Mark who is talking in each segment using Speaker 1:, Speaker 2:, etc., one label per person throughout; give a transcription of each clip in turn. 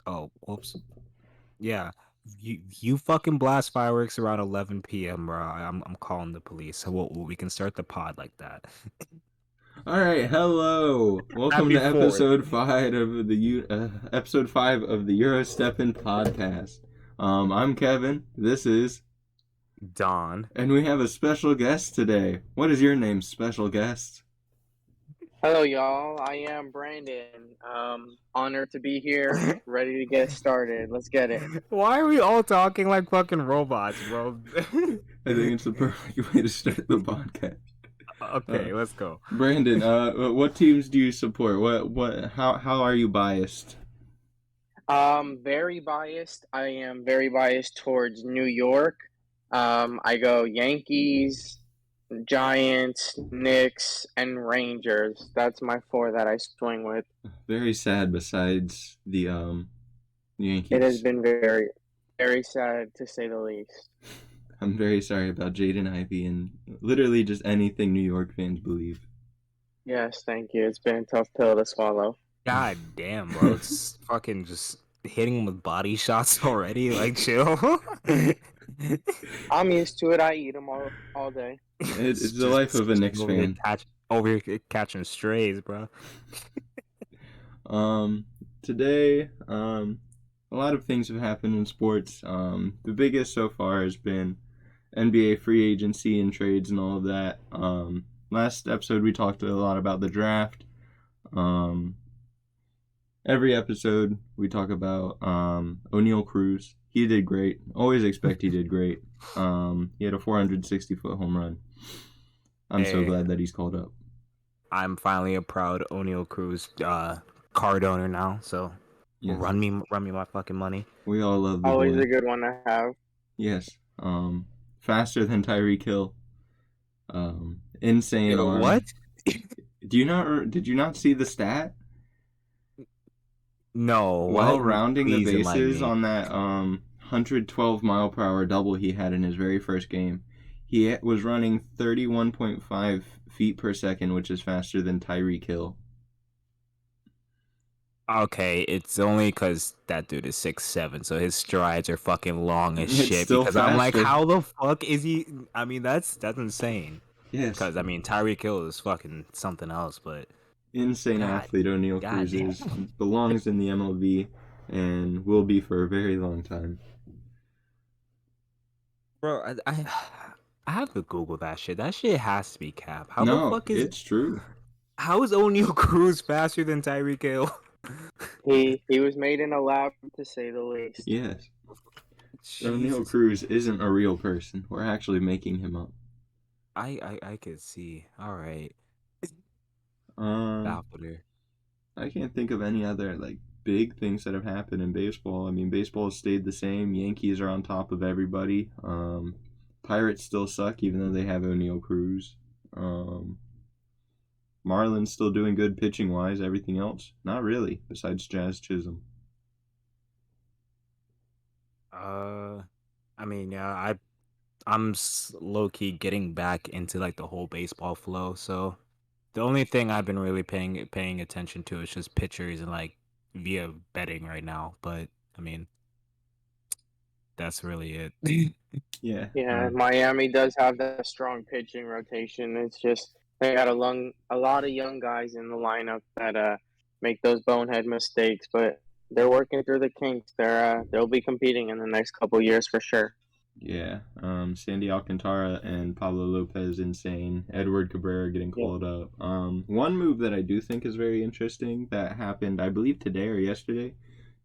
Speaker 1: Oh, whoops. Yeah. You fucking blast fireworks around 11 p.m., bro. I'm calling the police. So we can start the pod like that.
Speaker 2: All right, hello. Welcome
Speaker 1: Happy
Speaker 2: to
Speaker 1: Fourth.
Speaker 2: episode 5 of the Eurosteppin podcast. I'm Kevin. This is
Speaker 1: Dawn.
Speaker 2: and we have a special guest today. What is your name, special guest?
Speaker 3: Hello, y'all. I am Brandon. Honored to be here. Ready to get started. Let's get it.
Speaker 1: Why are we all talking like fucking robots, bro?
Speaker 2: I think it's the perfect way to start the podcast.
Speaker 1: Okay, let's go.
Speaker 2: Brandon, what teams do you support? How are you biased?
Speaker 3: Very biased. I am very biased towards New York. I go Yankees, Giants, Knicks, and Rangers. That's my four that I swing with.
Speaker 2: Very sad besides the Yankees.
Speaker 3: It has been very, very sad to say the least.
Speaker 2: I'm very sorry about Jaden Ivey and literally just anything New York fans believe.
Speaker 3: Yes, thank you. It's been a tough pill to swallow.
Speaker 1: God damn, bro. It's fucking just hitting him with body shots already. Like, chill.
Speaker 3: I'm used to it. I eat them all day.
Speaker 2: It's the life of a Knicks fan.
Speaker 1: Over here catching strays, bro.
Speaker 2: Today, a lot of things have happened in sports. The biggest so far has been NBA free agency and trades and all of that. Last episode we talked a lot about the draft. Every episode we talk about O'Neal Cruz. He did great. Always expect he did great. He had a 460-foot home run. I'm so glad that he's called up.
Speaker 1: I'm finally a proud O'Neal Cruz card owner now, so yes. Run me my fucking money.
Speaker 2: We all love the
Speaker 3: Always
Speaker 2: boy.
Speaker 3: a good one to have.
Speaker 2: Yes. Faster than Tyreek Hill. Insane arm.
Speaker 1: What?
Speaker 2: Did you not see the stat?
Speaker 1: No.
Speaker 2: While rounding the bases on that 112 mile per hour double he had in his very first game, he was running 31.5 feet per second, which is faster than Tyreek Hill.
Speaker 1: Okay, it's only because that dude is 6'7", so his strides are fucking long as shit. Because faster. I'm like, how the fuck is he? I mean, that's insane.
Speaker 2: Yes.
Speaker 1: Because I mean, Tyreek Hill is fucking something else, but
Speaker 2: insane athlete O'Neal Cruz is, belongs in the MLB and will be for a very long time.
Speaker 1: Bro, I have to Google that shit. That shit has to be cap. How
Speaker 2: no,
Speaker 1: the fuck is
Speaker 2: it's true.
Speaker 1: How is O'Neal Cruz faster than Tyreek Hill?
Speaker 3: He was made in a lab, to say the least.
Speaker 2: Yes. O'Neal Cruz isn't a real person. We're actually making him up.
Speaker 1: I could see. All right.
Speaker 2: I can't think of any other big things that have happened in baseball. I mean, baseball has stayed the same. Yankees are on top of everybody. Pirates still suck, even though they have O'Neal Cruz. Marlins still doing good pitching wise. Everything else, not really. Besides Jazz Chisholm.
Speaker 1: I mean, yeah, I'm low key getting back into the whole baseball flow. So the only thing I've been really paying attention to is just pitchers and via betting right now. But I mean, that's really it.
Speaker 3: Yeah. Miami does have that strong pitching rotation. It's just they got a lot of young guys in the lineup that make those bonehead mistakes, but they're working through the kinks. They'll be competing in the next couple years for sure.
Speaker 2: Yeah, Sandy Alcantara and Pablo Lopez, insane. Edward Cabrera getting called up. One move that I do think is very interesting that happened, I believe today or yesterday,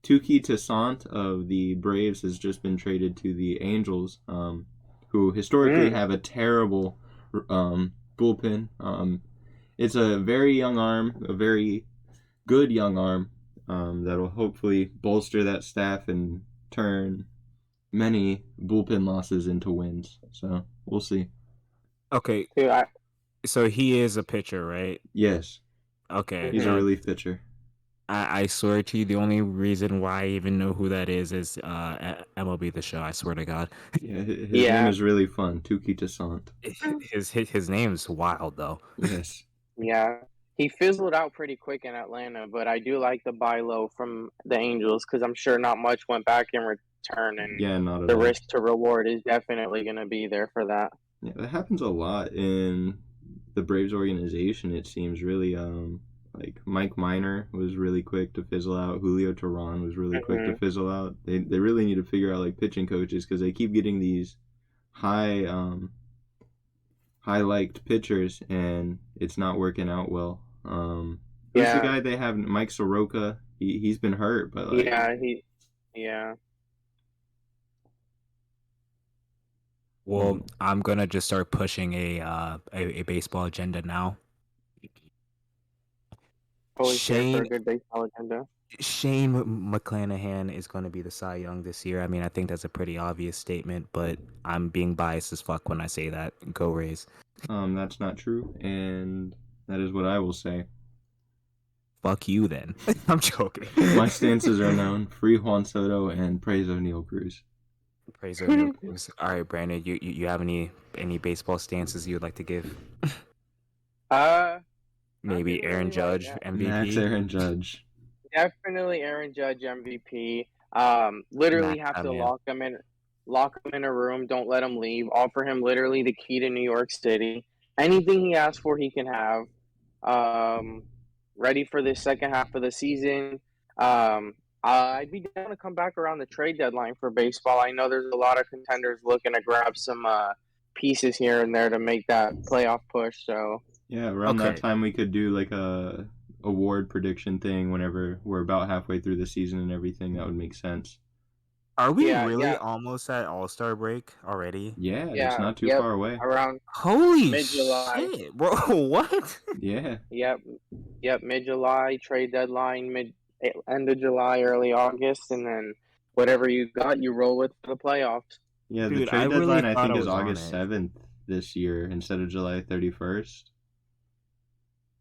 Speaker 2: Touki Toussaint of the Braves has just been traded to the Angels, who historically have a terrible bullpen. It's a very young arm, a very good young arm that'll hopefully bolster that staff and turn many bullpen losses into wins. So we'll see.
Speaker 1: Okay. So he is a pitcher, right?
Speaker 2: Yes.
Speaker 1: Okay.
Speaker 2: He's a relief pitcher.
Speaker 1: I swear to you, the only reason why I even know who that is MLB The Show. I swear to God.
Speaker 2: Yeah, his name is really fun. Touki Toussaint.
Speaker 1: His name's wild though.
Speaker 2: Yes.
Speaker 3: Yeah. He fizzled out pretty quick in Atlanta, but I do like the buy low from the Angels because I'm sure not much went back in return, and
Speaker 2: Yeah, not at
Speaker 3: the
Speaker 2: all.
Speaker 3: risk to reward is definitely going to be there for that.
Speaker 2: Yeah, that happens a lot in the Braves organization. It seems really like Mike Minor was really quick to fizzle out. Julio Teheran was really quick to
Speaker 3: Hmm.
Speaker 2: fizzle out. They really need to figure out like pitching coaches because they keep getting these high high liked pitchers and it's not working out well. Who's the
Speaker 3: Yeah,
Speaker 2: guy they have? Mike Soroka. He's been hurt, but like
Speaker 3: yeah, yeah.
Speaker 1: Well,
Speaker 2: um,
Speaker 1: I'm gonna just start pushing a baseball agenda now.
Speaker 3: Always here for
Speaker 1: Shane
Speaker 3: a good baseball agenda.
Speaker 1: Shane McClanahan is going to be the Cy Young this year. I mean, I think that's a pretty obvious statement, but I'm being biased as fuck when I say that. Go Rays.
Speaker 2: that's not true, and that is what I will say.
Speaker 1: Fuck you then. I'm joking.
Speaker 2: My stances are known: free Juan Soto and praise O'Neal Cruz.
Speaker 1: Praise O'Neal Cruz. All right, Brandon, you have any baseball stances you would like to give?
Speaker 3: uh, I can
Speaker 1: Maybe Aaron
Speaker 3: really like
Speaker 1: Judge
Speaker 2: Max
Speaker 1: MVP.
Speaker 2: Aaron Judge.
Speaker 3: definitely Aaron Judge MVP. Literally
Speaker 1: Max
Speaker 3: have to
Speaker 1: man.
Speaker 3: lock him in a room. Don't let him leave. Offer him literally the key to New York City. Anything he asks for, he can have. Um, ready for this second half of the season. Um, I'd be down to come back around the trade deadline for baseball. I know there's a lot of contenders looking to grab some pieces here and there to make that playoff push. So
Speaker 2: Yeah, around that
Speaker 1: Okay.
Speaker 2: time we could do like a award prediction thing whenever we're about halfway through the season and everything. That would make sense.
Speaker 1: Are we
Speaker 3: yeah,
Speaker 1: really
Speaker 3: yeah,
Speaker 1: almost at All-Star break already?
Speaker 2: Yeah, it's
Speaker 3: yeah,
Speaker 2: not too
Speaker 3: yep.
Speaker 2: far away.
Speaker 3: Around
Speaker 1: Holy
Speaker 3: mid July.
Speaker 1: shit, bro. What?
Speaker 2: Yeah.
Speaker 3: Yep, yep. Mid July trade deadline, end of July, early August, and then whatever you got, you roll with for the playoffs.
Speaker 2: Yeah, the
Speaker 1: Dude, I
Speaker 2: trade
Speaker 1: really
Speaker 2: deadline I
Speaker 1: thought
Speaker 2: think
Speaker 1: I
Speaker 2: is
Speaker 1: was on
Speaker 2: August
Speaker 1: it.
Speaker 2: 7th this year instead of July 31st.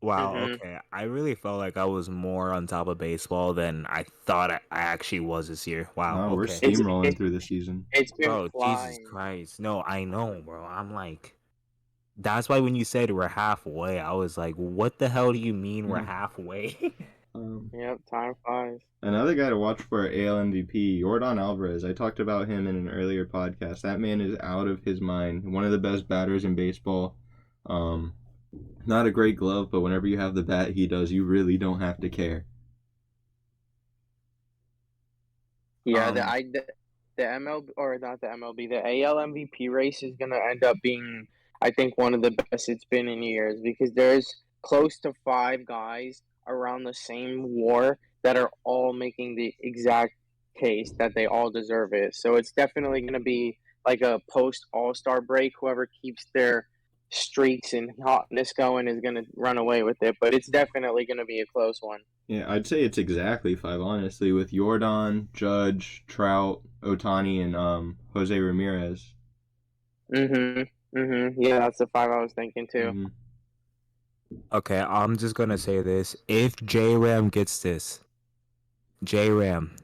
Speaker 1: Wow,
Speaker 3: Hmm.
Speaker 1: okay. I really felt like I was more on top of baseball than I thought I actually was this year. Wow,
Speaker 2: No, we're
Speaker 1: okay.
Speaker 3: It's
Speaker 2: steamrolling
Speaker 3: it's
Speaker 2: through the season.
Speaker 3: it's been
Speaker 1: Bro, Jesus
Speaker 3: flying.
Speaker 1: Christ. No, I know, bro. I'm like, that's why when you said we're halfway, I was like, what the hell do you mean we're halfway?
Speaker 2: um,
Speaker 3: Yep, time flies.
Speaker 2: Another guy to watch for AL MVP, Jordan Alvarez. I talked about him in an earlier podcast. That man is out of his mind. One of the best batters in baseball. Um, Not a great glove, but whenever you have the bat he does, you really don't have to care.
Speaker 3: Yeah,
Speaker 1: Um,
Speaker 3: the MLB, or not the MLB, the AL MVP race is gonna end up being, I think, one of the best it's been in years because there's close to five guys around the same WAR that are all making the exact case that they all deserve it. So it's definitely gonna be like a post All Star break. Whoever keeps their streaks and hotness going is gonna run away with it. But it's definitely gonna be a close one.
Speaker 2: Yeah, I'd say it's exactly five, honestly, with Jordan, Judge, Trout, Otani, and Jose Ramirez.
Speaker 3: Mhm. Mhm. Yeah, that's the five I was thinking too.
Speaker 2: Mm-hmm.
Speaker 1: okay, I'm just gonna say this. If J Ram gets this, J Ram,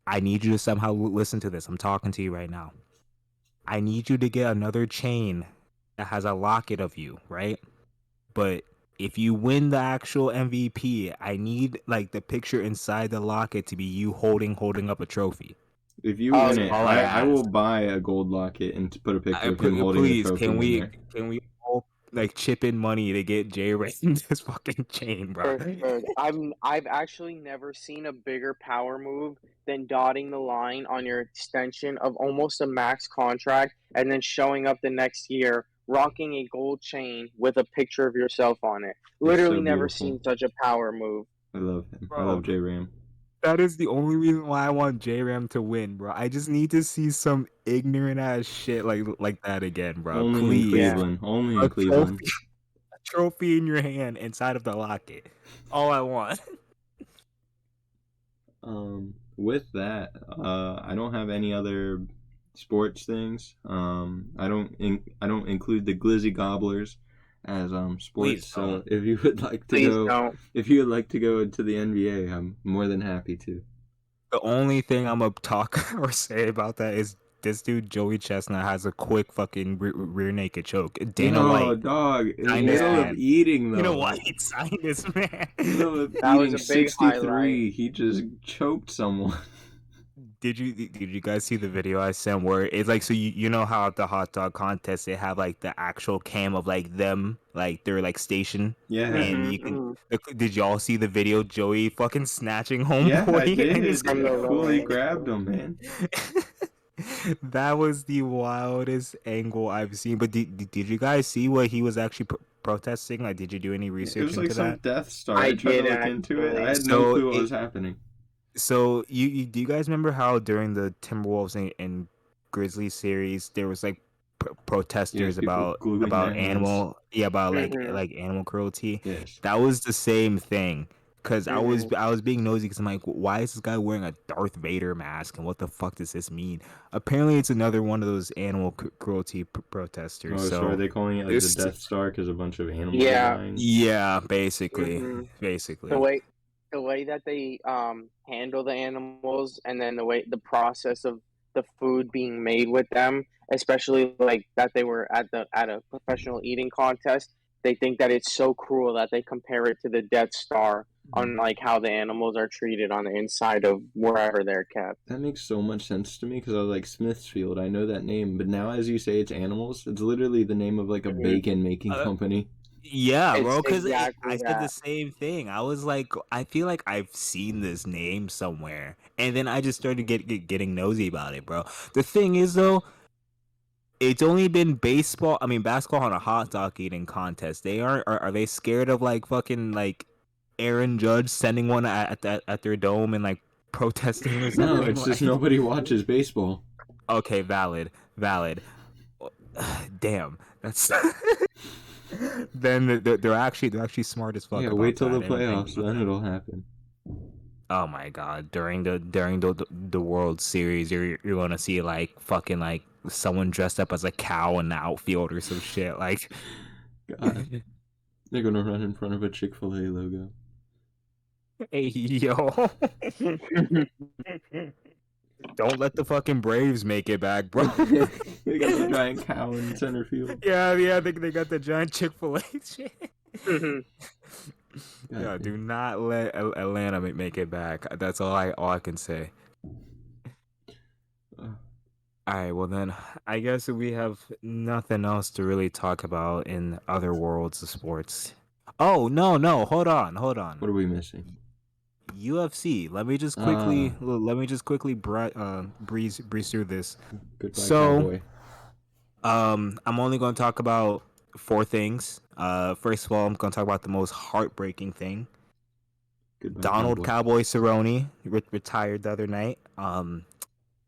Speaker 1: I need you to somehow listen to this. I'm talking to you right now. I need you to get another chain that has a locket of you, right? But if you win the actual MVP, I need like the picture inside the locket to be you holding up a trophy.
Speaker 2: If you
Speaker 3: Oh
Speaker 2: win
Speaker 1: That's
Speaker 2: it,
Speaker 1: all
Speaker 3: yeah,
Speaker 1: I
Speaker 2: I will
Speaker 1: ask.
Speaker 2: buy a gold locket and put a picture of him holding the
Speaker 1: Please,
Speaker 2: trophy in there.
Speaker 1: can we all like chip in money to get J Ray this fucking chain, bro?
Speaker 3: for sure. I've actually never seen a bigger power move than dotting the line on your extension of almost a max contract and then showing up the next year rocking a gold chain with a picture of yourself on it.
Speaker 2: It's
Speaker 3: Literally
Speaker 2: so
Speaker 3: never
Speaker 2: beautiful.
Speaker 3: seen such a power move.
Speaker 2: I love him. I love
Speaker 1: Bro,
Speaker 2: J Ram.
Speaker 1: that is the only reason why I want J Ram to win, bro. I just need to see some ignorant ass shit like that again, bro.
Speaker 2: Only in
Speaker 1: Please.
Speaker 3: Yeah.
Speaker 2: Cleveland. Only in
Speaker 1: A
Speaker 2: Cleveland.
Speaker 1: trophy in your hand inside of the locket. All I want.
Speaker 2: With that, I don't have any other sports things. I don't include the Glizzy Gobblers as sports.
Speaker 1: Please
Speaker 2: So
Speaker 1: don't.
Speaker 2: if you would like to
Speaker 3: Please
Speaker 2: go,
Speaker 3: don't.
Speaker 2: if you would like to go into the NBA, I'm more than happy to.
Speaker 1: The only thing I'm gonna talk or say about that is this dude Joey Chestnut has a quick fucking rear naked choke. Dana
Speaker 2: Yo,
Speaker 1: White
Speaker 2: dog, in the
Speaker 1: signed this
Speaker 2: middle
Speaker 3: Yeah,
Speaker 2: of
Speaker 1: man.
Speaker 2: eating
Speaker 1: Dana
Speaker 2: though,
Speaker 1: White signed this man.
Speaker 2: middle of
Speaker 3: that was
Speaker 2: eating
Speaker 3: a big highlight.
Speaker 2: 63, he just choked someone.
Speaker 1: Did you guys see the video I sent where it's like, so you know how at the hot dog contest they have like the actual cam of like them, like they're like stationed,
Speaker 2: Yeah,
Speaker 1: and
Speaker 3: Hmm.
Speaker 1: you can
Speaker 3: Hmm.
Speaker 1: did y'all see the video Joey fucking snatching
Speaker 2: yeah, I
Speaker 1: homeboy and his
Speaker 2: did.
Speaker 3: From the
Speaker 2: He
Speaker 3: low
Speaker 2: fully grabbed
Speaker 3: angle.
Speaker 2: him, man.
Speaker 1: that was the wildest angle I've seen. But did you guys see what he was actually protesting? Like, did you do any
Speaker 2: It
Speaker 1: research
Speaker 2: was like
Speaker 1: into
Speaker 2: some
Speaker 1: that?
Speaker 2: Death Star.
Speaker 3: I
Speaker 2: I tried to
Speaker 3: did
Speaker 2: look into it. I
Speaker 3: actually.
Speaker 2: had no
Speaker 1: So
Speaker 2: clue what
Speaker 1: it
Speaker 2: was happening.
Speaker 1: so you do you guys remember how during the Timberwolves and Grizzlies series there was like
Speaker 2: Yes,
Speaker 1: protesters
Speaker 2: people gluing their hands.
Speaker 1: about
Speaker 3: Hmm.
Speaker 1: like animal cruelty?
Speaker 2: Yes.
Speaker 1: That was the same thing. Cause
Speaker 3: Hmm.
Speaker 1: I was being nosy because I'm like, why is this guy wearing a Darth Vader mask and what the fuck does this mean? Apparently, it's another one of those animal cruelty protesters.
Speaker 2: Oh, so are
Speaker 1: So
Speaker 2: they calling it like the
Speaker 1: there's
Speaker 2: Death Star because a bunch of animals are
Speaker 3: Yeah.
Speaker 2: dying?
Speaker 1: yeah,
Speaker 3: Hmm. The
Speaker 1: basically.
Speaker 3: way the way that they handle the animals, and then the process of the food being made with them, especially like that they were at a professional eating contest. They think that it's so cruel that they compare it to the Death Star
Speaker 2: Mhm.
Speaker 3: on like how the animals are treated on the inside of wherever they're kept.
Speaker 2: That makes so much sense to me because I was like Smithfield. I know that name, but now as you say, it's animals. It's literally the name of like a
Speaker 3: Hmm.
Speaker 2: bacon making
Speaker 1: Uh,
Speaker 2: company.
Speaker 1: Yeah,
Speaker 3: It's
Speaker 1: bro, because
Speaker 3: exactly
Speaker 1: I said the
Speaker 3: that.
Speaker 1: same thing. I was like, I feel like I've seen this name somewhere. And then I just started getting nosy about it, bro. The thing is, though, it's only been baseball, I mean, basketball on a hot dog eating contest. They aren't, are they scared of like fucking like Aaron Judge sending one at their dome and like protesting or
Speaker 2: No,
Speaker 1: something?
Speaker 2: it's just
Speaker 1: Like,
Speaker 2: nobody watches baseball.
Speaker 1: okay, valid. Damn, that's. Then they're actually smart as fuck
Speaker 2: Yeah, wait
Speaker 1: about
Speaker 2: till
Speaker 1: that. I
Speaker 2: the
Speaker 1: didn't think
Speaker 2: playoffs,
Speaker 1: about
Speaker 2: then
Speaker 1: that.
Speaker 2: it'll happen.
Speaker 1: Oh my god! During the World Series, you're gonna see like fucking like someone dressed up as a cow in the outfield or some shit. Like,
Speaker 2: God, they're gonna run in front of a Chick-fil-A logo.
Speaker 1: hey yo, don't let the fucking Braves make it back, bro.
Speaker 2: They got the giant cow in center field.
Speaker 1: Yeah, they got the giant Chick-fil-A shit.
Speaker 2: God
Speaker 1: Yeah, do
Speaker 2: damn.
Speaker 1: not let Atlanta make it back. That's all I can say.
Speaker 2: Uh,
Speaker 1: All right, well then, I guess we have nothing else to really talk about in other worlds of sports. Oh, no, hold on.
Speaker 2: what are we missing?
Speaker 1: UFC.
Speaker 2: Ah,
Speaker 1: Let me just quickly breeze through this.
Speaker 2: goodbye,
Speaker 1: So,
Speaker 2: cowboy.
Speaker 1: I'm only going to talk about four things. First of all, I'm going to talk about the most heartbreaking thing.
Speaker 2: Goodbye,
Speaker 1: Donald
Speaker 2: cowboy.
Speaker 1: Cowboy Cerrone retired the other night.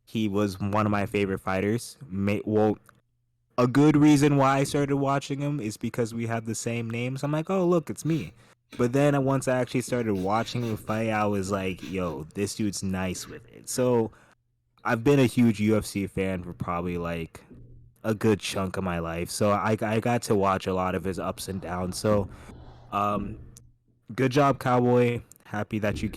Speaker 1: He was one of my favorite fighters. Well, a good reason why I started watching him is because we have the same names. I'm like, oh look, it's me. But then once I actually started watching him fight, I was like, yo, this dude's nice with it. So I've been a huge UFC fan for probably like a good chunk of my life. So I got to watch a lot of his ups and downs. So um, good job, Cowboy. Happy that you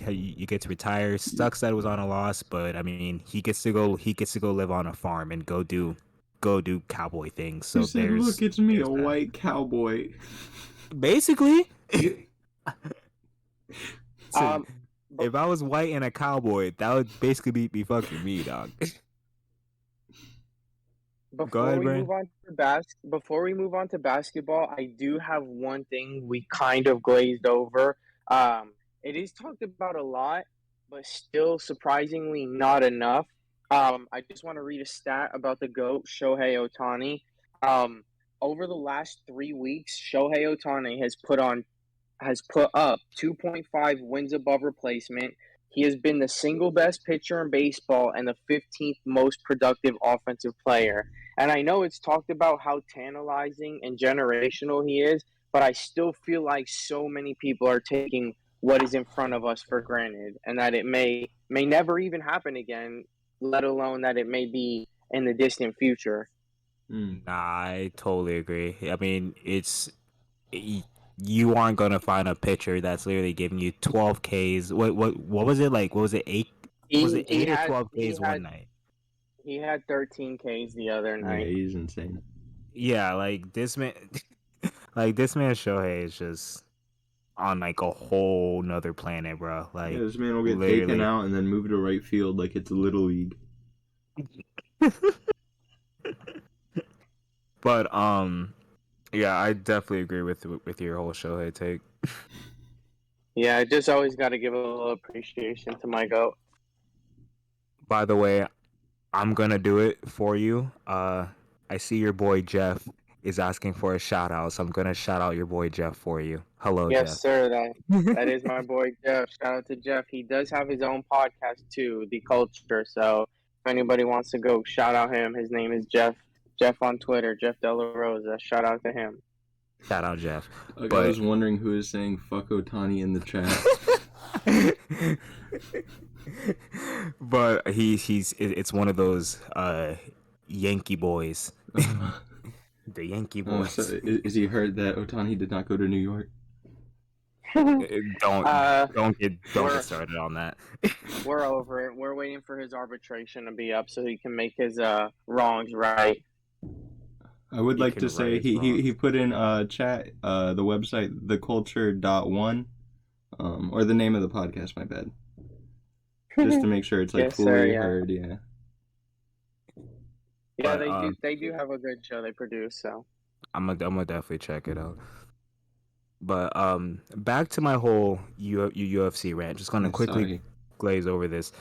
Speaker 1: get to retire. Sucks that it was on a loss, but I mean he gets to go live on a farm and go do cowboy things.
Speaker 2: He
Speaker 1: So
Speaker 2: said, "Look, it's me, a
Speaker 1: there's that.
Speaker 2: white cowboy."
Speaker 1: Basically, so
Speaker 3: um, but
Speaker 1: if I was white and a cowboy, that would basically be fucking me, dog. Go ahead, Brian.
Speaker 3: before we move on to basketball, I do have one thing we kind of glazed over. It is talked about a lot, but still surprisingly not enough. I just want to read a stat about the GOAT, Shohei Ohtani. Um, Over the last 3 weeks, Shohei Ohtani has put up 2.5 wins above replacement. He has been the single best pitcher in baseball and the 15th most productive offensive player. And I know it's talked about how tantalizing and generational he is, but I still feel like so many people are taking what is in front of us for granted, and that it may never even happen again, let alone that it may be in the distant future.
Speaker 2: Hmm.
Speaker 1: Nah, I totally agree. I mean, y- you aren't gonna find a pitcher that's literally giving you 12 Ks. What was it like? What was it eight? Was it
Speaker 3: He
Speaker 1: eight or
Speaker 3: had
Speaker 1: 12
Speaker 3: he
Speaker 1: Ks one
Speaker 3: had
Speaker 1: night?
Speaker 3: He had 13 Ks the other
Speaker 2: Yeah,
Speaker 3: night.
Speaker 2: he's insane.
Speaker 1: Yeah, like this man, like this man Shohei is just on like a whole nother planet, bro.
Speaker 2: Yeah,
Speaker 1: Like
Speaker 2: this man will get taken
Speaker 1: literally.
Speaker 2: out and then move to right field like it's Little League.
Speaker 1: But yeah, I definitely agree with your whole Shohei take.
Speaker 3: Yeah, I just always got to give a little appreciation to my goat.
Speaker 1: By the way, I'm gonna do it for you. I see your boy Jeff is asking for a shout out, so I'm gonna shout out your boy Jeff for you. Hello,
Speaker 3: Yes,
Speaker 1: Jeff.
Speaker 3: sir. That is my boy Jeff. Shout out to Jeff. He does have his own podcast too, The Culture. So if anybody wants to go shout out him, his name is Jeff. Jeff on Twitter, Jeff Della Rosa. Shout out to him.
Speaker 1: Shout out Jeff.
Speaker 2: Like, I
Speaker 1: But
Speaker 2: was wondering who is saying "fuck Otani" in the chat.
Speaker 1: but it's one of those Yankee boys. The Yankee
Speaker 2: So
Speaker 1: boys.
Speaker 2: is he hurt that Otani did not go to New York?
Speaker 1: Don't
Speaker 3: uh,
Speaker 1: don't
Speaker 3: we're
Speaker 1: get started on that.
Speaker 3: we're over it. We're waiting for his arbitration to be up so he can make his wrongs right.
Speaker 2: I would
Speaker 1: He
Speaker 2: like
Speaker 1: can
Speaker 2: to
Speaker 1: right
Speaker 2: say
Speaker 1: his
Speaker 2: he
Speaker 1: wrongs.
Speaker 2: put in chat the website theculture.one or the name of the podcast, my bad. Just to make sure it's like
Speaker 3: Yes, sir.
Speaker 2: fully
Speaker 3: Yeah,
Speaker 2: heard, yeah.
Speaker 3: yeah.
Speaker 1: But
Speaker 3: They do. They do have a good show they produce. So
Speaker 1: I'm gonna definitely check it out. But back to my whole UFC rant. Just gonna quickly
Speaker 2: Sorry.
Speaker 1: glaze over this.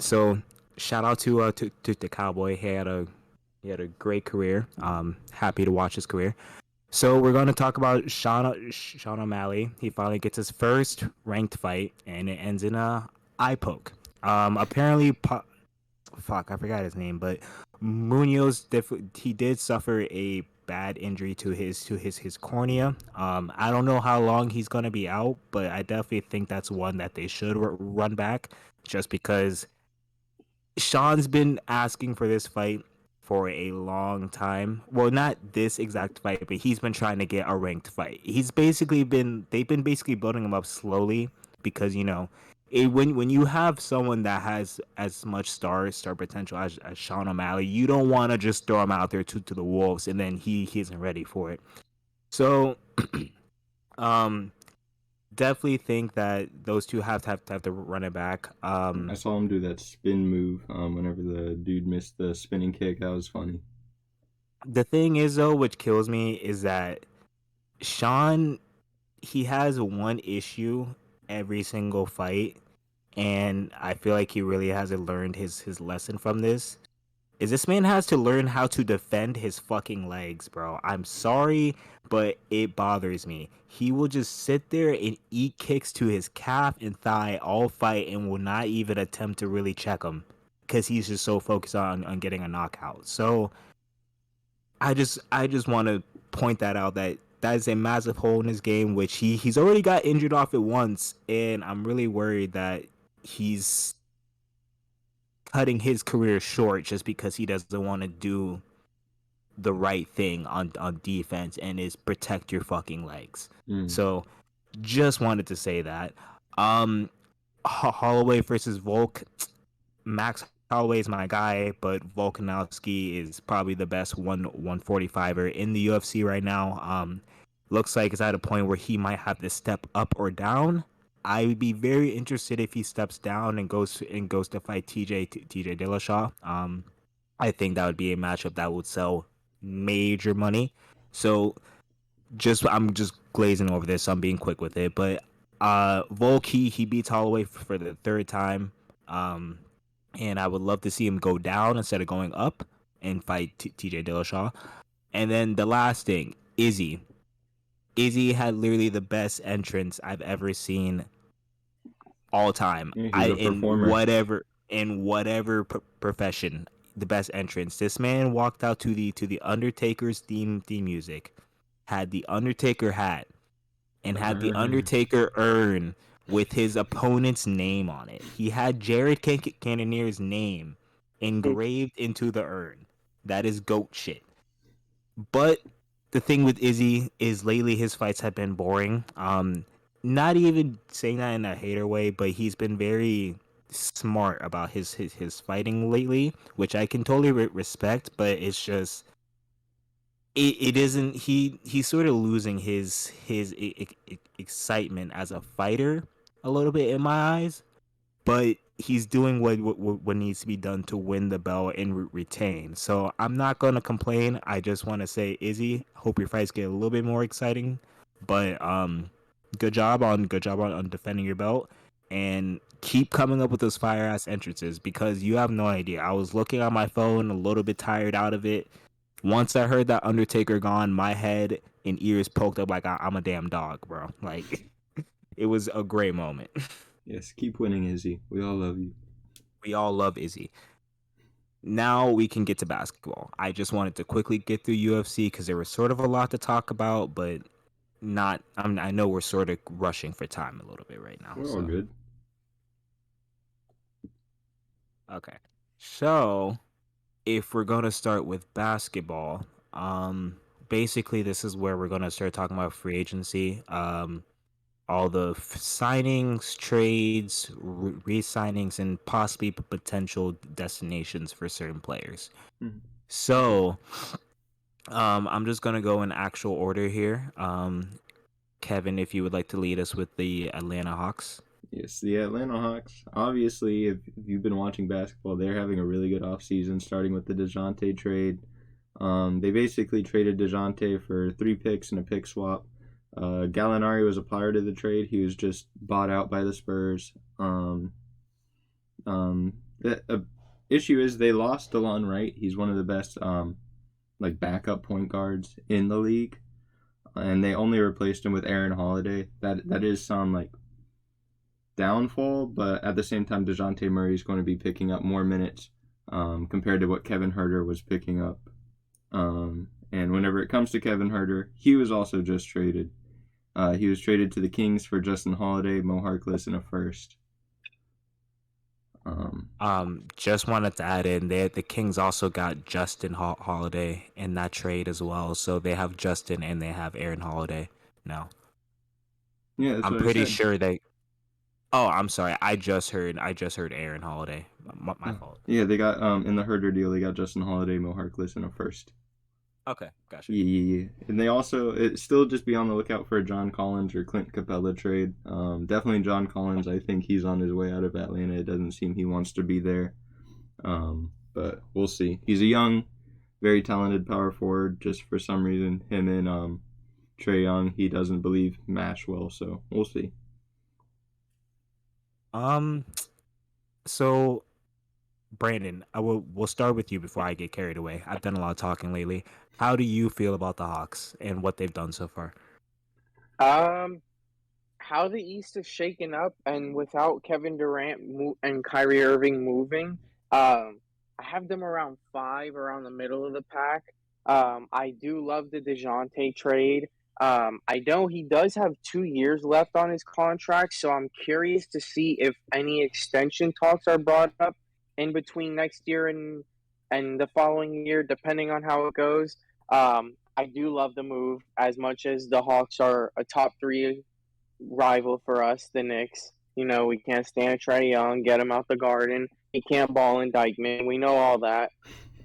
Speaker 1: So shout out to the Cowboy. He had a great career. Happy to watch his career. So we're gonna talk about Sean O'Malley. He finally gets his first ranked fight, and it ends in a eye poke. Apparently, fuck, I forgot his name, but Munoz he did suffer a bad injury to his cornea. I don't know how long he's gonna be out, but I definitely think that's one that they should run back, just because Sean's been asking for this fight for a long time. Well, not this exact fight, but he's been trying to get a ranked fight. They've been basically building him up slowly because when you have someone that has as much star potential as Sean O'Malley, you don't want to just throw him out there to the wolves and then he isn't ready for it. So um definitely think that those two have to run it back.
Speaker 2: I saw him do that spin move whenever the dude missed the spinning kick. That was funny.
Speaker 1: The thing is though, which kills me, is that Sean, he has one issue every single fight, and I feel like he really hasn't learned his lesson from this. Is this man has to learn how to defend his fucking legs, bro. I'm sorry, but it bothers me. He will just sit there and eat kicks to his calf and thigh all fight and will not even attempt to really check him because he's just so focused on getting a knockout. So I just want to point that out, that is a massive hole in his game, which he's already got injured off it once, and I'm really worried that he's cutting his career short just because he doesn't want to do the right thing on defense and is protect your fucking legs.
Speaker 2: Mm.
Speaker 1: So just wanted to say that. Holloway versus Volk. Max Holloway is my guy, but Volkanovski is probably the best 145er in the UFC right now. Looks like it's at a point where he might have to step up or down. I would be very interested if he steps down and goes to fight TJ Dillashaw. I think that would be a matchup that would sell major money. So I'm just glazing over this. So I'm being quick with it, but Volk he beats Holloway for the third time. Um, and I would love to see him go down instead of going up and fight TJ Dillashaw. And then the last thing, Izzy. Izzy had literally the best entrance I've ever seen all time.
Speaker 2: Yeah,
Speaker 1: I
Speaker 2: he's a performer.
Speaker 1: In whatever profession, the best entrance. This man walked out to the Undertaker's theme music, had the Undertaker hat, and had the Undertaker urn with his opponent's name on it. He had Jared Cannonier's name engraved into the urn. That is goat shit. But the thing with Izzy is lately his fights have been boring. Not even saying that in a hater way, but he's been very smart about his fighting lately, which I can totally respect, but it's just it isn't he's sort of losing his excitement as a fighter a little bit in my eyes, but he's doing what needs to be done to win the belt and retain. So I'm not gonna complain. I just want to say, Izzy, hope your fights get a little bit more exciting. But good job on defending your belt, and keep coming up with those fire ass entrances because you have no idea. I was looking on my phone, a little bit tired out of it. Once I heard that Undertaker gone, my head and ears poked up like I'm a damn dog, bro. Like it was a great moment.
Speaker 2: Yes, keep winning, Izzy. We all love you.
Speaker 1: We all love Izzy. Now we can get to basketball. I just wanted to quickly get through UFC because there was sort of a lot to talk about, but not. I know we're sort of rushing for time a little bit right now.
Speaker 2: We're all
Speaker 1: So
Speaker 2: good.
Speaker 1: okay, so if we're gonna start with basketball, basically this is where we're gonna start talking about free agency. All the signings, trades, re-signings, and possibly potential destinations for certain players.
Speaker 2: Mhm.
Speaker 1: So, I'm just gonna go in actual order here. Kevin, if you would like to lead us with the Atlanta Hawks.
Speaker 2: Yes, the Atlanta Hawks. Obviously, if you've been watching basketball, they're having a really good offseason, starting with the DeJounte trade. They basically traded DeJounte for 3 picks and a pick swap. Gallinari was a part of the trade. He was just bought out by the Spurs. The issue is they lost DeLon Wright. He's one of the best like backup point guards in the league, and they only replaced him with Aaron Holiday. That is some like downfall, but at the same time, DeJounte Murray is going to be picking up more minutes compared to what Kevin Huerter was picking up. And whenever it comes to Kevin Huerter, he was also just traded. He was traded to the Kings for Justin Holiday, Mo Harkless, and a first.
Speaker 1: Just wanted to add in there the Kings also got Justin Holiday in that trade as well. So they have Justin and they have Aaron Holiday now.
Speaker 2: Yeah, that's
Speaker 1: I'm
Speaker 2: what I
Speaker 1: pretty
Speaker 2: said.
Speaker 1: sure they. Oh, I'm sorry. I just heard Aaron Holiday. My fault.
Speaker 2: Yeah, they got in the Herder deal, they got Justin Holiday, Mo Harkless, and a first.
Speaker 1: Okay, gotcha.
Speaker 2: Yeah. And they also still just be on the lookout for a John Collins or Clint Capella trade. Definitely John Collins. I think he's on his way out of Atlanta. It doesn't seem he wants to be there. But we'll see. He's a young, very talented power forward. Just for some reason, him and Trae Young, he doesn't believe mash well. So we'll see.
Speaker 1: Um, so Brandon, we'll start with you before I get carried away. I've done a lot of talking lately. How do you feel about the Hawks and what they've done so far?
Speaker 3: Um, how the East is shaken up, and without Kevin Durant and Kyrie Irving moving, I have them around 5, around the middle of the pack. I do love the Dejounte trade. I know he does have 2 years left on his contract, so I'm curious to see if any extension talks are brought up in between next year and the following year, depending on how it goes. I do love the move as much as the Hawks are a top 3 rival for us, the Knicks. You know, we can't stand Trae Young, get him out the garden. He can't ball in Dykeman. We know all that.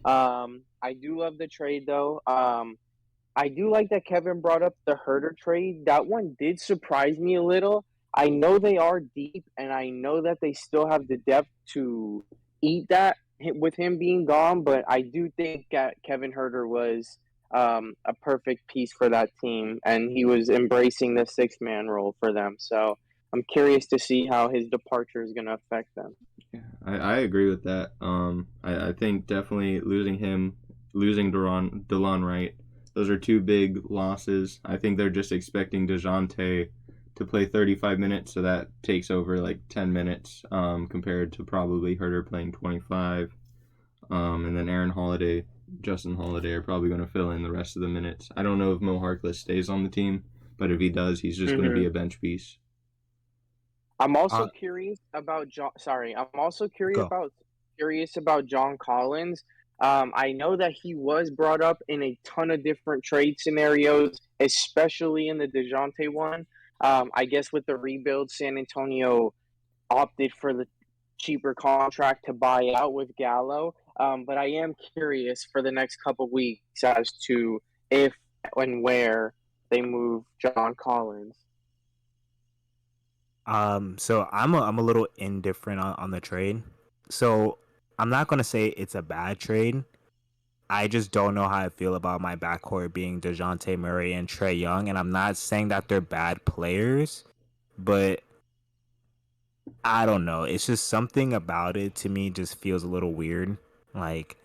Speaker 3: I do love the trade though. I do like that Kevin brought up the Herder trade. That one did surprise me a little. I know they are deep, and I know that they still have the depth to eat that with him being gone. But I do think that Kevin Herder was a perfect piece for that team, and he was embracing the 6 man role for them. So I'm curious to see how his departure is going to affect them.
Speaker 2: Yeah, I agree with that. I think definitely losing DeLon Wright, those are 2 big losses. I think they're just expecting DeJounte to play 35 minutes, so that takes over like 10 minutes compared to probably Herder playing 25. And then Aaron Holiday, Justin Holiday are probably going to fill in the rest of the minutes. I don't know if Mo Harkless stays on the team, but if he does, he's just going to be
Speaker 3: Mm-hmm.
Speaker 2: a bench piece.
Speaker 3: I'm also
Speaker 1: Uh,
Speaker 3: curious about John. Sorry, I'm also
Speaker 1: go.
Speaker 3: curious about John Collins. I know that he was brought up in a ton of different trade scenarios, especially in the Dejounte one. I guess with the rebuild, San Antonio opted for the cheaper contract to buy out with Gallo. But I am curious for the next couple weeks as to if and where they move John Collins.
Speaker 1: So I'm a little indifferent on the trade. So I'm not gonna say it's a bad trade. I just don't know how I feel about my backcourt being DeJounte Murray and Trae Young, and I'm not saying that they're bad players, but I don't know. It's just something about it to me just feels a little weird. Like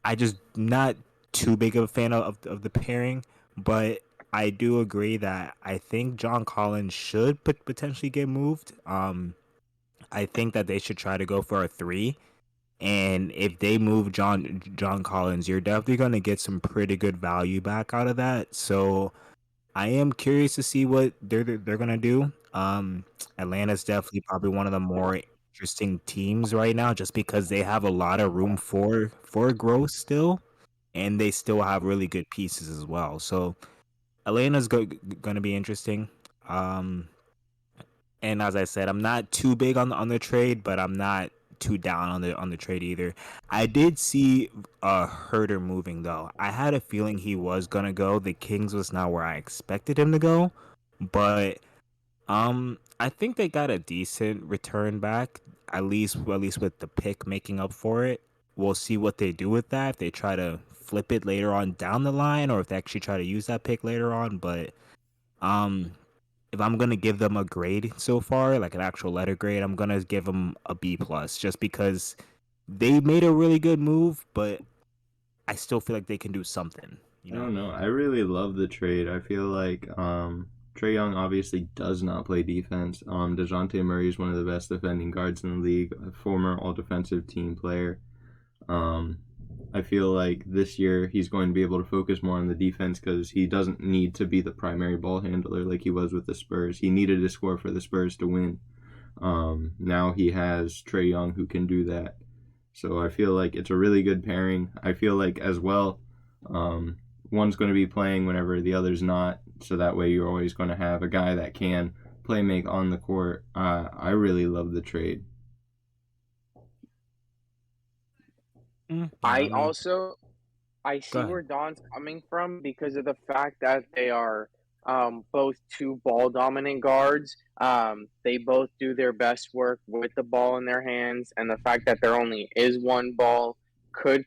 Speaker 1: I just not too big of a fan of the pairing, but I do agree that I think John Collins should potentially get moved. I think that they should try to go for a three. And if they move John Collins, you're definitely gonna get some pretty good value back out of that. So I am curious to see what they're gonna do. Atlanta's definitely probably one of the more interesting teams right now, just because they have a lot of room for growth still, and they still have really good pieces as well. So Atlanta's gonna be interesting. Um, and as I said, I'm not too big on the trade, but I'm not too down on the trade either. I did see Herder moving though. I had a feeling he was gonna go. The Kings was not where I expected him to go, but I think they got a decent return back. At least with the pick making up for it. We'll see what they do with that. If they try to flip it later on down the line, or if they actually try to use that pick later on. But um, if I'm gonna give them a grade so far, like an actual letter grade, I'm gonna give them a B plus, just because they made a really good move, but I still feel like they can do something. You
Speaker 2: I
Speaker 1: know?
Speaker 2: don't know. I really love the trade. I feel like Trae Young obviously does not play defense. DeJounte Murray is one of the best defending guards in the league, a former all defensive team player. Um, I feel like this year he's going to be able to focus more on the defense because he doesn't need to be the primary ball handler like he was with the Spurs. He needed to score for the Spurs to win. Now he has Trae Young who can do that. So I feel like it's a really good pairing. I feel like as well, um, one's going to be playing whenever the other's not. So that way you're always going to have a guy that can play make on the court. I really love the trade.
Speaker 1: Yeah, I
Speaker 3: I
Speaker 1: mean,
Speaker 3: also I
Speaker 1: go
Speaker 3: see
Speaker 1: ahead.
Speaker 3: where Don's coming from because of the fact that they are both two ball dominant guards. They both do their best work with the ball in their hands, and the fact that there only is one ball could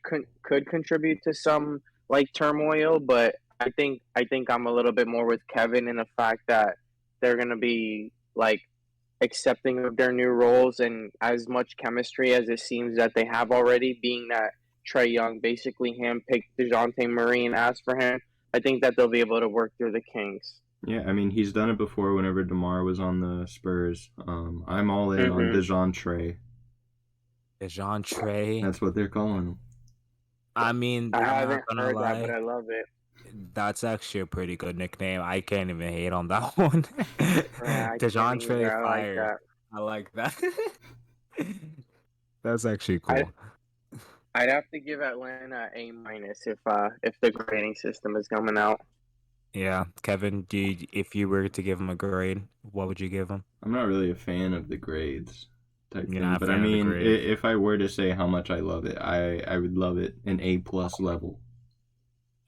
Speaker 3: contribute to some like turmoil. But I think I'm a little bit more with Kevin in the fact that they're gonna be like accepting of their new roles and as much chemistry as it seems that they have already, being that Trae Young basically handpicked DeJounte Murray and asked for him. I think that they'll be able to work through the Kings.
Speaker 2: Yeah, I mean, he's done it before whenever DeMar was on the Spurs. I'm all in on
Speaker 3: Mm-hmm.
Speaker 2: DeJounte.
Speaker 1: Dejounte Trey.
Speaker 2: That's what they're calling him.
Speaker 1: I mean,
Speaker 3: I
Speaker 1: I'm not
Speaker 3: haven't
Speaker 1: gonna
Speaker 3: heard that, but
Speaker 1: lie.
Speaker 3: I love it.
Speaker 1: That's actually a pretty good nickname. I can't even hate on that one.
Speaker 3: Yeah, I can't
Speaker 1: DeJounte
Speaker 3: either. I like
Speaker 1: Fire.
Speaker 3: that.
Speaker 1: I like that. That's actually
Speaker 3: I
Speaker 1: cool.
Speaker 3: I'd have to give Atlanta A minus if the grading system is coming out.
Speaker 1: Yeah, Kevin, if you were to give him a grade, what would you give him?
Speaker 2: I'm not really a fan of the grades type
Speaker 1: You're
Speaker 2: thing,
Speaker 1: not a
Speaker 2: but I
Speaker 1: fan of the
Speaker 2: mean,
Speaker 1: grade.
Speaker 2: if I were to say how much I love it, I would love it an A plus level.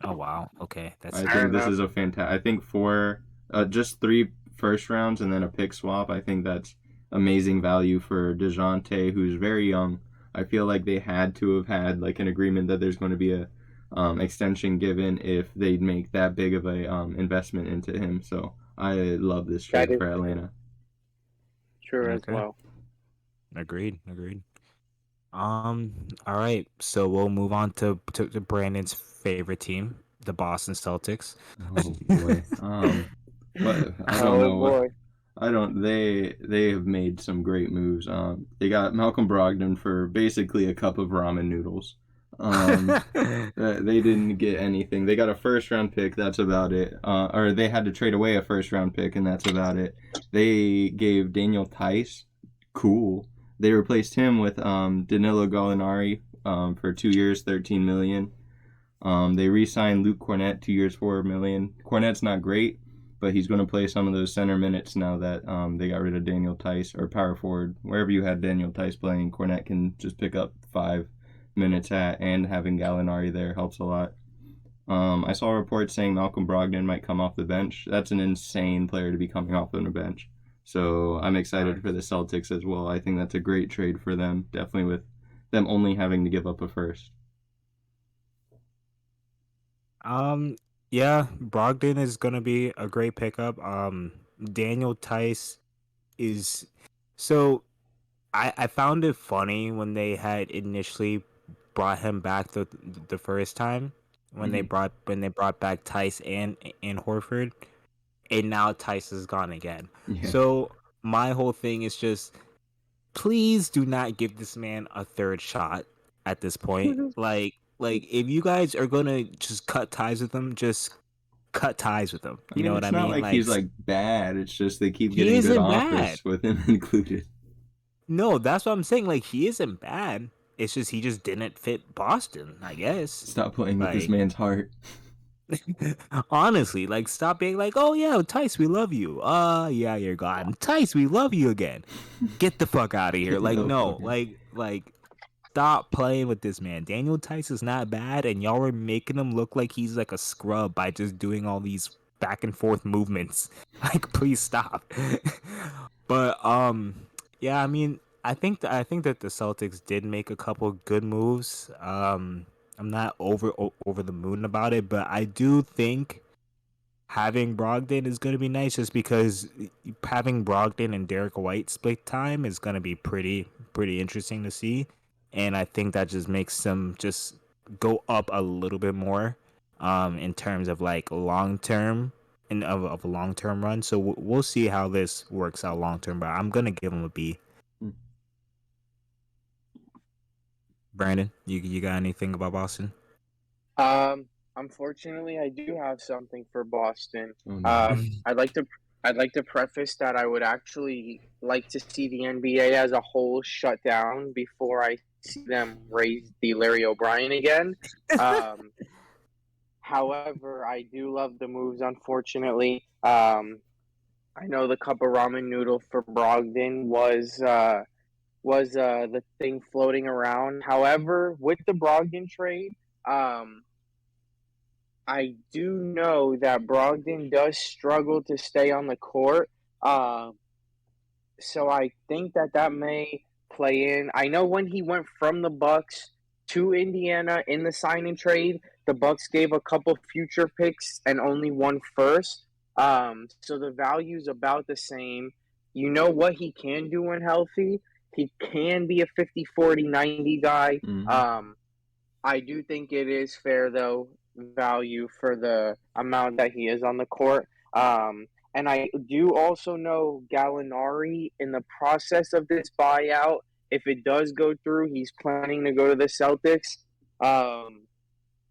Speaker 1: Oh wow. Okay, that's
Speaker 2: I
Speaker 3: Fair
Speaker 2: think this
Speaker 3: enough.
Speaker 2: is a fantastic. I think for just three first rounds and then a pick swap, I think that's amazing value for Dejounte, who's very young. I feel like they had to have had like an agreement that there's going to be a extension given if they'd make that big of a investment into him. So I love this
Speaker 3: That
Speaker 2: trade
Speaker 3: is
Speaker 2: for Atlanta.
Speaker 3: true as
Speaker 1: okay.
Speaker 3: well.
Speaker 1: Agreed. Agreed. All right. So we'll move on to Brandon's favorite team, the Boston Celtics.
Speaker 2: Oh boy. What I don't
Speaker 3: Oh
Speaker 2: know what
Speaker 3: boy.
Speaker 2: I don't. They have made some great moves. They got Malcolm Brogdon for basically a cup of ramen noodles. Um, they didn't get anything. They got a first round pick. That's about it. Or they had to trade away a first round pick, and that's about it. They gave Daniel Tice. Cool. They replaced him with Danilo Gallinari for 2 years, 13 million. They re-signed Luke Cornett 2 years, 4 million. Cornett's not great, but he's going to play some of those center minutes now that they got rid of Daniel Tice, or power forward. Wherever you had Daniel Tice playing, Cornette can just pick up 5 minutes at, and having Gallinari there helps a lot. I saw reports saying Malcolm Brogdon might come off the bench. That's an insane player to be coming off on the bench. So I'm excited for the Celtics as well. I think that's a great trade for them, definitely with them only having to give up a first.
Speaker 1: Yeah, Brogdon is gonna be a great pickup. Daniel Tice is so I found it funny when they had initially brought him back the first time when they brought back Tice and Horford, and now Tice is gone again.
Speaker 2: Yeah.
Speaker 1: So my whole thing is just please do not give this man a third shot at this point. Like if you guys are gonna just cut ties with him, just cut ties with him.
Speaker 2: I
Speaker 1: You
Speaker 2: mean,
Speaker 1: know what
Speaker 2: it's
Speaker 1: I
Speaker 2: not
Speaker 1: mean?
Speaker 2: like he's like bad. It's just they keep
Speaker 1: He
Speaker 2: getting good
Speaker 1: isn't bad.
Speaker 2: offers with him included.
Speaker 1: No, that's what I'm saying. Like he isn't bad. It's just he just didn't fit Boston, I guess.
Speaker 2: Stop playing with this
Speaker 1: Like
Speaker 2: man's heart.
Speaker 1: honestly, like stop being like, oh yeah, Tice, we love you. Yeah, you're gone. Tice, we love you again. Get the fuck out of here.
Speaker 2: Get
Speaker 1: Like
Speaker 2: the
Speaker 1: no,
Speaker 2: fuck out.
Speaker 1: like stop playing with this man. Daniel Tice is not bad, and y'all were making him look like he's like a scrub by just doing all these back and forth movements. Like, please stop. But yeah, I mean, I think that the Celtics did make a couple good moves. I'm not over the moon about it, but I do think having Brogdon is going to be nice just because having Brogdon and Derek White split time is going to be pretty interesting to see, and I think that just makes them just go up a little bit more in terms of like long term and of a long term run. So we'll see how this works out long term, but I'm going to give them a B. Brandon, you got anything about Boston?
Speaker 3: Unfortunately, I do have something for Boston.
Speaker 2: Oh, no.
Speaker 3: I'd like to preface that I would actually like to see the NBA as a whole shut down before I see them raise the Larry O'Brien again. Um, However, I do love the moves. Unfortunately, I know the cup of ramen noodle for Brogdon was the thing floating around. However, with the Brogdon trade, um, I do know that Brogdon does struggle to stay on the court. Uh, so I think that that may play in. I know when he went from the Bucks to Indiana in the sign and trade, the Bucks gave a couple future picks and only one first. So the value's about the same. You know what he can do when healthy. He can be a 50-40-90 guy.
Speaker 2: Mm-hmm.
Speaker 3: I do think it is fair though value for the amount that he is on the court. And I do also know Gallinari in the process of this buyout. If it does go through, he's planning to go to the Celtics.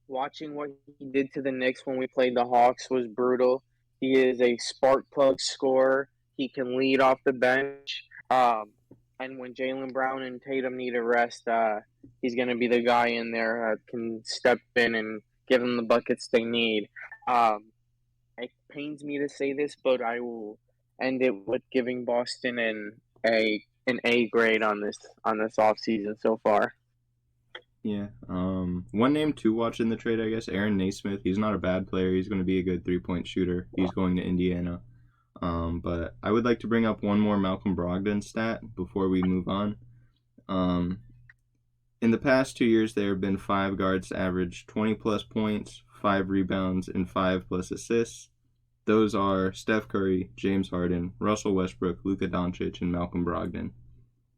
Speaker 3: Watching what he did to the Knicks when we played the Hawks was brutal. He is a spark plug scorer. He can lead off the bench. And when Jaylen Brown and Tatum need a rest, he's going to be the guy in there that can step in and give them the buckets they need. It pains me to say this, but I will end it with giving Boston an A grade on this offseason so far.
Speaker 2: Yeah. One name to watch in the trade, I guess, Aaron Naismith. He's not a bad player. He's going to be a good 3-point shooter. He's going to Indiana. But I would like to bring up one more Malcolm Brogdon stat before we move on. In the past 2 years, there have been 5 guards to average 20 plus points, 5 rebounds, and 5 plus assists. Those are Steph Curry, James Harden, Russell Westbrook, Luka Doncic, and Malcolm Brogdon.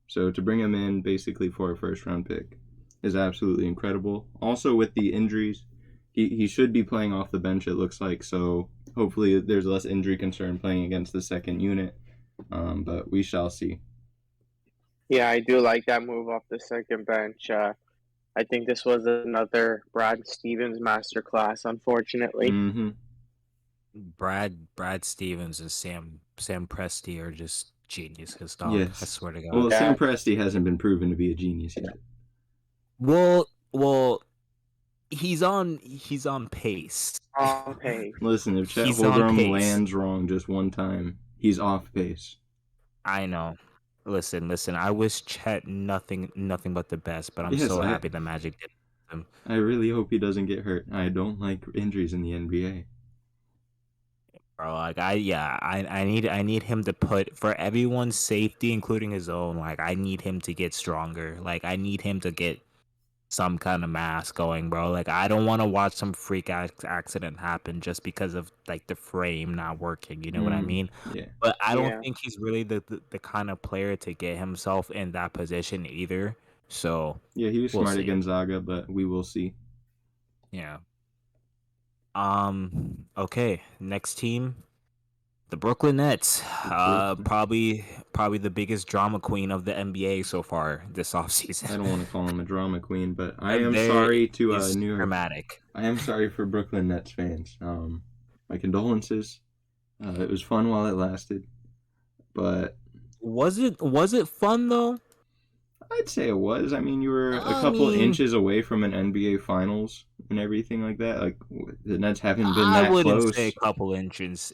Speaker 2: So to bring him in basically for a first round pick is absolutely incredible. Also with the injuries, he should be playing off the bench, it looks like, so hopefully there's less injury concern playing against the second unit, but we shall see.
Speaker 3: Yeah, I do like that move off the second bench. I think this was another Brad Stevens masterclass, unfortunately.
Speaker 2: Mm-hmm.
Speaker 1: Brad Stevens and Sam Presti are just geniuses, dog.
Speaker 2: Yes.
Speaker 1: I swear to God.
Speaker 2: Well, Sam Presti hasn't been proven to be a genius yet.
Speaker 1: Well, he's on pace.
Speaker 3: On pace.
Speaker 2: Listen, if Chet
Speaker 1: He's on
Speaker 2: Holmgren
Speaker 1: pace.
Speaker 2: lands wrong just one time, he's off pace.
Speaker 1: I know. Listen. I wish Chet nothing but the best, but I'm
Speaker 2: Yes,
Speaker 1: so happy the Magic did him.
Speaker 2: I really hope he doesn't get hurt. I don't like injuries in the NBA.
Speaker 1: Bro, like I need him to put for everyone's safety, including his own. Like I need him to get stronger. Like I need him to get some kind of mass going, bro. Like I don't want to watch some freak accident happen just because of like the frame not working. You know what I mean?
Speaker 2: Yeah.
Speaker 1: But I don't
Speaker 3: Yeah.
Speaker 1: think he's really the kind of player to get himself in that position either. So
Speaker 2: Yeah, he was
Speaker 1: we'll
Speaker 2: smart at
Speaker 1: see.
Speaker 2: Gonzaga, but we will see.
Speaker 1: Yeah. Okay. Next team, the Brooklyn Nets.
Speaker 2: Brooklyn.
Speaker 1: Probably the biggest drama queen of the NBA so far this
Speaker 2: I
Speaker 1: offseason.
Speaker 2: don't want to call him a drama queen, but I am
Speaker 1: There
Speaker 2: sorry to
Speaker 1: is
Speaker 2: New York.
Speaker 1: dramatic.
Speaker 2: I am sorry for Brooklyn Nets fans. My condolences. It was fun while it lasted, but
Speaker 1: Was it fun though?
Speaker 2: I'd say it was. I mean, you were a
Speaker 1: I
Speaker 2: couple
Speaker 1: mean,
Speaker 2: inches away from an NBA Finals and everything like that. Like the Nets haven't been
Speaker 1: I
Speaker 2: that
Speaker 1: wouldn't say a
Speaker 2: close.
Speaker 1: couple inches.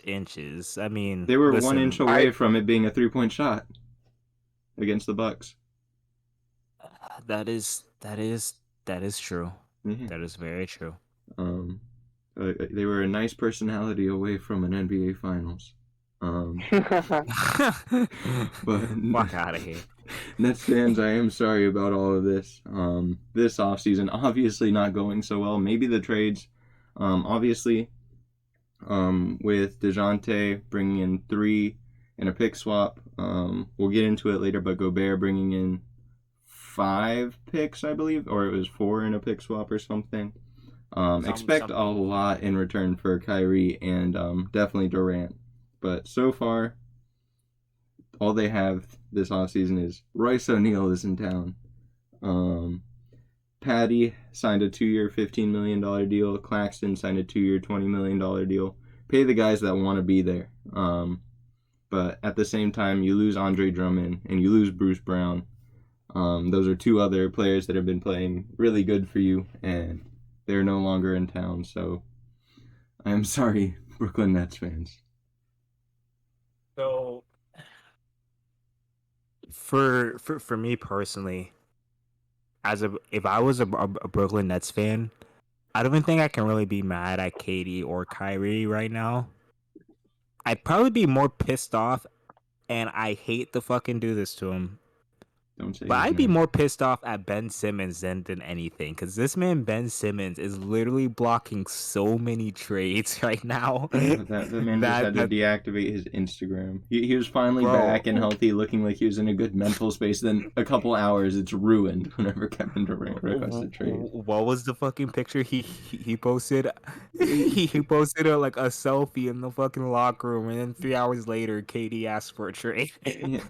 Speaker 1: I mean,
Speaker 2: They were 1 inch
Speaker 1: listen,
Speaker 2: away from it being a 3-point shot against the Bucks.
Speaker 1: that is true.
Speaker 2: Yeah.
Speaker 1: That is very true.
Speaker 2: Um, they were a nice personality away from an NBA Finals. But
Speaker 1: Fuck out of here.
Speaker 2: Nets fans, I am sorry about all of this. This offseason obviously not going so well. Maybe the trades, obviously, with DeJounte bringing in 3 and a pick swap. We'll get into it later, but Gobert bringing in 5 picks, I believe, or it was 4 in a pick swap or something. Expect a lot in return for Kyrie and definitely Durant. But so far, all they have this offseason is Royce O'Neal is in town. Patty signed a 2-year, $15 million deal. Claxton signed a 2-year, $20 million deal. Pay the guys that want to be there. But at the same time, you lose Andre Drummond and you lose Bruce Brown. Those are 2 other players that have been playing really good for you, and they're no longer in town. So I am sorry, Brooklyn Nets fans.
Speaker 1: So for me personally, if I was a Brooklyn Nets fan, I don't even think I can really be mad at Katie or Kyrie right now. I'd probably be more pissed off, and I hate to fucking do this to him.
Speaker 2: Don't say
Speaker 1: But
Speaker 2: his
Speaker 1: I'd be
Speaker 2: name.
Speaker 1: more pissed off at Ben Simmons than anything, because this man Ben Simmons is literally blocking so many trades right now.
Speaker 2: That man just had to
Speaker 1: that
Speaker 2: deactivate his Instagram. He was finally
Speaker 1: bro,
Speaker 2: back and healthy, looking like he was in a good mental space. Then a couple hours, it's ruined whenever Kevin Durant requests a trade.
Speaker 1: what was the fucking picture he posted?
Speaker 2: He-
Speaker 1: He posted like a selfie in the fucking locker room, and then 3 hours later, Katie asked for a trade.
Speaker 2: he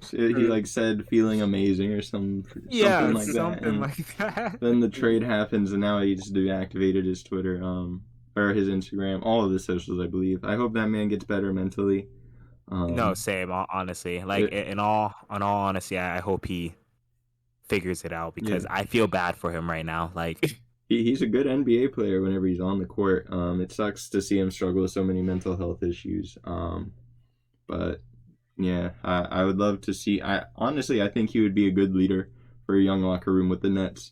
Speaker 2: like said feeling amazing or something
Speaker 1: Yeah,
Speaker 2: like that.
Speaker 1: something
Speaker 2: And
Speaker 1: like that.
Speaker 2: then the trade happens, and now he just deactivated his Twitter, or his Instagram, all of the socials, I believe. I hope that man gets better mentally.
Speaker 1: No, same. Honestly, like
Speaker 2: It,
Speaker 1: in all honesty, I hope he figures it out
Speaker 2: yeah,
Speaker 1: because I feel bad for him right now. Like,
Speaker 2: he's a good NBA player whenever he's on the court. It sucks to see him struggle with so many mental health issues. But yeah, I would love to see. I think he would be a good leader for a young locker room with the Nets.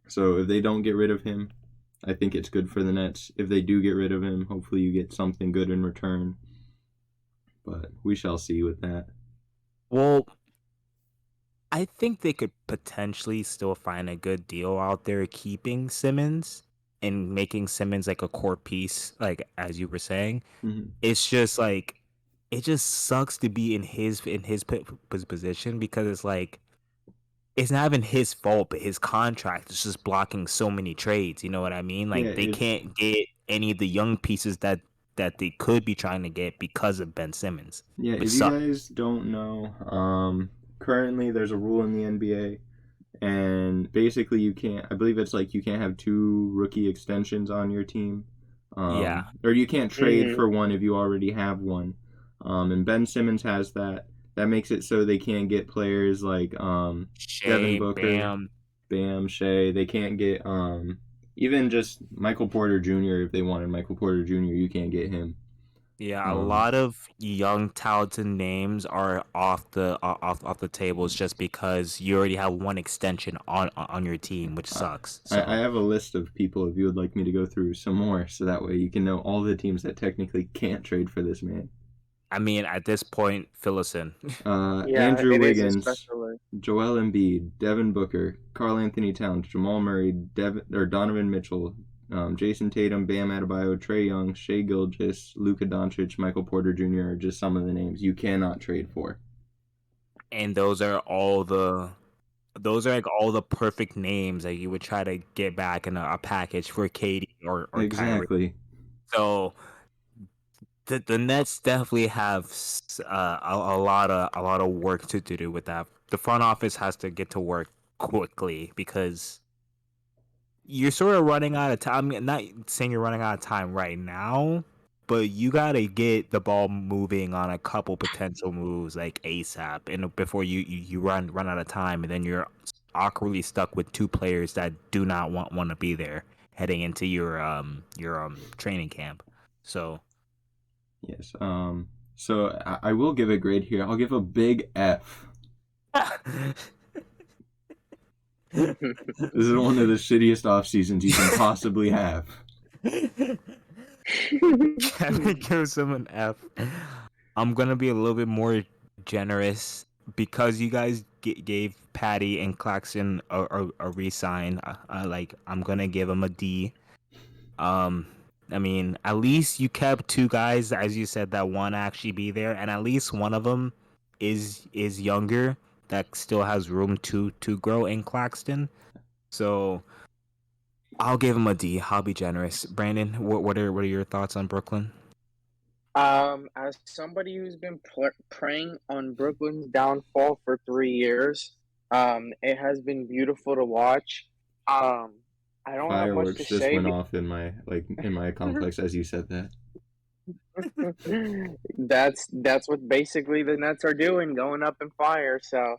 Speaker 2: So if they don't get rid of him, I think it's good for the Nets. If they do get rid of him, hopefully you get something good in return. But we shall see with that.
Speaker 1: well, I think they could potentially still find a good deal out there keeping Simmons and making Simmons like a core piece, like as you were saying.
Speaker 2: Mm-hmm.
Speaker 1: It's just like it just sucks to be in his position because it's like it's not even his fault, but his contract is just blocking so many trades. You know what I mean?
Speaker 2: Yeah,
Speaker 1: Like they can't get any of the young pieces that they could be trying to get because of Ben Simmons, which
Speaker 2: if you
Speaker 1: sucks.
Speaker 2: guys don't know, currently there's a rule in the NBA, and basically you can't. I believe it's like you can't have 2 rookie extensions on your team,
Speaker 1: Yeah,
Speaker 2: or you can't trade
Speaker 3: Mhm.
Speaker 2: for one if you already have one. And Ben Simmons has that. That makes it so they can't get players like Devin
Speaker 1: Shea,
Speaker 2: Booker,
Speaker 1: Bam.
Speaker 2: Bam, Shea. They can't get Even just Michael Porter Jr. If they wanted Michael Porter Jr., you can't get him.
Speaker 1: Yeah, a
Speaker 2: Um,
Speaker 1: lot of young talented names are off the tables just because you already have one extension on your team, which
Speaker 2: I,
Speaker 1: sucks.
Speaker 2: I
Speaker 1: So,
Speaker 2: have a list of people if you would like me to go through some more, so that way you can know all the teams that technically can't trade for this man.
Speaker 1: I mean, at this point, fill us in.
Speaker 3: Yeah,
Speaker 2: Andrew
Speaker 3: it is a
Speaker 2: Wiggins,
Speaker 3: special list.
Speaker 2: Joel Embiid, Devin Booker, Karl Anthony Towns, Jamal Murray, Donovan Mitchell, Jason Tatum, Bam Adebayo, Trey Young, Shea Gilgeous, Luka Doncic, Michael Porter Jr. are just some of the names you cannot trade for.
Speaker 1: And those are like all the perfect names that you would try to get back in a package for Katie or Kyrie.
Speaker 2: Exactly.
Speaker 1: So the Nets definitely have a lot of work to do with that. The front office has to get to work quickly because you're sort of running out of time. I'm not saying you're running out of time right now, but you gotta get the ball moving on a couple potential moves like ASAP, and before you run out of time, and then you're awkwardly stuck with two players that do not want to be there heading into your training camp. So.
Speaker 2: Yes. So I will give a grade here. I'll give a big F. This is one of the shittiest off seasons you can possibly have.
Speaker 1: Kevin gives him an F. I'm gonna be a little bit more generous because you guys gave Patty and Claxton a resign. Like I'm gonna give him a D. Um, I mean, at least you kept two guys, as you said, that want to actually be there, and at least one of them is younger that still has room to grow in Claxton. So I'll give him a D. I'll be generous. Brandon, what are your thoughts on Brooklyn?
Speaker 3: As somebody who's been preying on Brooklyn's downfall for 3 years, it has been beautiful to watch. Um, I don't have much to
Speaker 2: Fireworks just
Speaker 3: say.
Speaker 2: went off in my complex as you said that.
Speaker 3: That's what basically the Nets are doing, going up in fire. So,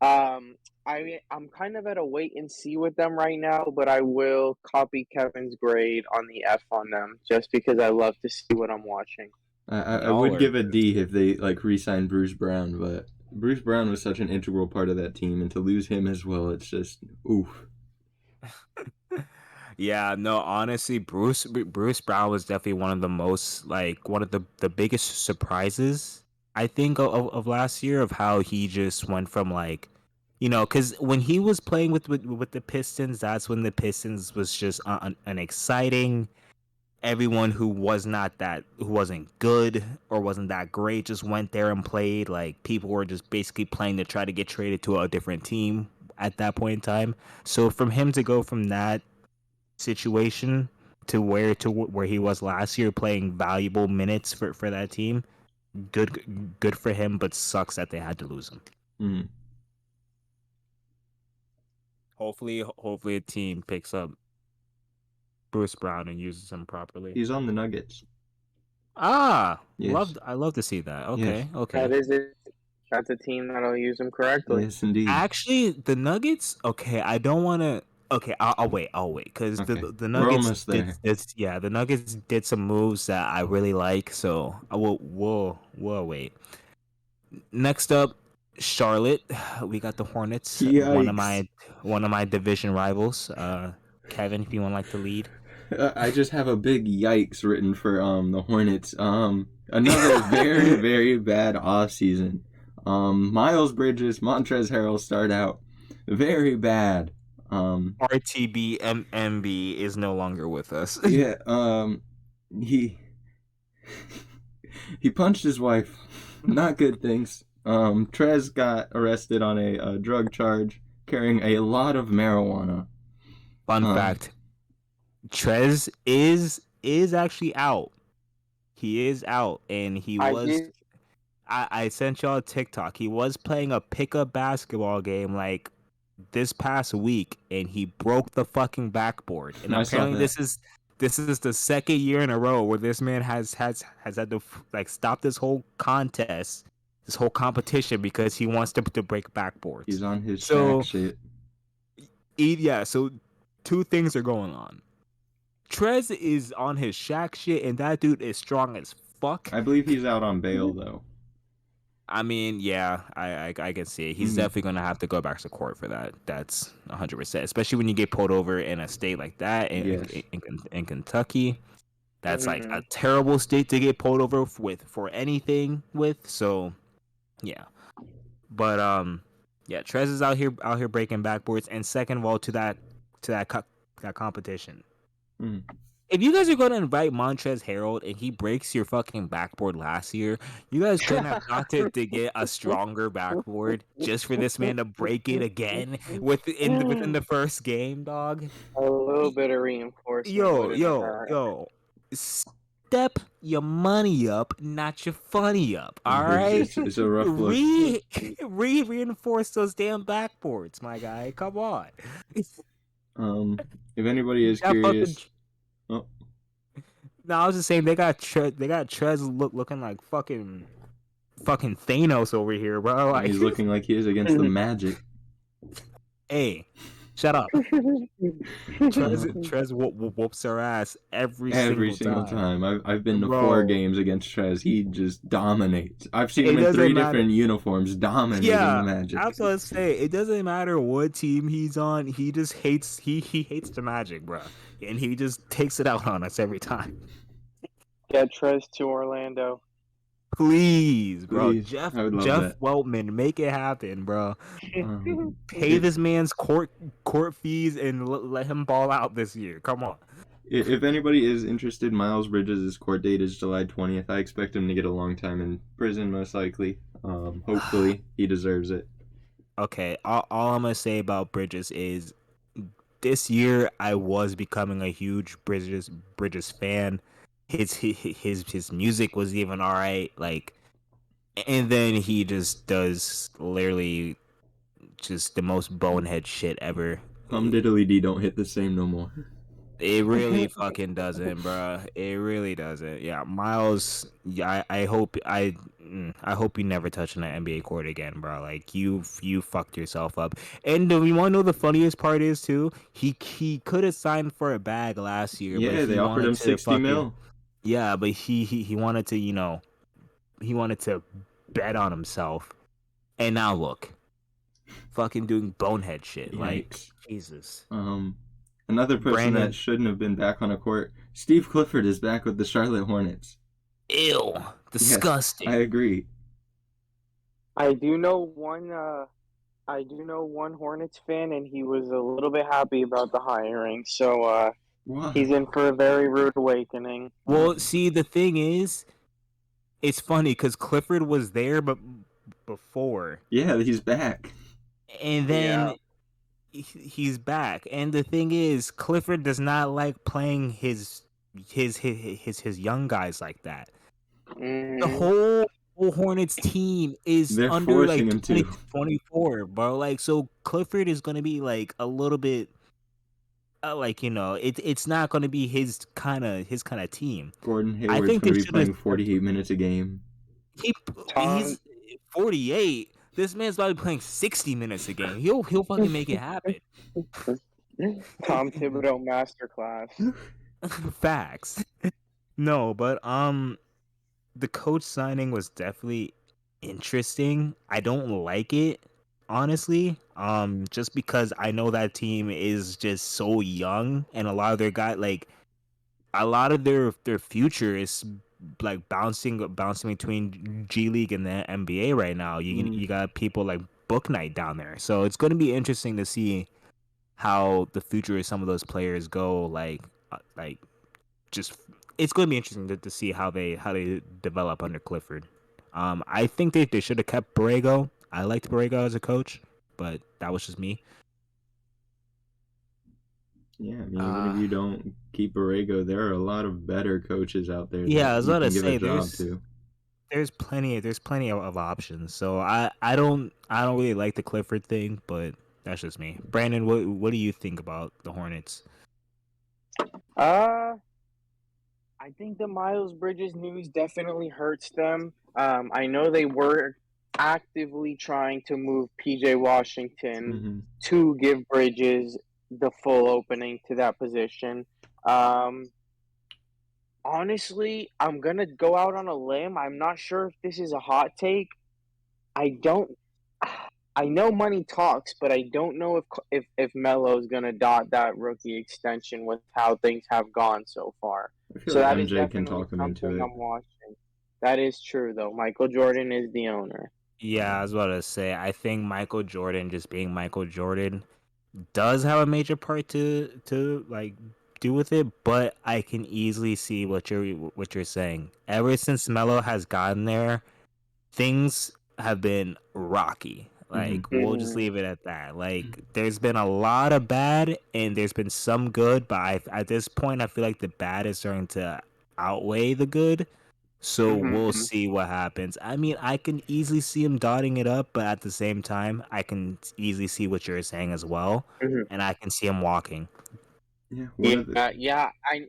Speaker 3: um, I'm kind of at a wait and see with them right now, but I will copy Kevin's grade on the F on them just because I love to see what I'm watching.
Speaker 2: I
Speaker 1: Y'all
Speaker 2: would
Speaker 1: are
Speaker 2: give a D if they like re-signed Bruce Brown, but Bruce Brown was such an integral part of that team, and to lose him as well, it's just oof.
Speaker 1: Yeah, no, honestly, Bruce Brown was definitely one of the most like one of the biggest surprises I think of last year of how he just went from like because when he was playing with the Pistons, that's when the Pistons was just an exciting. Everyone who wasn't good or wasn't that great just went there and played. Like people were just basically playing to try to get traded to a different team at that point in time. So from him to go from that situation to where he was last year, playing valuable minutes for that team. Good for him, but sucks that they had to lose him.
Speaker 2: Mm.
Speaker 1: Hopefully a team picks up Bruce Brown and uses him properly.
Speaker 2: He's on the Nuggets. Yes,
Speaker 1: I love to see that.
Speaker 2: yes,
Speaker 3: That
Speaker 1: Okay.
Speaker 3: is it. That's a team that'll use him correctly.
Speaker 2: yes, indeed.
Speaker 1: Actually, the Nuggets. Okay, I don't want to. Okay, I'll wait because
Speaker 2: Okay,
Speaker 1: the
Speaker 2: we're
Speaker 1: Nuggets
Speaker 2: almost
Speaker 1: did
Speaker 2: there.
Speaker 1: this. Yeah, the Nuggets did some moves that I really like. So I will we'll wait. Next up, Charlotte. We got the Hornets.
Speaker 2: Yikes!
Speaker 1: One of my division rivals. Kevin, if you want like to lead.
Speaker 2: I just have a big yikes written for the Hornets. Another very very bad off season. Miles Bridges, Montrezl Harrell start out very bad.
Speaker 1: RTBMMB is no longer with us.
Speaker 2: Yeah. He he punched his wife. Not good things. Trez got arrested on a drug charge carrying a lot of marijuana.
Speaker 1: Fun
Speaker 2: Um,
Speaker 1: fact: Trez is actually out. He is out, and he
Speaker 3: I
Speaker 1: was.
Speaker 3: did.
Speaker 1: I sent y'all a TikTok. He was playing a pickup basketball game like this past week, and he broke the fucking backboard. And
Speaker 2: I saw
Speaker 1: apparently,
Speaker 2: that.
Speaker 1: this is the second year in a row where this man has had to like stop this whole contest, this whole competition because he wants to break backboards.
Speaker 2: He's on his Shaq
Speaker 1: So
Speaker 2: shit.
Speaker 1: yeah, so two things are going on. Trez is on his Shaq shit, and that dude is strong as fuck.
Speaker 2: I believe he's out on bail though.
Speaker 1: I mean, yeah, I can see it. He's
Speaker 2: Mhm.
Speaker 1: definitely gonna have to go back to court for that. That's 100%. Especially when you get pulled over in a state like that
Speaker 2: Yes.
Speaker 1: in Kentucky. That's like
Speaker 3: Mm-hmm.
Speaker 1: a terrible state to get pulled over with for anything with. So yeah, but yeah, Trez is out here breaking backboards. And second of all, that competition.
Speaker 2: Mhm.
Speaker 1: If you guys are going to invite Montrezl Harrell and he breaks your fucking backboard last year, you guys couldn't have got to get a stronger backboard just for this man to break it again within the first game, dog.
Speaker 3: A little
Speaker 1: Y-
Speaker 3: bit of reinforcement
Speaker 1: Yo,
Speaker 3: wouldn't have
Speaker 1: yo,
Speaker 3: hurt.
Speaker 1: yo. Step your money up, not your funny up. All right,
Speaker 2: It's a rough look.
Speaker 1: reinforce those damn backboards, my guy. Come on.
Speaker 2: If anybody is
Speaker 1: That fucking.
Speaker 2: curious, oh,
Speaker 1: No, I was just saying they got Trez looking like fucking Thanos over here, bro. Like,
Speaker 2: he's looking like he is against the Magic.
Speaker 1: hey, shut up.
Speaker 2: Um,
Speaker 1: Trez whoops our ass every
Speaker 2: every
Speaker 1: single
Speaker 2: single
Speaker 1: time,
Speaker 2: time. I've been to 4
Speaker 1: bro.
Speaker 2: games against Trez. He just dominates. I've seen
Speaker 1: It
Speaker 2: him in
Speaker 1: doesn't
Speaker 2: 3
Speaker 1: matter.
Speaker 2: different uniforms dominating the
Speaker 1: Yeah, I
Speaker 2: Magic.
Speaker 1: was gonna say it doesn't matter what team he's on. He just hates he hates the Magic, bro, and he just takes it out on us every time.
Speaker 3: Get Trez to Orlando.
Speaker 1: Please, bro,
Speaker 2: Please, I would love
Speaker 1: Jeff
Speaker 2: that.
Speaker 1: Weltman, make it happen, bro. Pay
Speaker 2: It,
Speaker 1: this man's court fees and let him ball out this year. Come on.
Speaker 2: if anybody is interested, Miles Bridges' court date is July 20th. I expect him to get a long time in prison, most likely. Hopefully, he deserves it.
Speaker 1: Okay, all I'm gonna say about Bridges is this year I was becoming a huge Bridges fan. His music was even all right, like, and then he just does literally just the most bonehead shit ever.
Speaker 2: Hum diddly dee don't hit the same no more.
Speaker 1: It really fucking doesn't, bro. It really doesn't. Yeah, Miles. Yeah, I hope you never touch an NBA court again, bro. Like you fucked yourself up. And you want to know the funniest part is too? He could have signed for a bag last year, but
Speaker 2: Yeah, they
Speaker 1: he
Speaker 2: offered
Speaker 1: wanted
Speaker 2: him
Speaker 1: to
Speaker 2: 60
Speaker 1: fucking
Speaker 2: mil.
Speaker 1: yeah, but he wanted to he wanted to bet on himself. And now look, fucking doing bonehead shit. Like
Speaker 2: Yikes.
Speaker 1: Jesus,
Speaker 2: Another person that
Speaker 1: Brandon.
Speaker 2: shouldn't have been back on a court, Steve Clifford is back with the Charlotte Hornets.
Speaker 1: Ew,
Speaker 2: Yes, I
Speaker 1: disgusting.
Speaker 2: agree.
Speaker 3: I do know one. I do know one Hornets fan, and he was a little bit happy about the hiring. So he's
Speaker 2: Why?
Speaker 3: in for a very rude awakening.
Speaker 1: Well, see, the thing is, it's funny because Clifford was there, but before,
Speaker 2: Yeah, he's back.
Speaker 1: and then
Speaker 3: Yeah.
Speaker 1: he's back. And the thing is, Clifford does not like playing his young guys like that. The
Speaker 3: Mm-hmm.
Speaker 1: whole Hornets team is
Speaker 2: They're
Speaker 1: under
Speaker 2: forcing
Speaker 1: like
Speaker 2: him
Speaker 1: 20
Speaker 2: to.
Speaker 1: to 24, bro. Like, so Clifford is gonna be like a little bit. Like it's not going to be his kind of team.
Speaker 2: Gordon
Speaker 1: I
Speaker 2: Hayward's
Speaker 1: think
Speaker 2: going
Speaker 1: they
Speaker 2: to be
Speaker 1: should have
Speaker 2: playing 48 minutes a game.
Speaker 1: he
Speaker 3: Tom
Speaker 1: he's 48. This man's probably playing 60 minutes a game. He'll fucking make it happen.
Speaker 3: Tom Thibodeau masterclass.
Speaker 1: Facts. No, but the coach signing was definitely interesting. I don't like it, honestly. Just because I know that team is just so young and a lot of their future is like bouncing between G League and the NBA right now. You got people like Book Night down there, so it's going to be interesting to see how the future of some of those players go. Like just it's going to be interesting to see how they develop under Clifford. I think they should have kept Borrego. I liked Borrego as a coach, but that was just me.
Speaker 2: Yeah, I mean, even if
Speaker 1: Uh,
Speaker 2: you don't keep Borrego, there are a lot of better coaches out there
Speaker 1: yeah,
Speaker 2: that
Speaker 1: I was
Speaker 2: you
Speaker 1: about to
Speaker 2: can give a
Speaker 1: say
Speaker 2: job to.
Speaker 1: there's plenty of options. So I don't really like the Clifford thing, but that's just me. Brandon, what do you think about the Hornets?
Speaker 3: Uh, I think the Miles Bridges news definitely hurts them. I know they were actively trying to move PJ Washington
Speaker 2: Mm-hmm.
Speaker 3: to give Bridges the full opening to that position. Um, honestly, I'm gonna go out on a limb. I'm not sure if this is a hot take. I don't. I know money talks, but I don't know if Melo's gonna dot that rookie extension with how things have gone so far.
Speaker 2: I feel
Speaker 3: So
Speaker 2: like
Speaker 3: that is
Speaker 2: MJ can
Speaker 3: definitely
Speaker 2: talk him into
Speaker 3: something
Speaker 2: it.
Speaker 3: I'm watching. That is true, though. Michael Jordan is the owner.
Speaker 1: Yeah, I was about to say, I think Michael Jordan just being Michael Jordan does have a major part to like do with it, but I can easily see what you're saying. Ever since Melo has gotten there, things have been rocky.
Speaker 2: Hmm.
Speaker 1: Like we'll just
Speaker 3: Hmm.
Speaker 1: leave it at that. Like there's been a lot of bad and there's been some good, but at this point I feel like the bad is starting to outweigh the good. So we'll
Speaker 3: Hmm.
Speaker 1: see what happens. I mean, I can easily see him dotting it up, but at the same time, I can easily see what you're saying as well,
Speaker 3: Hmm.
Speaker 1: and I can see him walking.
Speaker 2: Yeah, one of the
Speaker 3: Yeah, yeah.
Speaker 2: you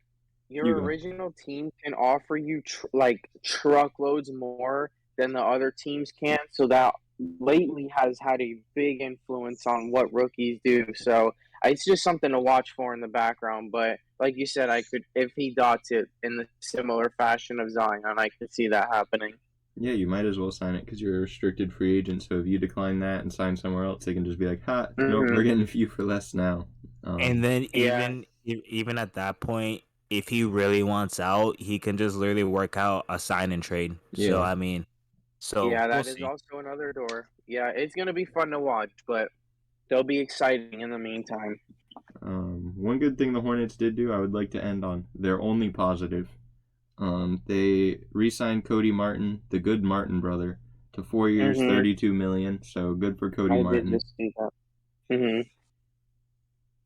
Speaker 3: Your
Speaker 2: go.
Speaker 3: original team can offer you like truckloads more than the other teams can. So that lately has had a big influence on what rookies do. So it's just something to watch for in the background. But like you said, I could if he dots it in the similar fashion of Zion, I could see that happening.
Speaker 2: Yeah, you might as well sign it because you're a restricted free agent. So if you decline that and sign somewhere else, they can just be like, "Ha, nope, we're
Speaker 3: Hmm.
Speaker 2: getting you for less now."
Speaker 1: And then
Speaker 3: Yeah,
Speaker 1: even at that point, if he really wants out, he can just literally work out a sign and trade. So
Speaker 2: Yeah.
Speaker 1: I mean, so
Speaker 3: yeah,
Speaker 1: we'll
Speaker 3: that is
Speaker 1: see.
Speaker 3: also another door. Yeah, it's gonna be fun to watch, but they'll be exciting in the meantime.
Speaker 2: One good thing the Hornets did do, I would like to end on. They're only positive. They re-signed Cody Martin, the good Martin brother, to 4 years,
Speaker 3: Hmm.
Speaker 2: 32 million. So good for Cody
Speaker 3: I did
Speaker 2: Martin.
Speaker 3: just see that. Hmm.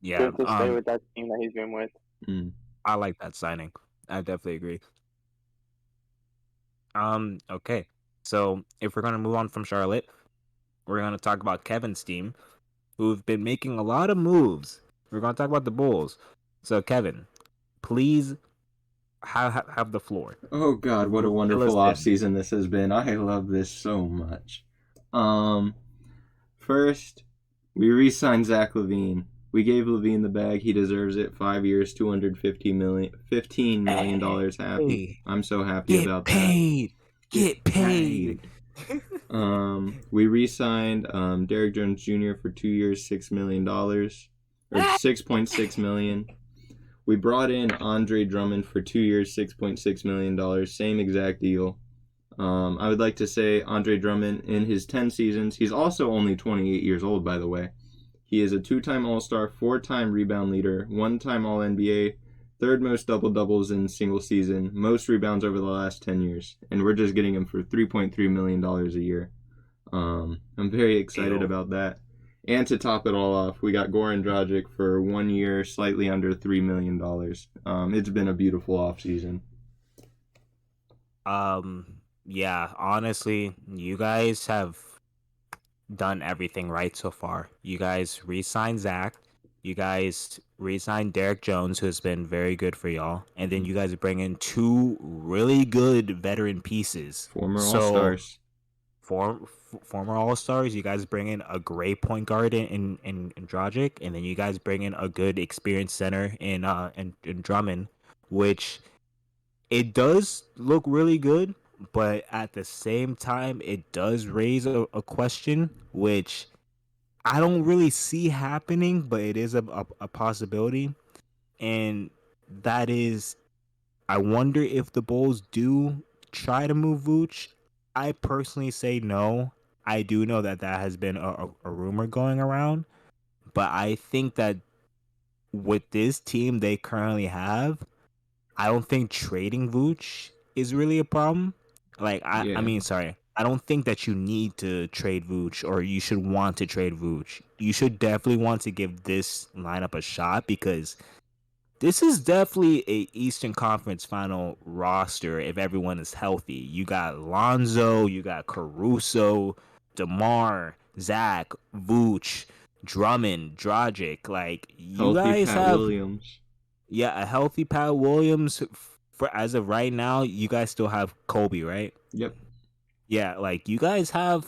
Speaker 1: Yeah,
Speaker 3: Good to stay with that team that he's been with.
Speaker 2: Mm.
Speaker 1: I like that signing. I definitely agree. Okay. So if we're gonna move on from Charlotte, we're gonna talk about Kevin's team, who've been making a lot of moves. We're gonna talk about the Bulls. So Kevin, please have the floor.
Speaker 2: Oh God, what a
Speaker 1: Fill us
Speaker 2: wonderful
Speaker 1: in.
Speaker 2: offseason this has been. I love this so much. Um, First, we re-signed Zach Levine. We gave Levine the bag. He deserves it. 5 years, 250 million, $15 million happy.
Speaker 1: Hey,
Speaker 2: I'm so happy
Speaker 1: get
Speaker 2: about that.
Speaker 1: paid.
Speaker 2: Get
Speaker 1: Get paid.
Speaker 2: paid. We re-signed Derrick Jones Jr. for 2 years, $6 million, or 6.6 million. We brought in Andre Drummond for 2 years, $6.6 million. Same exact deal. I would like to say Andre Drummond in his 10 seasons. He's also only 28 years old, by the way. He is a two-time All-Star, four-time rebound leader, one-time All-NBA, third most double-doubles in single season, most rebounds over the last 10 years, and we're just getting him for $3.3 million a year. I'm very excited
Speaker 1: Deal.
Speaker 2: about that. And to top it all off, we got Goran Dragic for 1 year, slightly under $3 million. It's been a beautiful offseason.
Speaker 1: Yeah, honestly, you guys have done everything right so far. You guys re-signed Zach. You guys re-signed Derek Jones, who's been very good for y'all, and then you guys bring in two really good veteran pieces.
Speaker 2: Former
Speaker 1: So
Speaker 2: All-Stars.
Speaker 1: former All Stars, you guys bring in a great point guard in Dragic, and then you guys bring in a good experienced center in Drummond, which it does look really good, but at the same time, it does raise a question, which I don't really see happening, but it is a possibility. And that is, I wonder if the Bulls do try to move Vooch. I personally say no. I do know that that has been a rumor going around, but I think that with this team they currently have, I don't think trading Vooch is really a problem. Like I
Speaker 2: Yeah.
Speaker 1: mean, sorry. I don't think that you need to trade Vooch or you should want to trade Vooch. You should definitely want to give this lineup a shot because this is definitely a Eastern Conference final roster if everyone is healthy. You got Lonzo, you got Caruso, DeMar, Zach, Vooch, Drummond, Dragic. Like you
Speaker 2: Healthy
Speaker 1: guys
Speaker 2: Pat
Speaker 1: have,
Speaker 2: Williams.
Speaker 1: yeah, a healthy Pat Williams. For as of right now, you guys still have Kobe, right?
Speaker 2: Yep.
Speaker 1: Yeah, like you guys have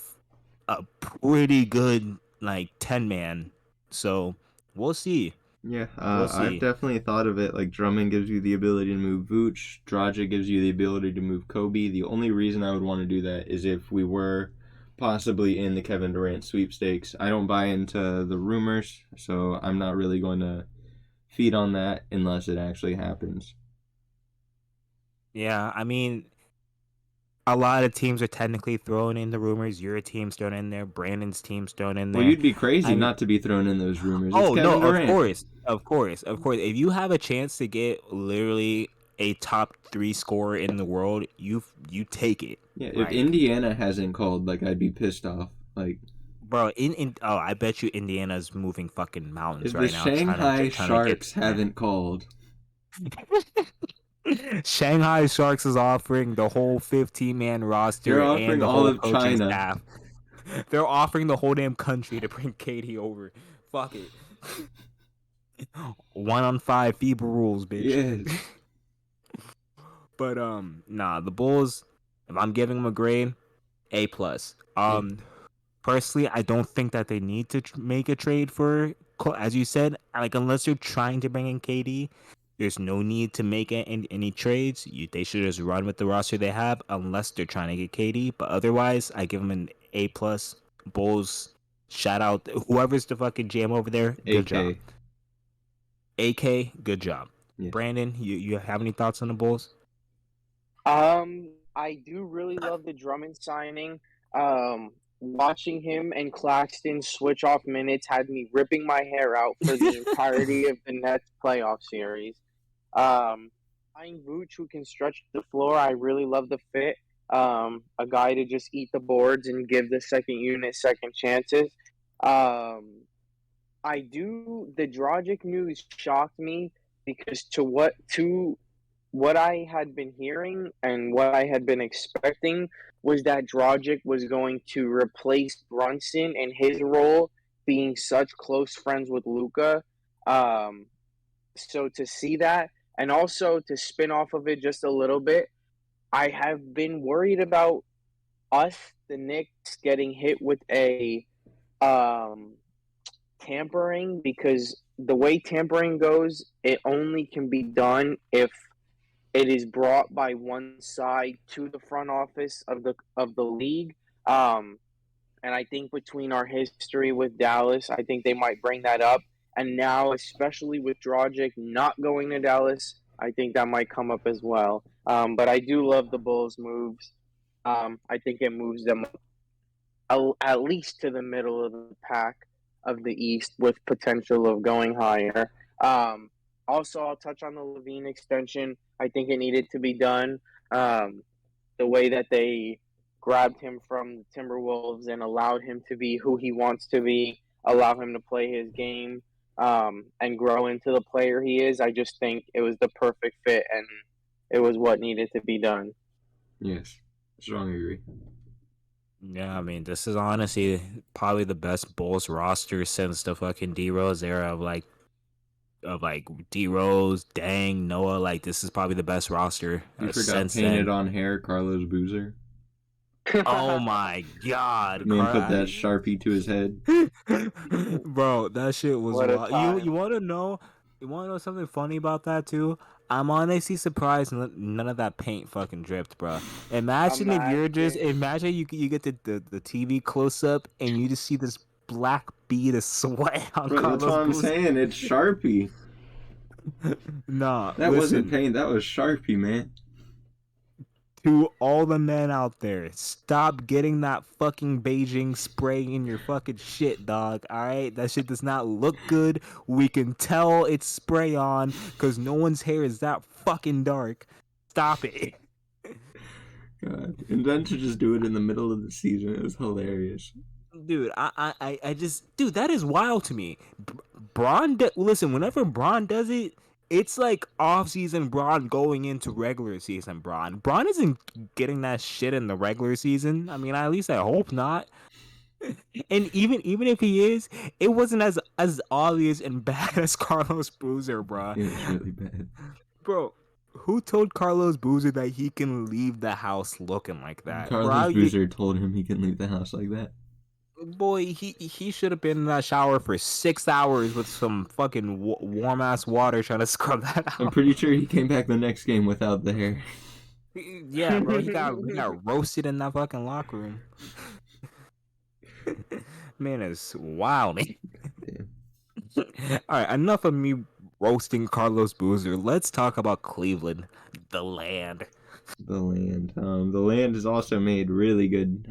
Speaker 1: a pretty good like 10 man. So we'll see.
Speaker 2: Yeah,
Speaker 1: We'll
Speaker 2: I've
Speaker 1: see.
Speaker 2: definitely thought of it. Like Drummond gives you the ability to move Vooch, Dragic gives you the ability to move Kobe. The only reason I would want to do that is if we were possibly in the Kevin Durant sweepstakes. I don't buy into the rumors, so I'm not really going to feed on that unless it actually happens.
Speaker 1: Yeah, I mean, a lot of teams are technically throwing in the rumors. Your team's thrown in there. Brandon's team's thrown in
Speaker 2: Well,
Speaker 1: there.
Speaker 2: you'd be crazy
Speaker 1: I mean,
Speaker 2: not to be thrown in those rumors. It's
Speaker 1: oh no,
Speaker 2: Kevin
Speaker 1: of
Speaker 2: Durant.
Speaker 1: course, of course, of course. If you have a chance to get literally a top three scorer in the world, you take it,
Speaker 2: Yeah, if
Speaker 1: right,
Speaker 2: Indiana hasn't called, like I'd be pissed off. Like
Speaker 1: bro? In oh, I bet you Indiana's moving fucking mountains
Speaker 2: if the
Speaker 1: right now,
Speaker 2: Shanghai
Speaker 1: trying to get
Speaker 2: Sharks
Speaker 1: man.
Speaker 2: haven't called,
Speaker 1: Shanghai Sharks is offering the whole 15-man
Speaker 2: they're
Speaker 1: roster and
Speaker 2: offering
Speaker 1: the
Speaker 2: all
Speaker 1: whole
Speaker 2: of
Speaker 1: coaching
Speaker 2: China.
Speaker 1: staff. They're offering the whole damn country to bring Katie over. Fuck it. 1 on 5 FIBA rules, bitch.
Speaker 2: Yes.
Speaker 1: But nah, the Bulls. If I'm giving them a grade, A+.
Speaker 2: Yeah.
Speaker 1: Personally, I don't think that they need to make a trade for, as you said, like unless you're trying to bring in KD, there's no need to make any trades. They should just run with the roster they have, unless they're trying to get KD. But otherwise, I give them an A+. Bulls, shout out whoever's the fucking GM over there. Good job.
Speaker 2: AK.
Speaker 1: AK, good job.
Speaker 2: Yes.
Speaker 1: Brandon, you have any thoughts on the Bulls?
Speaker 3: I do really love the Drummond signing. Watching him and Claxton switch off minutes had me ripping my hair out for the entirety of the Nets playoff series. Buying Vooch who can stretch the floor, I really love the fit. A guy to just eat the boards and give the second unit second chances. Um, the Dragic news shocked me because to what I had been hearing and what I had been expecting was that Dragic was going to replace Brunson in his role, being such close friends with Luca. Um, so to see that, and also to spin off of it just a little bit, I have been worried about us, the Knicks, getting hit with a um, tampering because the way tampering goes, it only can be done if it is brought by one side to the front office of the league. Um, and I think between our history with Dallas, I think they might bring that up. And now, especially with Dragic not going to Dallas, I think that might come up as well. But I do love the Bulls' moves. I think it moves them at least to the middle of the pack of the East with potential of going higher. Um, Also, I'll touch on the Levine extension. I think it needed to be done. Um, the way that they grabbed him from the Timberwolves and allowed him to be who he wants to be, allow him to play his game, and grow into the player he is. I just think it was the perfect fit and it was what needed to be done.
Speaker 2: Yes. Strong agree.
Speaker 1: Yeah, I mean, this is honestly probably the best Bulls roster since the fucking D Rose era of like D Rose, Dang, Noah. Like this is probably the best roster
Speaker 2: You forgot
Speaker 1: since
Speaker 2: painted
Speaker 1: then.
Speaker 2: on hair Carlos Boozer.
Speaker 1: Oh my god,
Speaker 2: Man put that Sharpie to his head.
Speaker 1: bro, that shit was
Speaker 3: What a
Speaker 1: wild. You
Speaker 3: time.
Speaker 1: want to know? You want to know something funny about that too? I'm honestly surprised none of that paint fucking dripped, bro. Imagine if you're just
Speaker 3: Imagine.
Speaker 1: imagine you get the TV close up and you just see this black bead of sweat on
Speaker 2: Bro, that's what
Speaker 1: Carlos
Speaker 2: I'm
Speaker 1: Boozer.
Speaker 2: saying. It's Sharpie.
Speaker 1: Nah,
Speaker 2: That wasn't
Speaker 1: listen.
Speaker 2: paint. That was Sharpie, man.
Speaker 1: To all the men out there, stop getting that fucking Beijing spray in your fucking shit, dog. All right, that shit does not look good. We can tell it's spray on because no one's hair is that fucking dark. Stop it,
Speaker 2: God. And then to just do it in the middle of the season, it was hilarious.
Speaker 1: dude. I just, dude, that is wild to me. Listen, whenever Braun does it, it's like off-season Braun going into regular season Braun. Braun isn't getting that shit in the regular season. I mean, at least I hope not. And even if he is, it wasn't as obvious and bad as Carlos Boozer, bro.
Speaker 2: It was really bad.
Speaker 1: Bro, who told Carlos Boozer that he can leave the house looking like that,
Speaker 2: Carlos
Speaker 1: bro?
Speaker 2: Boozer told him he can leave the house like that.
Speaker 1: Boy, he should have been in that shower for 6 hours with some fucking warm ass water trying to scrub that
Speaker 2: I'm
Speaker 1: out.
Speaker 2: pretty sure he came back the next game without the hair.
Speaker 1: Yeah, bro, he got roasted in that fucking locker room. Man is wild.
Speaker 2: Damn.
Speaker 1: All right, enough of me roasting Carlos Boozer. Let's talk about Cleveland, the land.
Speaker 2: The land has also made really good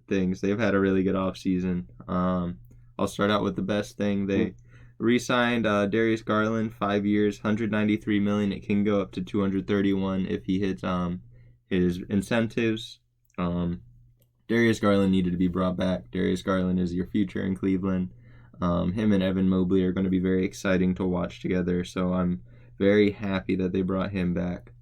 Speaker 2: things. They've had a really good offseason. I'll start out with the best thing. They re-signed Darius Garland, 5 years, 193 million. It can go up to 231 if he hits his incentives. Darius Garland needed to be brought back. Darius Garland is your future in Cleveland. Him and Evan Mobley are going to be very exciting to watch together. So I'm very happy that they brought him back.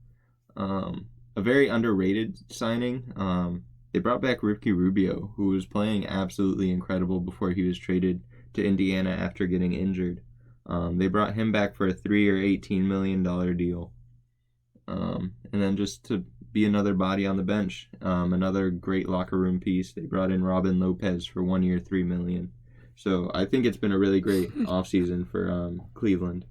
Speaker 2: A very underrated signing. They brought back Ricky Rubio, who was playing absolutely incredible before he was traded to Indiana after getting injured. They brought him back for a 3-year, $18 million deal. And then just to be another body on the bench, another great locker room piece. They brought in Robin Lopez for 1 year, $3 million. So I think it's been a really great offseason for Cleveland.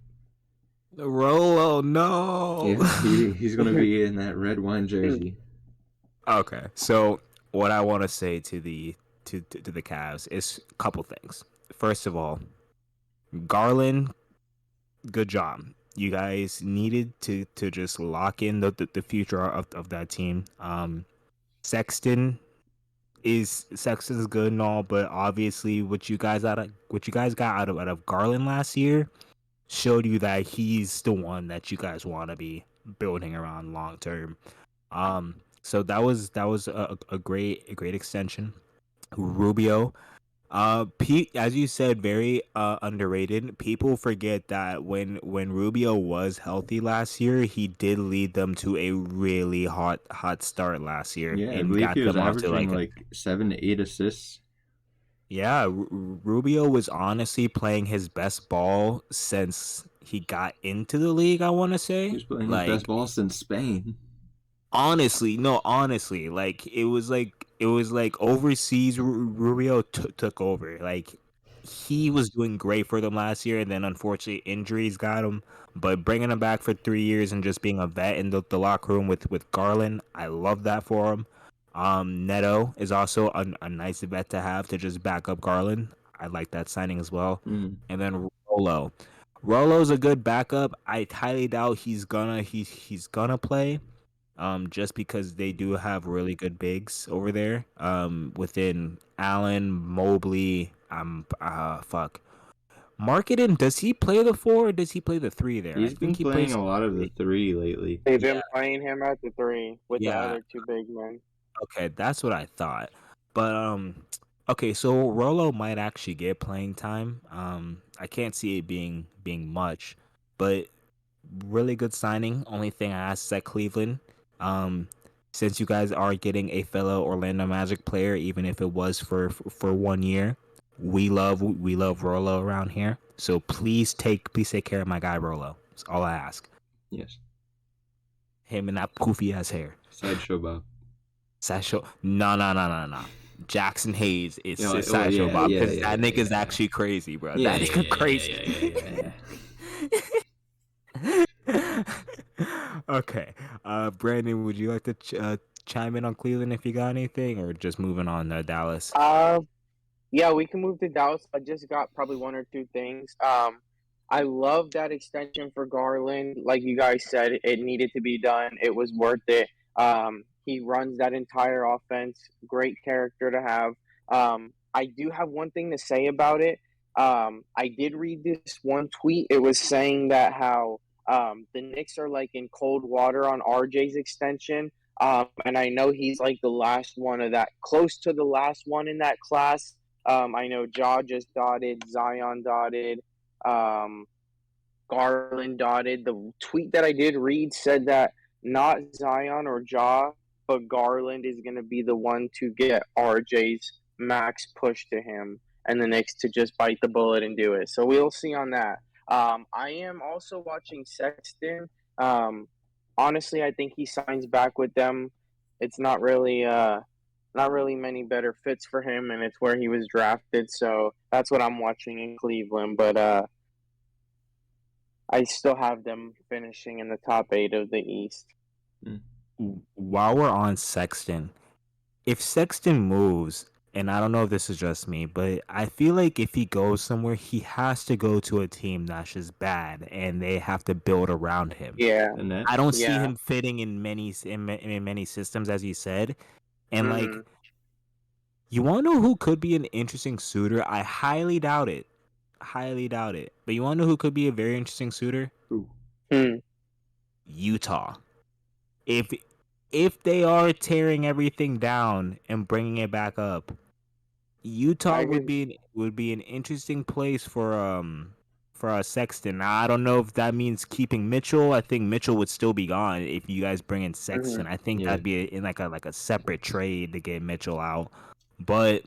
Speaker 1: Rolo, no.
Speaker 2: Yeah, he's gonna be in that red wine jersey.
Speaker 1: Okay, so what I want to say to the Cavs is a couple things. First of all, Garland, good job. You guys needed to just lock in the future of that team. Sexton Sexton's good and all, but obviously what you guys got out of Garland last year showed you that he's the one that you guys want to be building around long term. So that was a great extension. Rubio, Pete, as you said, very underrated. People forget that when Rubio was healthy last year, he did lead them to a really hot start last year
Speaker 2: Yeah, I
Speaker 1: and
Speaker 2: believe
Speaker 1: got
Speaker 2: he was
Speaker 1: them off to
Speaker 2: averaging
Speaker 1: like
Speaker 2: like 7 to 8 assists.
Speaker 1: yeah. Rubio was honestly playing his best ball since he got into the league. I want to
Speaker 2: He
Speaker 1: say
Speaker 2: was playing his best
Speaker 1: like
Speaker 2: ball since Spain.
Speaker 1: honestly, no, honestly, like it was like overseas Rubio took over. Like he was doing great for them last year, and then unfortunately injuries got him. But bringing him back for 3 years and just being a vet in the locker room with Garland, I love that for him. Neto is also a nice vet to have to just back up Garland. I like that signing as well.
Speaker 2: Mm.
Speaker 1: And then Rolo. Rolo's a good backup. I highly doubt he's gonna play just because they do have really good bigs over there. Within Allen, Mobley, fuck. Marketing, does he play the 4 or does he play the 3 there? I
Speaker 2: He's been
Speaker 1: think he
Speaker 2: playing
Speaker 1: plays
Speaker 2: a lot of the
Speaker 1: 3.
Speaker 2: three lately.
Speaker 3: They've
Speaker 1: Yeah,
Speaker 3: been playing him at the 3 with the
Speaker 1: yeah.
Speaker 3: other two big men.
Speaker 1: Okay, that's what I thought. But okay, so Rolo might actually get playing time. I can't see it being much, but really good signing. Only thing I ask is at Cleveland, um, since you guys are getting a fellow Orlando Magic player, even if it was for 1 year, we love Rolo around here. So please take care of my guy Rolo. That's all I ask.
Speaker 2: Yes.
Speaker 1: Him and that poofy ass hair.
Speaker 2: Sideshow Bob.
Speaker 1: Sideshow. No. Jackson Hayes
Speaker 2: Yeah,
Speaker 1: is
Speaker 2: well,
Speaker 1: Sideshow
Speaker 2: yeah,
Speaker 1: Bob
Speaker 2: yeah,
Speaker 1: because
Speaker 2: yeah,
Speaker 1: that
Speaker 2: yeah,
Speaker 1: nigga's
Speaker 2: yeah,
Speaker 1: actually crazy, bro.
Speaker 2: yeah,
Speaker 1: That
Speaker 2: yeah,
Speaker 1: nigga
Speaker 2: yeah, yeah,
Speaker 1: crazy.
Speaker 2: yeah, yeah, yeah.
Speaker 1: Okay. Brandon, would you like to chime in on Cleveland if you got anything, or just moving on to Dallas?
Speaker 3: Uh, Yeah, we can move to Dallas. I just got probably one or two things. I love that extension for Garland. Like you guys said, it needed to be done. It was worth it. He runs that entire offense. Great character to have. I do have one thing to say about it. I did read this one tweet. It was saying that how the Knicks are like in cold water on RJ's extension. And I know he's like the last one of that, close to the last one in that class. I know Ja just dotted, Zion dotted, um, Garland dotted. The tweet that I did read said that not Zion or Ja, but Garland is going to be the one to get RJ's max push to him, and the Knicks to just bite the bullet and do it. So we'll see on that. I am also watching Sexton. Um, Honestly, I think he signs back with them. It's not really. not really many better fits for him, and it's where he was drafted. So that's what I'm watching in Cleveland. But I still have them finishing in the top 8 of the East.
Speaker 2: Mm.
Speaker 1: While we're on Sexton, if Sexton moves, and I don't know if this is just me, but I feel like if he goes somewhere, he has to go to a team that's just bad, and they have to build around him.
Speaker 3: Yeah,
Speaker 2: The
Speaker 1: I
Speaker 2: Nets.
Speaker 1: don't see
Speaker 3: yeah.
Speaker 1: him fitting in in many systems, as you said. And like,
Speaker 3: Mhm.
Speaker 1: you want to know who could be an interesting suitor? I highly doubt it. Highly doubt it. But you want to know who could be a very interesting suitor?
Speaker 2: Ooh.
Speaker 3: Hmm.
Speaker 1: Utah. If they are tearing everything down and bringing it back up, Utah
Speaker 3: I could.
Speaker 1: would be an interesting place for a Sexton. Now, I don't know if that means keeping Mitchell. I think Mitchell would still be gone if you guys bring in
Speaker 3: Mhm.
Speaker 1: Sexton. I think
Speaker 2: Yeah.
Speaker 1: that'd be in like a separate trade to get Mitchell out. But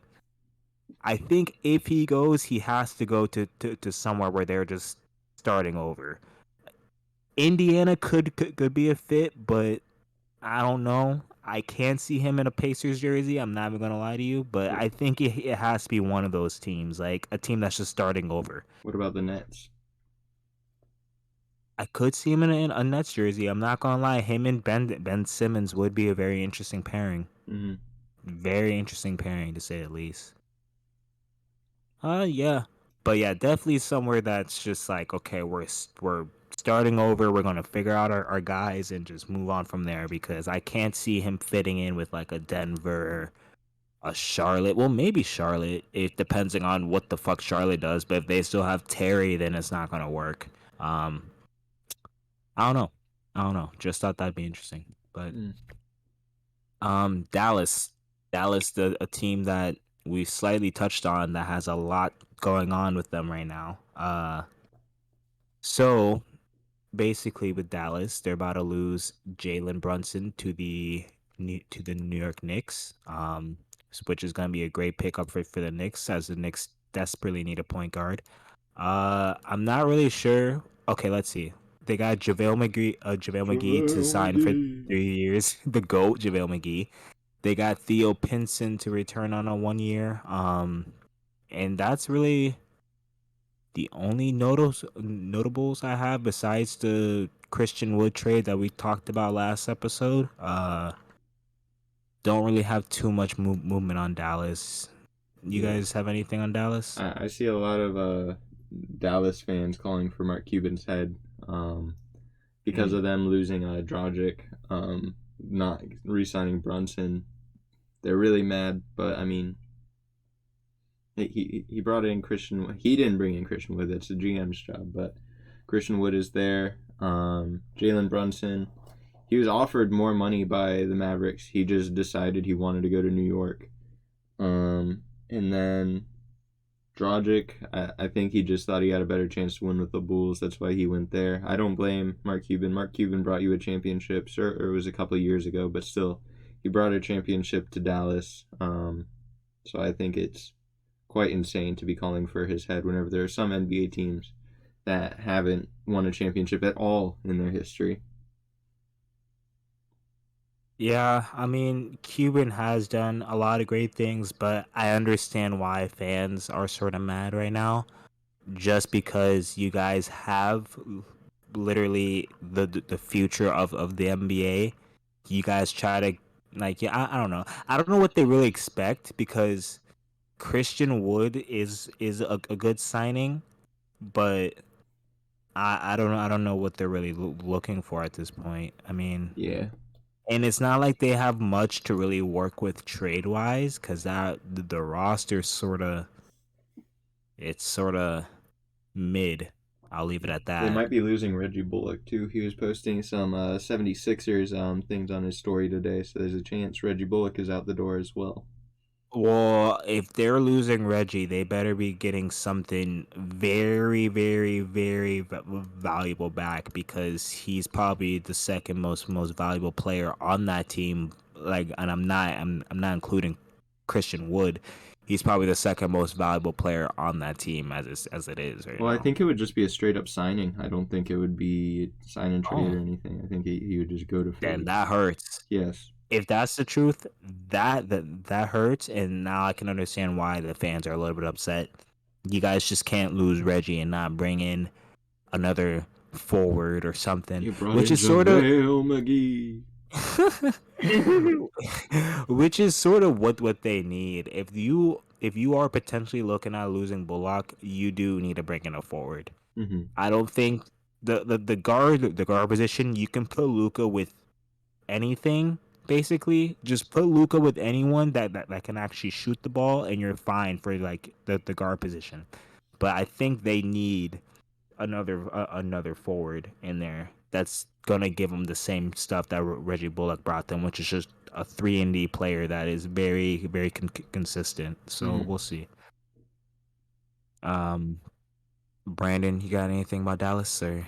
Speaker 1: I think if he goes, he has to go to somewhere where they're just starting over. Indiana could be a fit, but I don't know. I can't see him in a Pacers jersey. I'm not even gonna lie to you, but I think it has to be one of those teams, like a team that's just starting over.
Speaker 2: What about the Nets?
Speaker 1: I could see him in a Nets jersey. I'm not gonna lie. Him and Ben Simmons would be a very interesting pairing.
Speaker 2: Mm-hmm.
Speaker 1: Very interesting pairing to say the least. Yeah, but yeah, definitely somewhere that's just like okay, we're starting over. We're gonna figure out our guys and just move on from there because I can't see him fitting in with like a Denver, a Charlotte. Well, maybe Charlotte. It depends on what the fuck Charlotte does. But if they still have Terry, then it's not gonna work. I don't know. I don't know. Just thought that'd be interesting. But
Speaker 2: Mm.
Speaker 1: Dallas, a team that we slightly touched on that has a lot going on with them right now. So basically with Dallas, they're about to lose Jalen Brunson to the New York Knicks, which is going to be a great pickup for the Knicks as the Knicks desperately need a point guard. I'm not really sure. Okay, let's see. They got JaVale McGee to
Speaker 2: JaVale
Speaker 1: sign for
Speaker 2: McGee.
Speaker 1: 3 years. The GOAT, JaVale McGee. They got Theo Pinson to return on a 1 year. And that's really the only notables I have besides the Christian Wood trade that we talked about last episode. Don't really have too much movement on Dallas. You
Speaker 2: Yeah.
Speaker 1: guys have anything on Dallas?
Speaker 2: I see a lot of Dallas fans calling for Mark Cuban's head because of them losing Dragic, not re-signing Brunson. They're really mad, but I mean, he brought in Christian. He didn't bring in Christian Wood. That's the GM's job, but Christian Wood is there. Jalen Brunson. He was offered more money by the Mavericks. He just decided he wanted to go to New York. And then Dragic, I think he just thought he had a better chance to win with the Bulls. That's why he went there. I don't blame Mark Cuban. Mark Cuban brought you a championship, sure, or it was a couple of years ago, but still, he brought a championship to Dallas. So I think it's quite insane to be calling for his head whenever there are some NBA teams that haven't won a championship at all in their history.
Speaker 1: Yeah, I mean, Cuban has done a lot of great things, but I understand why fans are sort of mad right now. Just because you guys have literally the future of the NBA, you guys try to like yeah, I don't know. I don't know what they really expect because Christian Wood is a good signing, but I don't know. I don't know what they're really looking for at this point. I mean,
Speaker 2: Yeah.
Speaker 1: and it's not like they have much to really work with trade wise because that the roster sort of mid. I'll leave it at
Speaker 2: They
Speaker 1: that.
Speaker 2: might be losing Reggie Bullock too. He was posting some 76ers things on his story today, so there's a chance Reggie Bullock is out the door as well.
Speaker 1: Well, if they're losing Reggie, they better be getting something very, very, very valuable back because he's probably the second most valuable player on that team. Like, and I'm not including Christian Wood. He's probably the second most valuable player on that team as it is right
Speaker 2: Well, I
Speaker 1: now.
Speaker 2: think it would just be a straight up signing. I don't think it would be sign and trade
Speaker 1: Oh,
Speaker 2: or anything. I think he would just go to
Speaker 1: then
Speaker 2: Philly.
Speaker 1: that hurts.
Speaker 2: Yes.
Speaker 1: if that's the truth, that hurts, and now I can understand why the fans are a little bit upset. You guys just can't lose Reggie and not bring in another forward or something,
Speaker 2: You brought
Speaker 1: which
Speaker 2: in
Speaker 1: is sort of
Speaker 2: JaVale McGee.
Speaker 1: which is sort of what they need. If you are potentially looking at losing Bullock, you do need to bring in a forward.
Speaker 2: Mm-hmm.
Speaker 1: I don't think the guard position you can put Luca with anything. Basically, just put Luca with anyone that can actually shoot the ball, and you're fine for like the guard position. But I think they need another forward in there that's gonna give them the same stuff that Reggie Bullock brought them, which is just a 3 and D player that is very consistent. So
Speaker 2: Mm-hmm.
Speaker 1: we'll see. Um, Brandon, you got anything about Dallas or?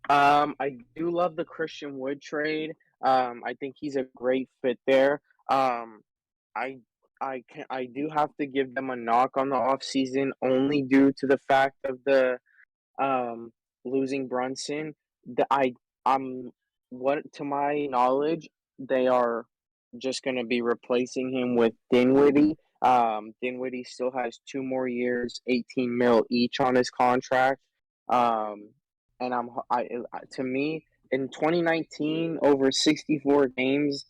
Speaker 3: I do love the Christian Wood trade. I think he's a great fit there. I I do have to give them a knock on the offseason only due to the fact of the um, losing Brunson. The I what to my knowledge, they are just going to be replacing him with Dinwiddie. Dinwiddie still has 2 more years, 18 mil each on his contract. Um, and to me in 2019 over 64 games,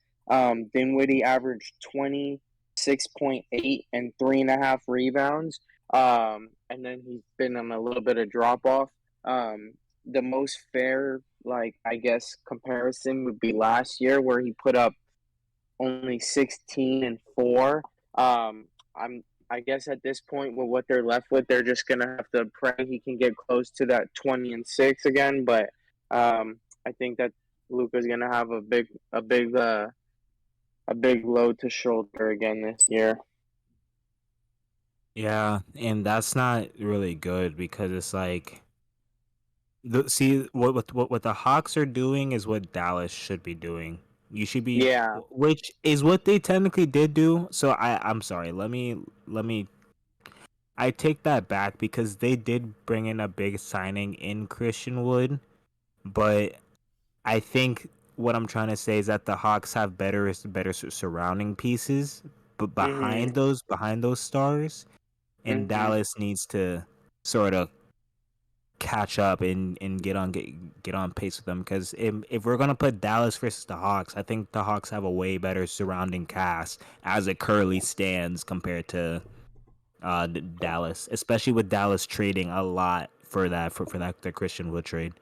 Speaker 3: Dinwiddie averaged 26.8 and 3.5 rebounds. And then he's been on a little bit of drop off. The most fair, like I guess, comparison would be last year where he put up only 16 and 4. I'm I guess at this point with what they're left with, they're just gonna have to pray he can get close to that 20 and 6 again. But I think that Luka's gonna have a big load to shoulder again this year.
Speaker 1: Yeah, and that's not really good because it's like see what the Hawks are doing is what Dallas should be doing. You should be,
Speaker 3: Yeah.
Speaker 1: which is what they technically did do. So I'm sorry. Let me I take that back because they did bring in a big signing in Christian Wood, but I think what I'm trying to say is that the Hawks have better surrounding pieces, but
Speaker 3: Mhm.
Speaker 1: behind those stars, and
Speaker 3: Mhm.
Speaker 1: Dallas needs to sort of catch up and get on pace with them because if we're gonna put Dallas versus the Hawks, I think the Hawks have a way better surrounding cast as it currently stands compared to Dallas, especially with Dallas trading a lot for that the Christian Wood trade.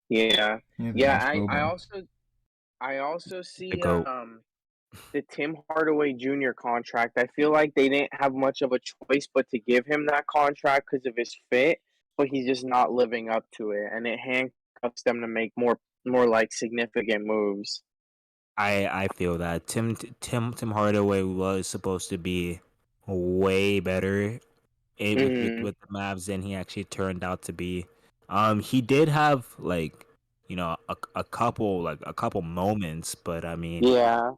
Speaker 3: Yeah.
Speaker 2: Yeah, the
Speaker 3: Yeah,
Speaker 2: nice Bobo.
Speaker 3: I also
Speaker 1: The
Speaker 3: see
Speaker 1: goat.
Speaker 3: the Tim Hardaway Jr. contract. I feel like they didn't have much of a choice but to give him that contract because of his fit, but he's just not living up to it, and it handcuffs them to make more like significant moves.
Speaker 1: I feel that Tim Hardaway was supposed to be way better
Speaker 3: Hmm.
Speaker 1: with the Mavs than he actually turned out to be. He did have like a couple moments, but I mean
Speaker 3: Yeah,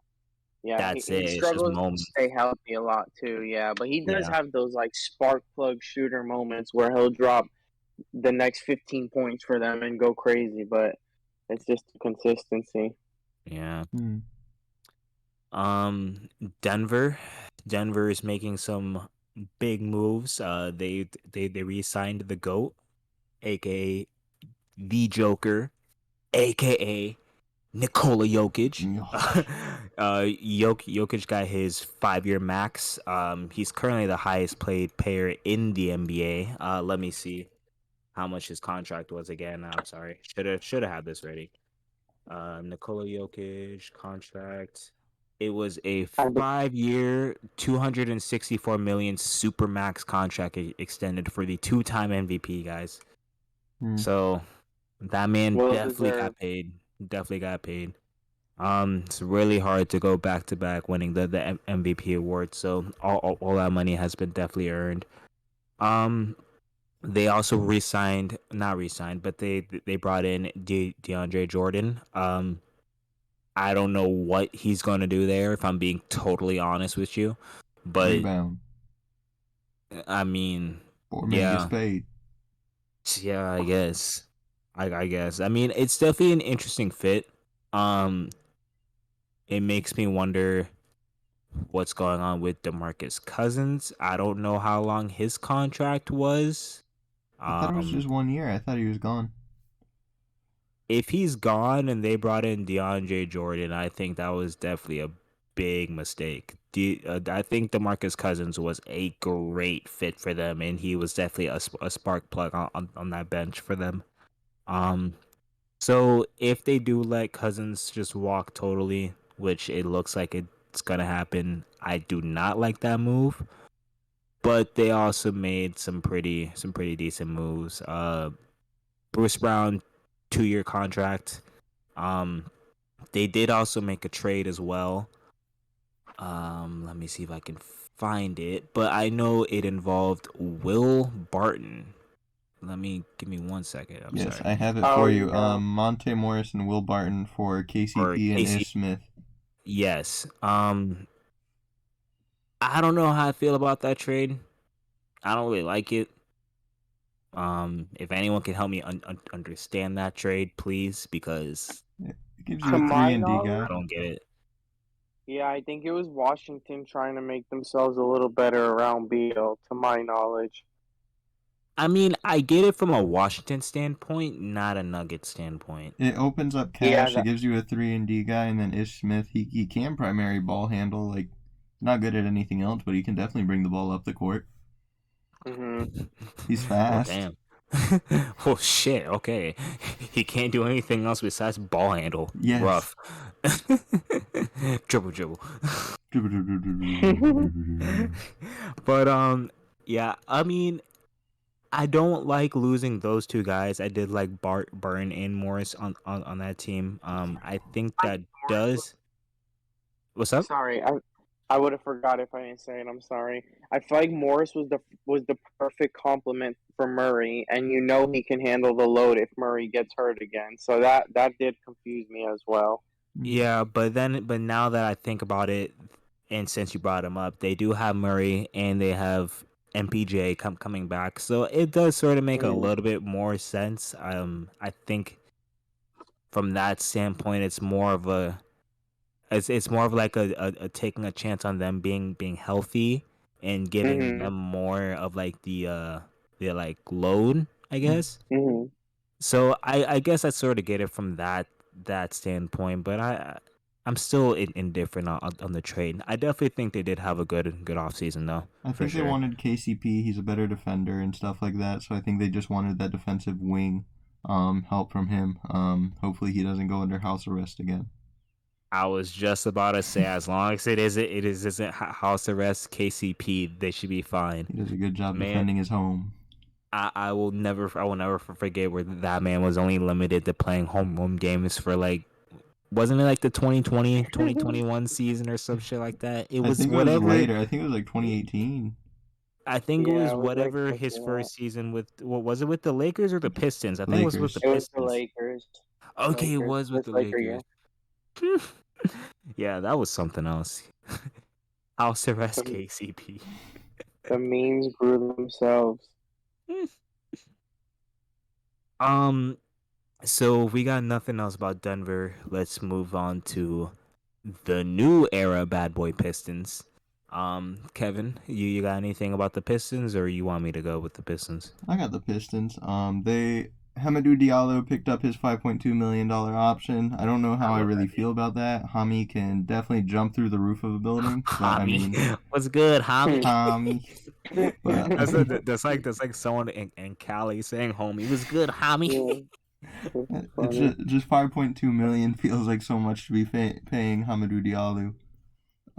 Speaker 3: yeah.
Speaker 1: that's it.
Speaker 3: He
Speaker 1: It's just
Speaker 3: struggles to
Speaker 1: moments.
Speaker 3: stay healthy a lot too. Yeah, but he does
Speaker 1: Yeah,
Speaker 3: have those like spark plug shooter moments where he'll drop the next 15 points for them and go crazy. But it's just consistency.
Speaker 1: yeah.
Speaker 2: Hmm.
Speaker 1: Um, Denver, Denver is making some big moves. They re-signed the GOAT, aka the Joker, aka Nikola Jokic.
Speaker 2: Yosh.
Speaker 1: Jokic got his 5 year max. He's currently the highest paid player in the NBA. Let me see how much his contract was again. I'm sorry. Should have had this ready. Nikola Jokic contract. It was a
Speaker 3: I be-
Speaker 1: 5 year, 264 million super max contract extended for the two-time MVP, guys.
Speaker 2: Hmm.
Speaker 1: So that man
Speaker 3: Well
Speaker 1: definitely
Speaker 3: deserved.
Speaker 1: got paid. Definitely got paid. It's really hard to go back to back winning the MVP award. So all that money has been definitely earned. Um, they also not re-signed, but they brought in DeAndre Jordan. I don't know what he's gonna do there. If I'm being totally honest with you, but
Speaker 2: Rebound.
Speaker 1: I mean,
Speaker 2: Poor man gets
Speaker 1: yeah,
Speaker 2: paid.
Speaker 1: yeah, I guess. I guess. I mean, it's definitely an interesting fit. Um, it makes me wonder what's going on with DeMarcus Cousins. I don't know how long his contract was.
Speaker 2: I thought it was
Speaker 1: Um,
Speaker 2: just 1 year. I thought he was gone.
Speaker 1: if he's gone and they brought in DeAndre Jordan, I think that was definitely a big mistake. I think DeMarcus Cousins was a great fit for them, and he was definitely a spark plug on that bench for them. Um, so if they do let Cousins just walk totally, which it looks like it's gonna happen, I do not like that move. But they also made some pretty decent moves. Bruce Brown, 2-year contract. Um, they did also make a trade as well. Let me see if I can find it, but I know it involved Will Barton. Give me 1 second. I'm
Speaker 2: Yes,
Speaker 1: sorry.
Speaker 2: I have it
Speaker 3: Oh
Speaker 2: for you.
Speaker 3: yeah.
Speaker 2: Monte Morris and Will Barton for
Speaker 1: Or
Speaker 2: KCP and
Speaker 1: Casey.
Speaker 2: Ish Smith.
Speaker 1: Yes. I don't know how I feel about that trade. I don't really like it. If anyone can help me understand that trade, please, because
Speaker 2: It gives you
Speaker 3: To
Speaker 2: a
Speaker 1: I
Speaker 2: three
Speaker 3: my
Speaker 2: and D
Speaker 3: knowledge,
Speaker 2: guy.
Speaker 1: I don't get it.
Speaker 3: yeah, I think it was Washington trying to make themselves a little better around Beal. To my knowledge.
Speaker 1: I mean, I get it from a Washington standpoint, not a Nugget standpoint.
Speaker 2: It opens up
Speaker 3: Yeah.
Speaker 2: cash. It gives you a 3 and D guy, and then Ish Smith. He can primary ball handle. Like, not good at anything else, but he can definitely bring the ball up the court.
Speaker 3: Mhm.
Speaker 2: He's
Speaker 1: Well,
Speaker 2: fast.
Speaker 1: damn. Oh shit. Okay, he can't do anything else besides ball handle.
Speaker 2: Yes.
Speaker 1: Rough. Dribble, dribble. But yeah. I mean, I don't like losing those two guys. I did like Bart, Burn, and Morris on that team. I think
Speaker 3: I
Speaker 1: that
Speaker 3: think Morris was.
Speaker 1: does. What's up?
Speaker 3: Sorry, I would have forgot if I didn't say it. I'm sorry. I feel like Morris was the perfect complement for Murray, and you know he can handle the load if Murray gets hurt again. So that did confuse me as well.
Speaker 1: Yeah, but now that I think about it, and since you brought him up, they do have Murray and they have MPJ coming back, so it does sort of make a
Speaker 3: Mhm.
Speaker 1: little bit more sense. I think from that standpoint, it's more of like a taking a chance on them being healthy and giving
Speaker 3: Mhm.
Speaker 1: them more of like the like load, I guess.
Speaker 3: Mhm.
Speaker 1: So I guess I sort of get it from that standpoint, but I'm still indifferent on the trade. I definitely think they did have a good off season though,
Speaker 2: I
Speaker 1: for
Speaker 2: think they
Speaker 1: sure.
Speaker 2: wanted KCP. He's a better defender and stuff like that. So I think they just wanted that defensive wing help from him. Hopefully he doesn't go under house arrest again.
Speaker 1: I was just about to say, as long as it isn't house arrest, KCP, they should be fine.
Speaker 2: He does a good job
Speaker 1: Man,
Speaker 2: defending his home.
Speaker 1: I will never forget where that man was only limited to playing home games for like, wasn't it like the 2020-2021 season or some shit like that? It
Speaker 2: I
Speaker 1: was
Speaker 2: think it was
Speaker 1: whatever.
Speaker 2: later. I think it was like 2018.
Speaker 1: I think it
Speaker 3: Yeah,
Speaker 1: was
Speaker 3: it was like
Speaker 1: whatever
Speaker 3: close
Speaker 1: his
Speaker 3: to that.
Speaker 1: first season with. What was it, with the Lakers or the Pistons? I think it was with the
Speaker 2: Lakers.
Speaker 3: It was the
Speaker 1: Pistons.
Speaker 3: Lakers.
Speaker 1: Okay, it
Speaker 3: Lakers.
Speaker 1: was with
Speaker 3: This
Speaker 1: the
Speaker 3: Laker
Speaker 1: Lakers.
Speaker 3: year.
Speaker 1: Yeah, that was something else. House arrest
Speaker 3: The,
Speaker 1: KCP.
Speaker 3: the memes grew themselves.
Speaker 1: um, so we got nothing else about Denver. Let's move on to the new era Bad Boy Pistons. Kevin, you got anything about the Pistons, or you want me to go with the Pistons?
Speaker 2: I got the Pistons. They Hamadou Diallo picked up his $5.2 million option. I don't know
Speaker 1: I
Speaker 2: how I
Speaker 1: love
Speaker 2: really
Speaker 1: that
Speaker 2: feel about that. Hami can definitely jump through the roof of a building, but I
Speaker 1: Hami,
Speaker 2: mean,
Speaker 1: what's good, Hami?
Speaker 2: Hami. But
Speaker 1: That's like someone in Cali saying homie was good, homie.
Speaker 3: Yeah, that's
Speaker 2: it's
Speaker 3: funny.
Speaker 2: just 5.2 million feels like so much to be paying Hamadou Diallo.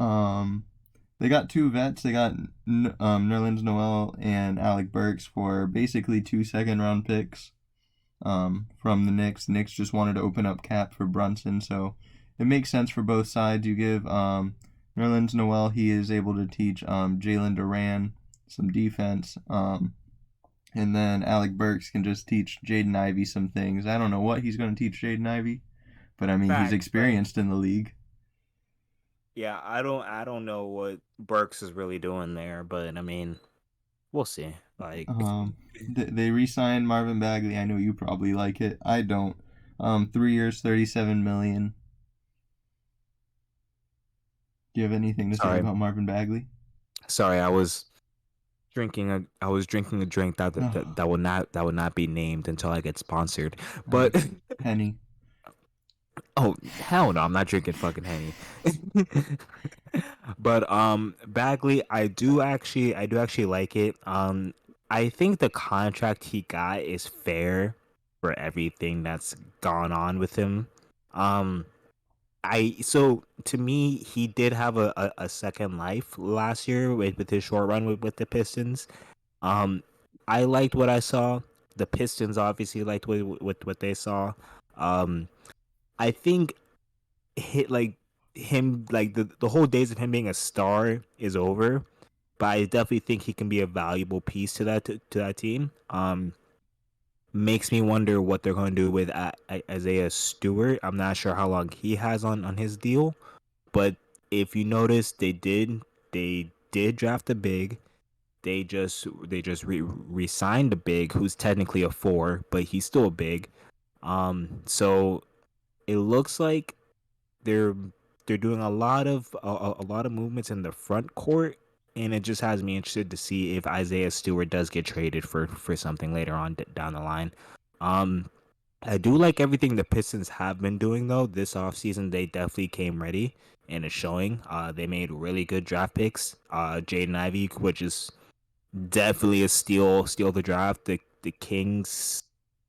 Speaker 2: Um, they got two vets. They got Nerlens Noel and Alec Burks for basically 2 second-round picks. From the Knicks. The Knicks just wanted to open up cap for Brunson, so it makes sense for both sides. You give Nerlens Noel, he is able to teach Jalen Duran some defense. And then Alec Burks can just teach Jaden Ivey some things. I don't know what he's going to teach Jaden Ivey, but I mean, he's
Speaker 1: Facts, facts.
Speaker 2: experienced in the league.
Speaker 1: Yeah, I don't know what Burks is really doing there, but I mean, we'll see. Like,
Speaker 2: They re-signed Marvin Bagley. I know you probably like it. I don't. 3 years, 37 million. Do you have anything to say
Speaker 1: Sorry,
Speaker 2: about Marvin Bagley?
Speaker 1: sorry. I was drinking a drink
Speaker 2: Oh,
Speaker 1: that would not be named until I get sponsored.
Speaker 2: uh,
Speaker 1: But
Speaker 2: Henny.
Speaker 1: oh hell no, I'm not drinking fucking Henny. But Bagley, I do actually like it. I think the contract he got is fair for everything that's gone on with him. Um I so to me he did have a second life last year with his short run with the Pistons. Um I liked what I saw. The Pistons obviously liked what they saw. Um I think hit like him like the whole days of him being a star is over, but I definitely think he can be a valuable piece to that team. Makes me wonder what they're going to do with Isaiah Stewart. I'm not sure how long he has on his deal, but if you notice, they did draft a big. They just re-signed a big who's technically a four, but he's still a big. So it looks like they're they're doing a lot of movements in the front court, and it just has me interested to see if Isaiah Stewart does get traded for something later on down the line. Um, I do like everything the Pistons have been doing though. This offseason they definitely came ready and it's showing. They made really good draft picks. Jaden Ivey, which is definitely a steal the draft. The Kings.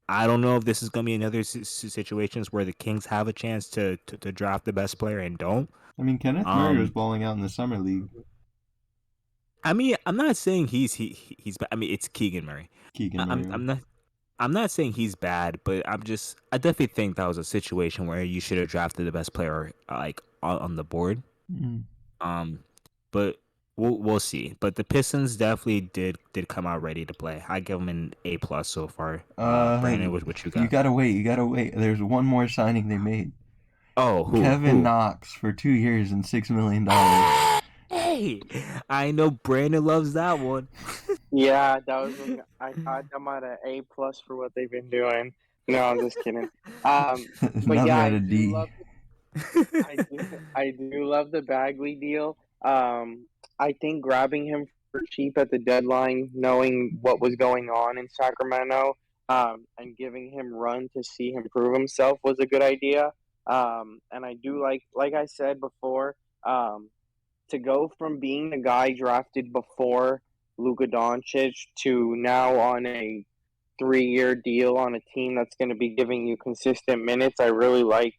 Speaker 1: I don't know if this is gonna be another situations where the Kings have a chance to draft the best player and don't.
Speaker 2: I mean, Kenneth Murray was
Speaker 1: Um,
Speaker 2: balling out in the summer league.
Speaker 1: I mean, I'm not saying he's. I mean, it's Keegan Murray.
Speaker 2: Keegan Murray was.
Speaker 1: I'm not saying he's bad, but I definitely think that was a situation where you should have drafted the best player like on the board.
Speaker 2: Mm.
Speaker 1: Um, but we'll see. But the Pistons definitely did come out ready to play. I give them an A+ so far.
Speaker 2: Uh,
Speaker 1: Brandon, what you
Speaker 2: you
Speaker 1: got?
Speaker 2: gotta wait. You gotta wait. There's one more signing they made.
Speaker 1: Oh,
Speaker 2: Kevin
Speaker 1: who?
Speaker 2: Knox for 2 years and $6 million.
Speaker 1: Hey, I know Brandon loves that one.
Speaker 3: Yeah, that was when I got them at an A+ for what they've been doing. No, I'm just kidding. But
Speaker 2: Now
Speaker 3: yeah,
Speaker 2: they're at a D.
Speaker 3: I do love the Bagley deal. I think grabbing him for cheap at the deadline, knowing what was going on in Sacramento, and giving him run to see him prove himself was a good idea. And I do like I said before, to go from being the guy drafted before Luka Doncic to now on a 3-year deal on a team that's going to be giving you consistent minutes. I really like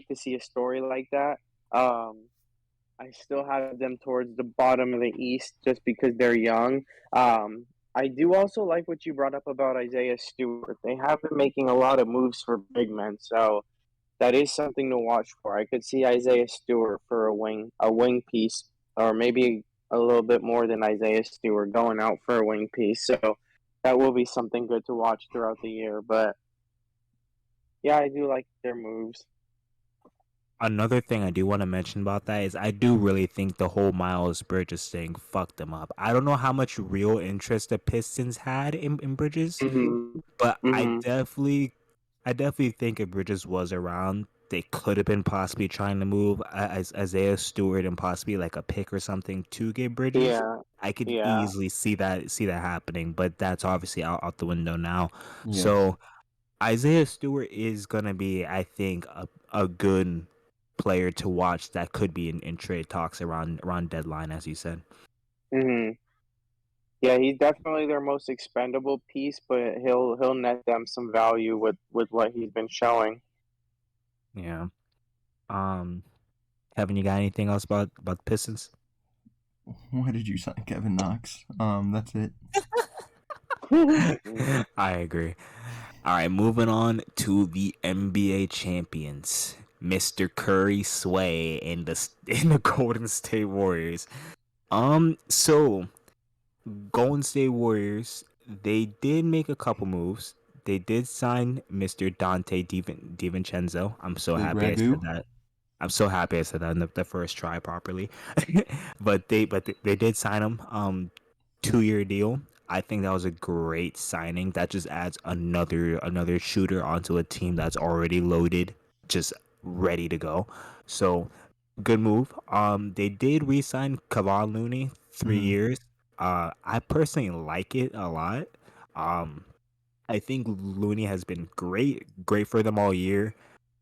Speaker 3: to see a story like that. Um, I still have them towards the bottom of the East just because they're young. Um, I do also like what you brought up about Isaiah Stewart. They have been making a lot of moves for big men, so that is something to watch for. I could see Isaiah Stewart for a wing piece, or maybe a little bit more than Isaiah Stewart going out for a wing piece. So that will be something good to watch throughout the year. But yeah, I do like their moves.
Speaker 1: Another thing I do want to mention about that is I do really think the whole Miles Bridges thing fucked them up. I don't know how much real interest the Pistons had in Bridges,
Speaker 3: Mm-hmm.
Speaker 1: but
Speaker 3: Mm-hmm.
Speaker 1: I definitely think if Bridges was around, they could have been possibly trying to move Isaiah Stewart and possibly like a pick or something to get Bridges.
Speaker 3: Yeah.
Speaker 1: I could
Speaker 3: Yeah.
Speaker 1: easily see that happening, but that's obviously out the window now.
Speaker 2: Yes.
Speaker 1: So Isaiah Stewart is gonna be, I think, a good player to watch that could be in trade talks around deadline, as you said.
Speaker 3: Mm-hmm. Yeah, he's definitely their most expendable piece, but he'll net them some value with what he's been showing.
Speaker 1: Yeah. Um, Kevin, you got anything else about the Pistons?
Speaker 2: Why did you sign Kevin Knox? That's it.
Speaker 1: I agree. All right, moving on to the NBA champions, Mr. Curry Sway and the and the Golden State Warriors. So Golden State Warriors, they did make a couple moves. They did sign Mr. Dante DiVincenzo. I'm so
Speaker 2: Big
Speaker 1: happy I said
Speaker 2: Ragu.
Speaker 1: that. I'm so happy I said that in the first try properly. But they did sign him. 2-year deal. I think that was a great signing. That just adds another shooter onto a team that's already loaded, just ready to go. So good move. They did re-sign Kevon Looney 3 years. I personally like it a lot. Um, I think Looney has been great for them all year.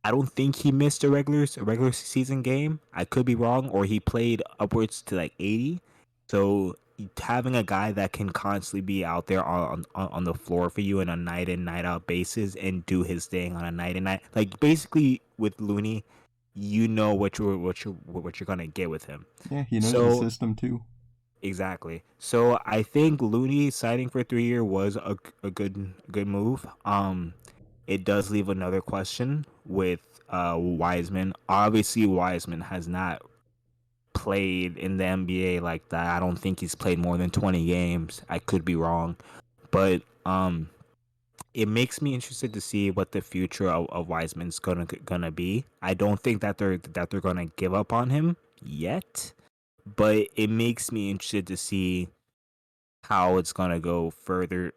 Speaker 1: I don't think he missed a regular season game. I could be wrong, or he played upwards to like 80. So having a guy that can constantly be out there on the floor for you on a night in night out basis and do his thing on a night and night, like basically with Looney, you know what you're gonna get with him.
Speaker 2: Yeah, he knows the
Speaker 1: So
Speaker 2: system too.
Speaker 1: exactly. So I think Looney signing for 3 year was a good move. It does leave another question with Wiseman. Obviously, Wiseman has not played in the NBA like that. I don't think he's played more than 20 games. I could be wrong, but it makes me interested to see what the future of Wiseman's gonna be. I don't think that they're gonna give up on him yet, but it makes me interested to see how it's gonna go further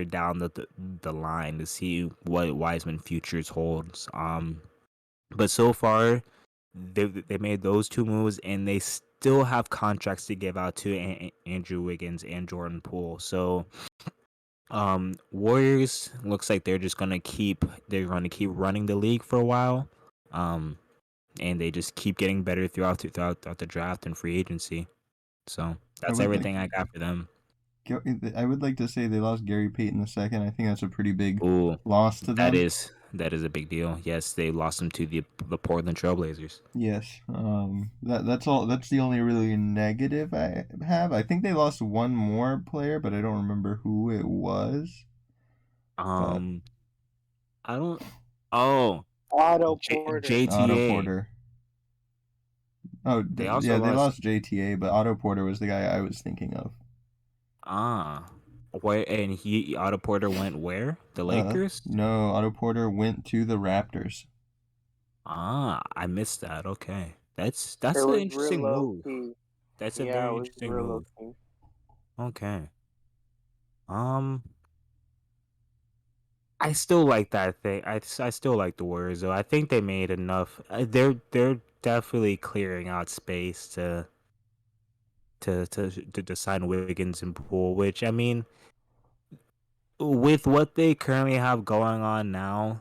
Speaker 1: down the line to see what Wiseman futures holds. But so far they made those two moves and they still have contracts to give out to Andrew Wiggins and Jordan Poole. So Warriors looks like they're gonna keep running the league for a while. Um, and they just keep getting better throughout the draft and free agency. So
Speaker 2: I
Speaker 1: that's
Speaker 2: would like
Speaker 1: everything I got for them.
Speaker 2: I would like to say they lost Gary Payton II. I think that's a pretty big
Speaker 1: Ooh,
Speaker 2: loss to
Speaker 1: that
Speaker 2: them.
Speaker 1: is that is a big deal. Yes, they lost him to the Portland Trailblazers.
Speaker 2: Yes. That's all. That's the only really negative I have. I think they lost one more player, but I don't remember who it was. But
Speaker 1: Um, I don't. Oh,
Speaker 3: Otto Porter.
Speaker 2: Otto
Speaker 1: JTA.
Speaker 2: Porter. Oh,
Speaker 1: They also
Speaker 2: yeah, they
Speaker 1: lost.
Speaker 2: lost JTA, but Otto Porter was the guy I was thinking of.
Speaker 1: Ah, where and he Otto Porter went where? The Lakers.
Speaker 2: No, Otto Porter went to the Raptors.
Speaker 1: Ah, I missed that. Okay,
Speaker 3: It
Speaker 1: that's an
Speaker 3: was real
Speaker 1: interesting
Speaker 3: low
Speaker 1: move.
Speaker 3: key.
Speaker 1: That's a
Speaker 3: Yeah, it
Speaker 1: very
Speaker 3: was
Speaker 1: interesting
Speaker 3: real low
Speaker 1: move.
Speaker 3: key.
Speaker 1: Okay. Um, I still like that thing. I still like the Warriors though. I think they made enough. They're definitely clearing out space to sign Wiggins and Poole. Which I mean, with what they currently have going on now,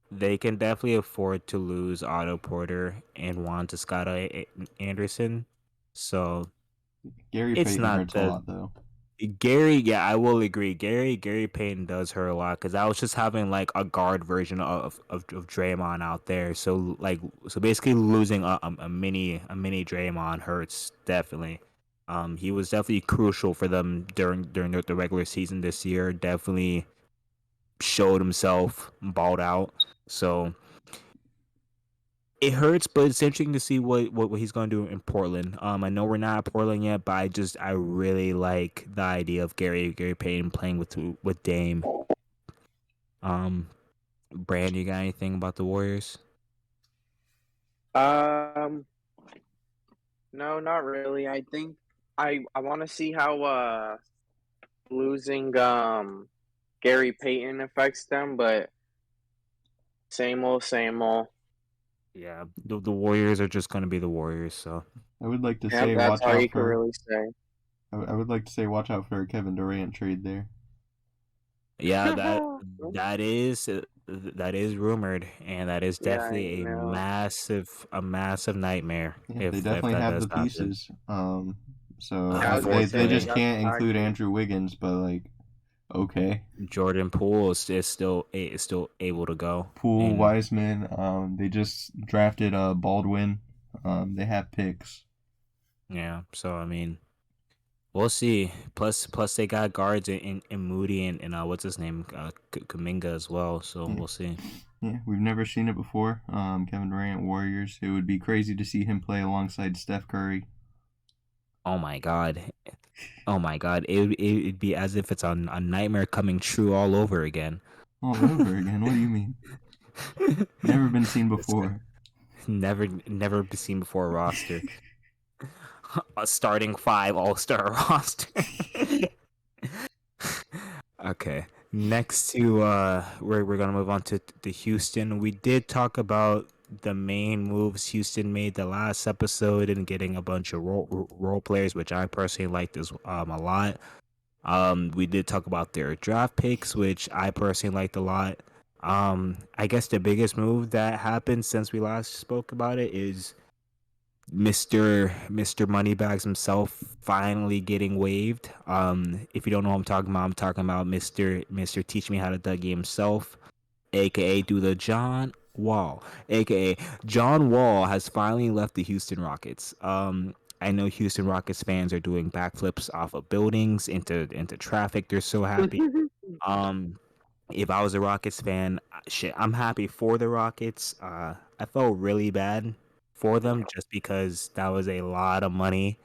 Speaker 1: they can definitely afford to lose Otto Porter and Juan Toscada Anderson. So
Speaker 2: Gary
Speaker 1: it's
Speaker 2: Payton
Speaker 1: not
Speaker 2: hurts a
Speaker 1: the
Speaker 2: lot though.
Speaker 1: Gary, yeah, I will agree. Gary Payton does hurt a lot because I was just having like a guard version of Draymond out there. So basically losing a mini Draymond hurts definitely. He was definitely crucial for them during the regular season this year. Definitely showed himself, balled out. So it hurts, but it's interesting to see what he's gonna do in Portland. I know we're not at Portland yet, but I really like the idea of Gary Payton playing with Dame. Um, Brand, you got anything about the Warriors?
Speaker 3: Um, no, not really. I think I want to see how losing Gary Payton affects them, but same old, same old.
Speaker 1: Yeah, the Warriors are just gonna be the Warriors. So
Speaker 2: I would like to
Speaker 3: Yeah,
Speaker 2: say
Speaker 3: that's
Speaker 2: watch
Speaker 3: all
Speaker 2: out
Speaker 3: you can
Speaker 2: for.
Speaker 3: really say.
Speaker 2: I would like to say watch out for a Kevin Durant trade there.
Speaker 1: yeah, that is rumored, and that is
Speaker 3: Yeah, I
Speaker 1: definitely a
Speaker 3: know.
Speaker 1: massive nightmare
Speaker 2: Yeah, they
Speaker 1: if
Speaker 2: definitely
Speaker 1: that
Speaker 2: have
Speaker 1: does
Speaker 2: the
Speaker 1: happen.
Speaker 2: pieces. So
Speaker 3: Yeah, I was gonna
Speaker 2: they
Speaker 3: say they
Speaker 2: just
Speaker 1: Unfortunately,
Speaker 3: got
Speaker 2: can't
Speaker 3: the
Speaker 2: include
Speaker 3: package.
Speaker 2: Andrew Wiggins, but like, okay.
Speaker 1: Jordan Poole is still able to go,
Speaker 2: Poole,
Speaker 1: and
Speaker 2: Wiseman. They just drafted Baldwin. They have picks.
Speaker 1: yeah. So I mean, we'll see. Plus they got guards in Moody and what's his name, Kuminga as well. So
Speaker 2: Yeah,
Speaker 1: we'll see.
Speaker 2: yeah. We've never seen it before. Kevin Durant, Warriors. It would be crazy to see him play alongside Steph Curry.
Speaker 1: Oh my god. Oh my god. It'd be as if it's a nightmare coming true all over again.
Speaker 2: All over again. What do you mean? Never been seen
Speaker 1: It's
Speaker 2: before.
Speaker 1: never been seen before roster. A starting five all-star roster. Okay. Next to we're gonna move on to Houston. We did talk about the main moves Houston made the last episode and getting a bunch of role players, which I personally liked as a lot. We did talk about their draft picks, which I personally liked a lot. I guess the biggest move that happened since we last spoke about it is Mr. Moneybags himself finally getting waived. If you don't know what I'm talking about Mr. Teach Me How to Dougie himself, aka Do the John Wall, aka John Wall has finally left the Houston Rockets. I know Houston Rockets fans are doing backflips off of buildings into traffic. They're so happy. Um, if I was a Rockets fan, shit, I'm happy for the Rockets. I felt really bad for them just because that was a lot of money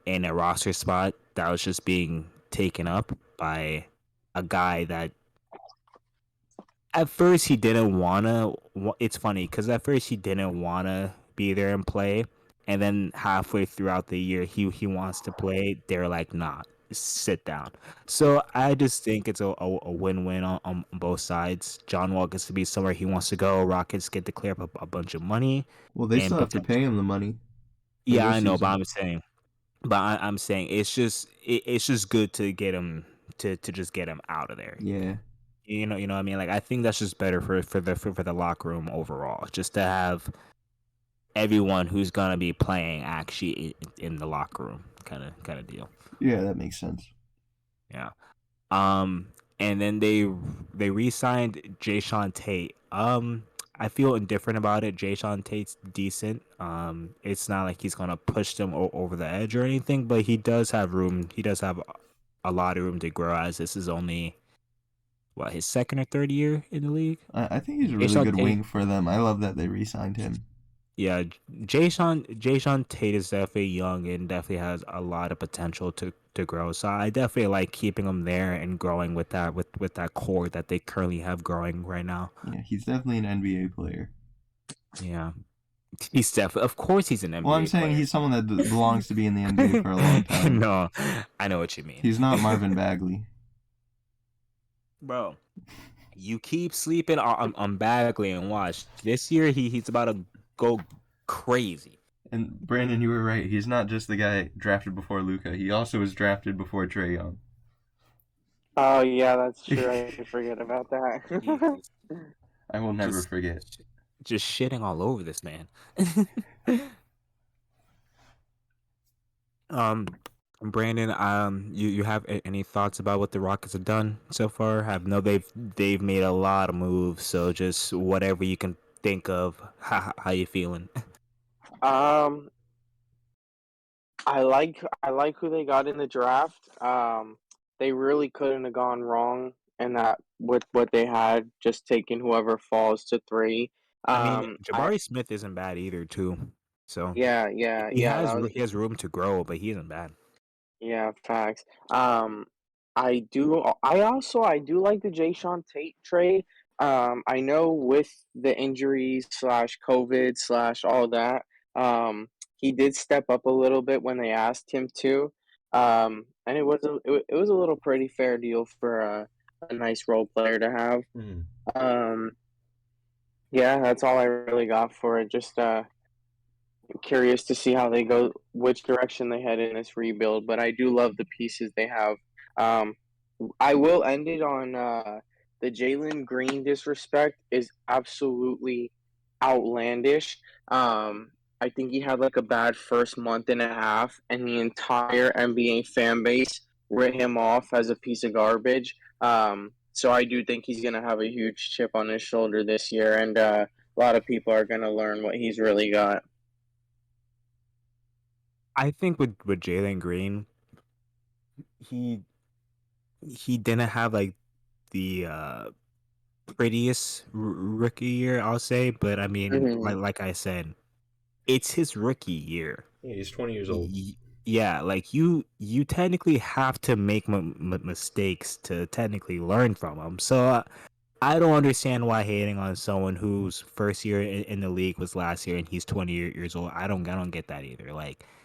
Speaker 1: in a roster spot that was just being taken up by a guy that at first he didn't wanna. It's funny because at first he didn't wanna be there and play, and then halfway throughout the year he wants to play. They're like, nah, sit down. So I just think it's a win-win on both sides. John Wall gets to be somewhere he wants to go. Rockets get to clear up a bunch of money
Speaker 2: Well, they
Speaker 1: and
Speaker 2: still have to pay
Speaker 1: potential.
Speaker 2: him the money for
Speaker 1: Yeah,
Speaker 2: this
Speaker 1: I know, but
Speaker 2: season.
Speaker 1: I'm saying it's just good to get him to just get him out of there.
Speaker 2: Yeah.
Speaker 1: You know what I mean? Like I think that's just better for the locker room overall, just to have everyone who's gonna be playing actually in the locker room, kind of deal.
Speaker 2: Yeah, that makes sense.
Speaker 1: Yeah. Um, and then they re-signed Jayshawn Tate. I feel indifferent about it. Jayshawn Tate's decent. It's not like he's gonna push them over the edge or anything, but he does have room. He does have a lot of room to grow, as this is only what, his second or third year in the league.
Speaker 2: I think he's a really
Speaker 1: Jayshawn
Speaker 2: good
Speaker 1: Tate,
Speaker 2: wing for them. I love that they re-signed him.
Speaker 1: yeah, Jayshawn Tate is definitely young and definitely has a lot of potential to grow. So I definitely like keeping him there and growing with that core that they currently have growing right now.
Speaker 2: Yeah, he's definitely an NBA player.
Speaker 1: Yeah, he's definitely, of course, he's an
Speaker 2: Well, I'm
Speaker 1: NBA
Speaker 2: saying
Speaker 1: player.
Speaker 2: he's someone that belongs to be in the NBA for a long time.
Speaker 1: No, I know what you mean,
Speaker 2: He's not Marvin Bagley.
Speaker 1: bro. You keep sleeping on Bagley and watch this year. He's about to go crazy.
Speaker 2: And Brandon, you were right. He's not just the guy drafted before Luka. He also was drafted before Trae Young.
Speaker 3: Oh yeah, that's true. I did forget about that.
Speaker 1: He's
Speaker 2: I will never
Speaker 1: just
Speaker 2: forget.
Speaker 1: just shitting all over this man. um, Brandon, you have any thoughts about what the Rockets have done so far? Have no, they've made a lot of moves, so just whatever you can think of. How you feeling?
Speaker 3: um, I like who they got in the draft. They really couldn't have gone wrong in that with what they had, just taking whoever falls to three.
Speaker 1: I mean,
Speaker 3: I
Speaker 1: Jabari Smith isn't bad either, too. So
Speaker 3: yeah, yeah, yeah. That was
Speaker 1: he has room to grow, but he isn't bad.
Speaker 3: yeah, facts. Um, I do like the Jay Sean Tate trade. I know with the injuries slash COVID slash all that, he did step up a little bit when they asked him to. And it was a little pretty fair deal for a nice role player to have.
Speaker 2: Mm.
Speaker 3: Um, yeah, that's all I really got for it. Just curious to see how they go, which direction they head in this rebuild. But I do love the pieces they have. Um, I will end it on the Jalen Green disrespect is absolutely outlandish. I think he had like a bad first month and a half, and the entire NBA fan base writ him off as a piece of garbage. So I do think he's gonna have a huge chip on his shoulder this year, and a lot of people are gonna learn what he's really got.
Speaker 1: I think with Jalen Green, he he didn't have like the prettiest rookie year, I'll say, but I mean,
Speaker 3: Hmm.
Speaker 1: like I said, it's his rookie year.
Speaker 2: Yeah, he's 20 years old.
Speaker 1: Yeah, like you technically have to make mistakes to technically learn from them. So I don't understand why hating on someone whose first year in the league was last year and he's 20 years old. I don't get that either.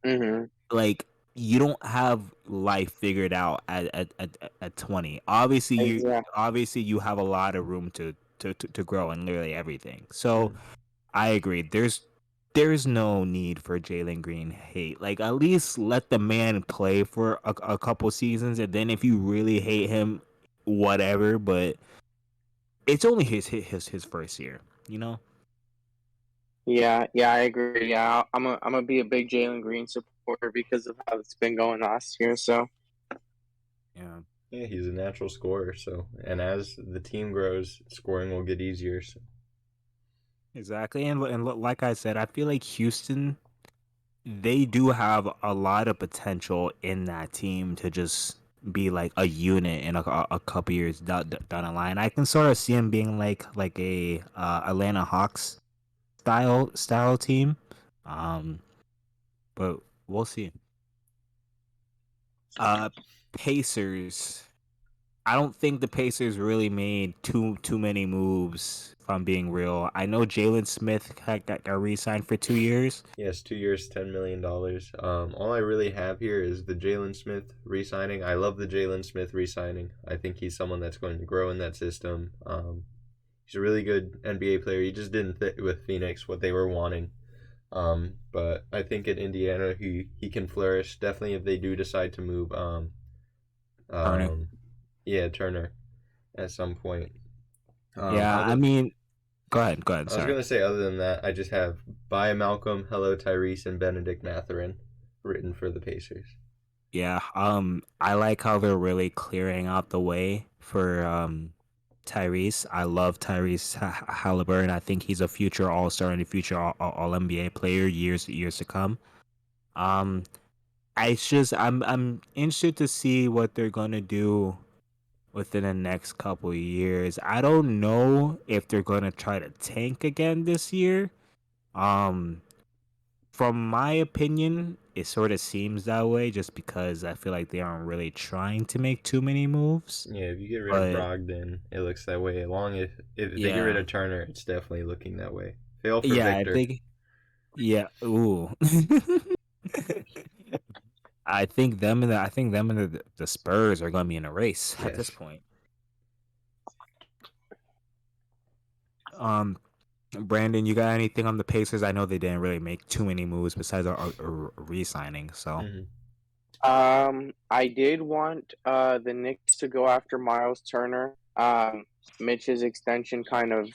Speaker 3: Hmm.
Speaker 1: Like you don't have life figured out at 20. Obviously
Speaker 3: Exactly.
Speaker 1: you have a lot of room to grow in literally everything. So
Speaker 2: Mm.
Speaker 1: I agree. There's no need for Jalen Green hate. Like at least let the man play for a couple seasons, and then if you really hate him, whatever. But it's only his first year, you know.
Speaker 3: Yeah, yeah, I agree. Yeah, I'm gonna be a big Jalen Green supporter because of how it's been going last year. So
Speaker 1: Yeah,
Speaker 2: Yeah, he's a natural scorer. So, and as the team grows, scoring will get easier. So,
Speaker 1: exactly. And like I said, I feel like Houston, they do have a lot of potential in that team to just be like a unit in a couple years down the line. I can sort of see him being like a Atlanta Hawks style team. Um, but we'll see. Uh, Pacers. I don't think the Pacers really made too many moves. If I'm being real, I know Jalen Smith got re-signed for 2 years.
Speaker 2: yes, 2 years, $10 million. All I really have here is the Jalen Smith re-signing. I love the Jalen Smith re-signing. I think he's someone that's going to grow in that system. He's a really good NBA player. He just didn't fit with Phoenix what they were wanting. But I think at Indiana he can flourish. Definitely if they do decide to move
Speaker 1: Turner.
Speaker 2: um yeah, Turner at some point.
Speaker 1: Yeah, I
Speaker 2: Other
Speaker 1: mean, go ahead, go ahead.
Speaker 2: I was
Speaker 1: Sorry.
Speaker 2: gonna say other than that, I just have bye Malcolm, hello Tyrese, and Benedict Mathurin written for the Pacers.
Speaker 1: Yeah, I like how they're really clearing out the way for Tyrese. I love Tyrese Halliburton. I think he's a future All Star and a future All NBA player years to come. Um, I'm interested to see what they're gonna do within the next couple of years. I don't know if they're gonna try to tank again this year. Um, from my opinion, it sort of seems that way just because I feel like they aren't really trying to make too many moves.
Speaker 2: Yeah, if you get rid of
Speaker 1: But
Speaker 2: Brogdon, it looks that way. Along if they get rid
Speaker 1: yeah,
Speaker 2: of Turner, it's definitely looking that way. Fail for
Speaker 1: yeah, I
Speaker 2: Victor.
Speaker 1: think yeah. Ooh, I think them and the Spurs are gonna be in a race at this
Speaker 2: Yes.
Speaker 1: point. Um, Brandon, you got anything on the Pacers? I know they didn't really make too many moves besides a re-signing. So
Speaker 2: Hmm.
Speaker 3: I did want the Knicks to go after Miles Turner. Mitch's extension kind of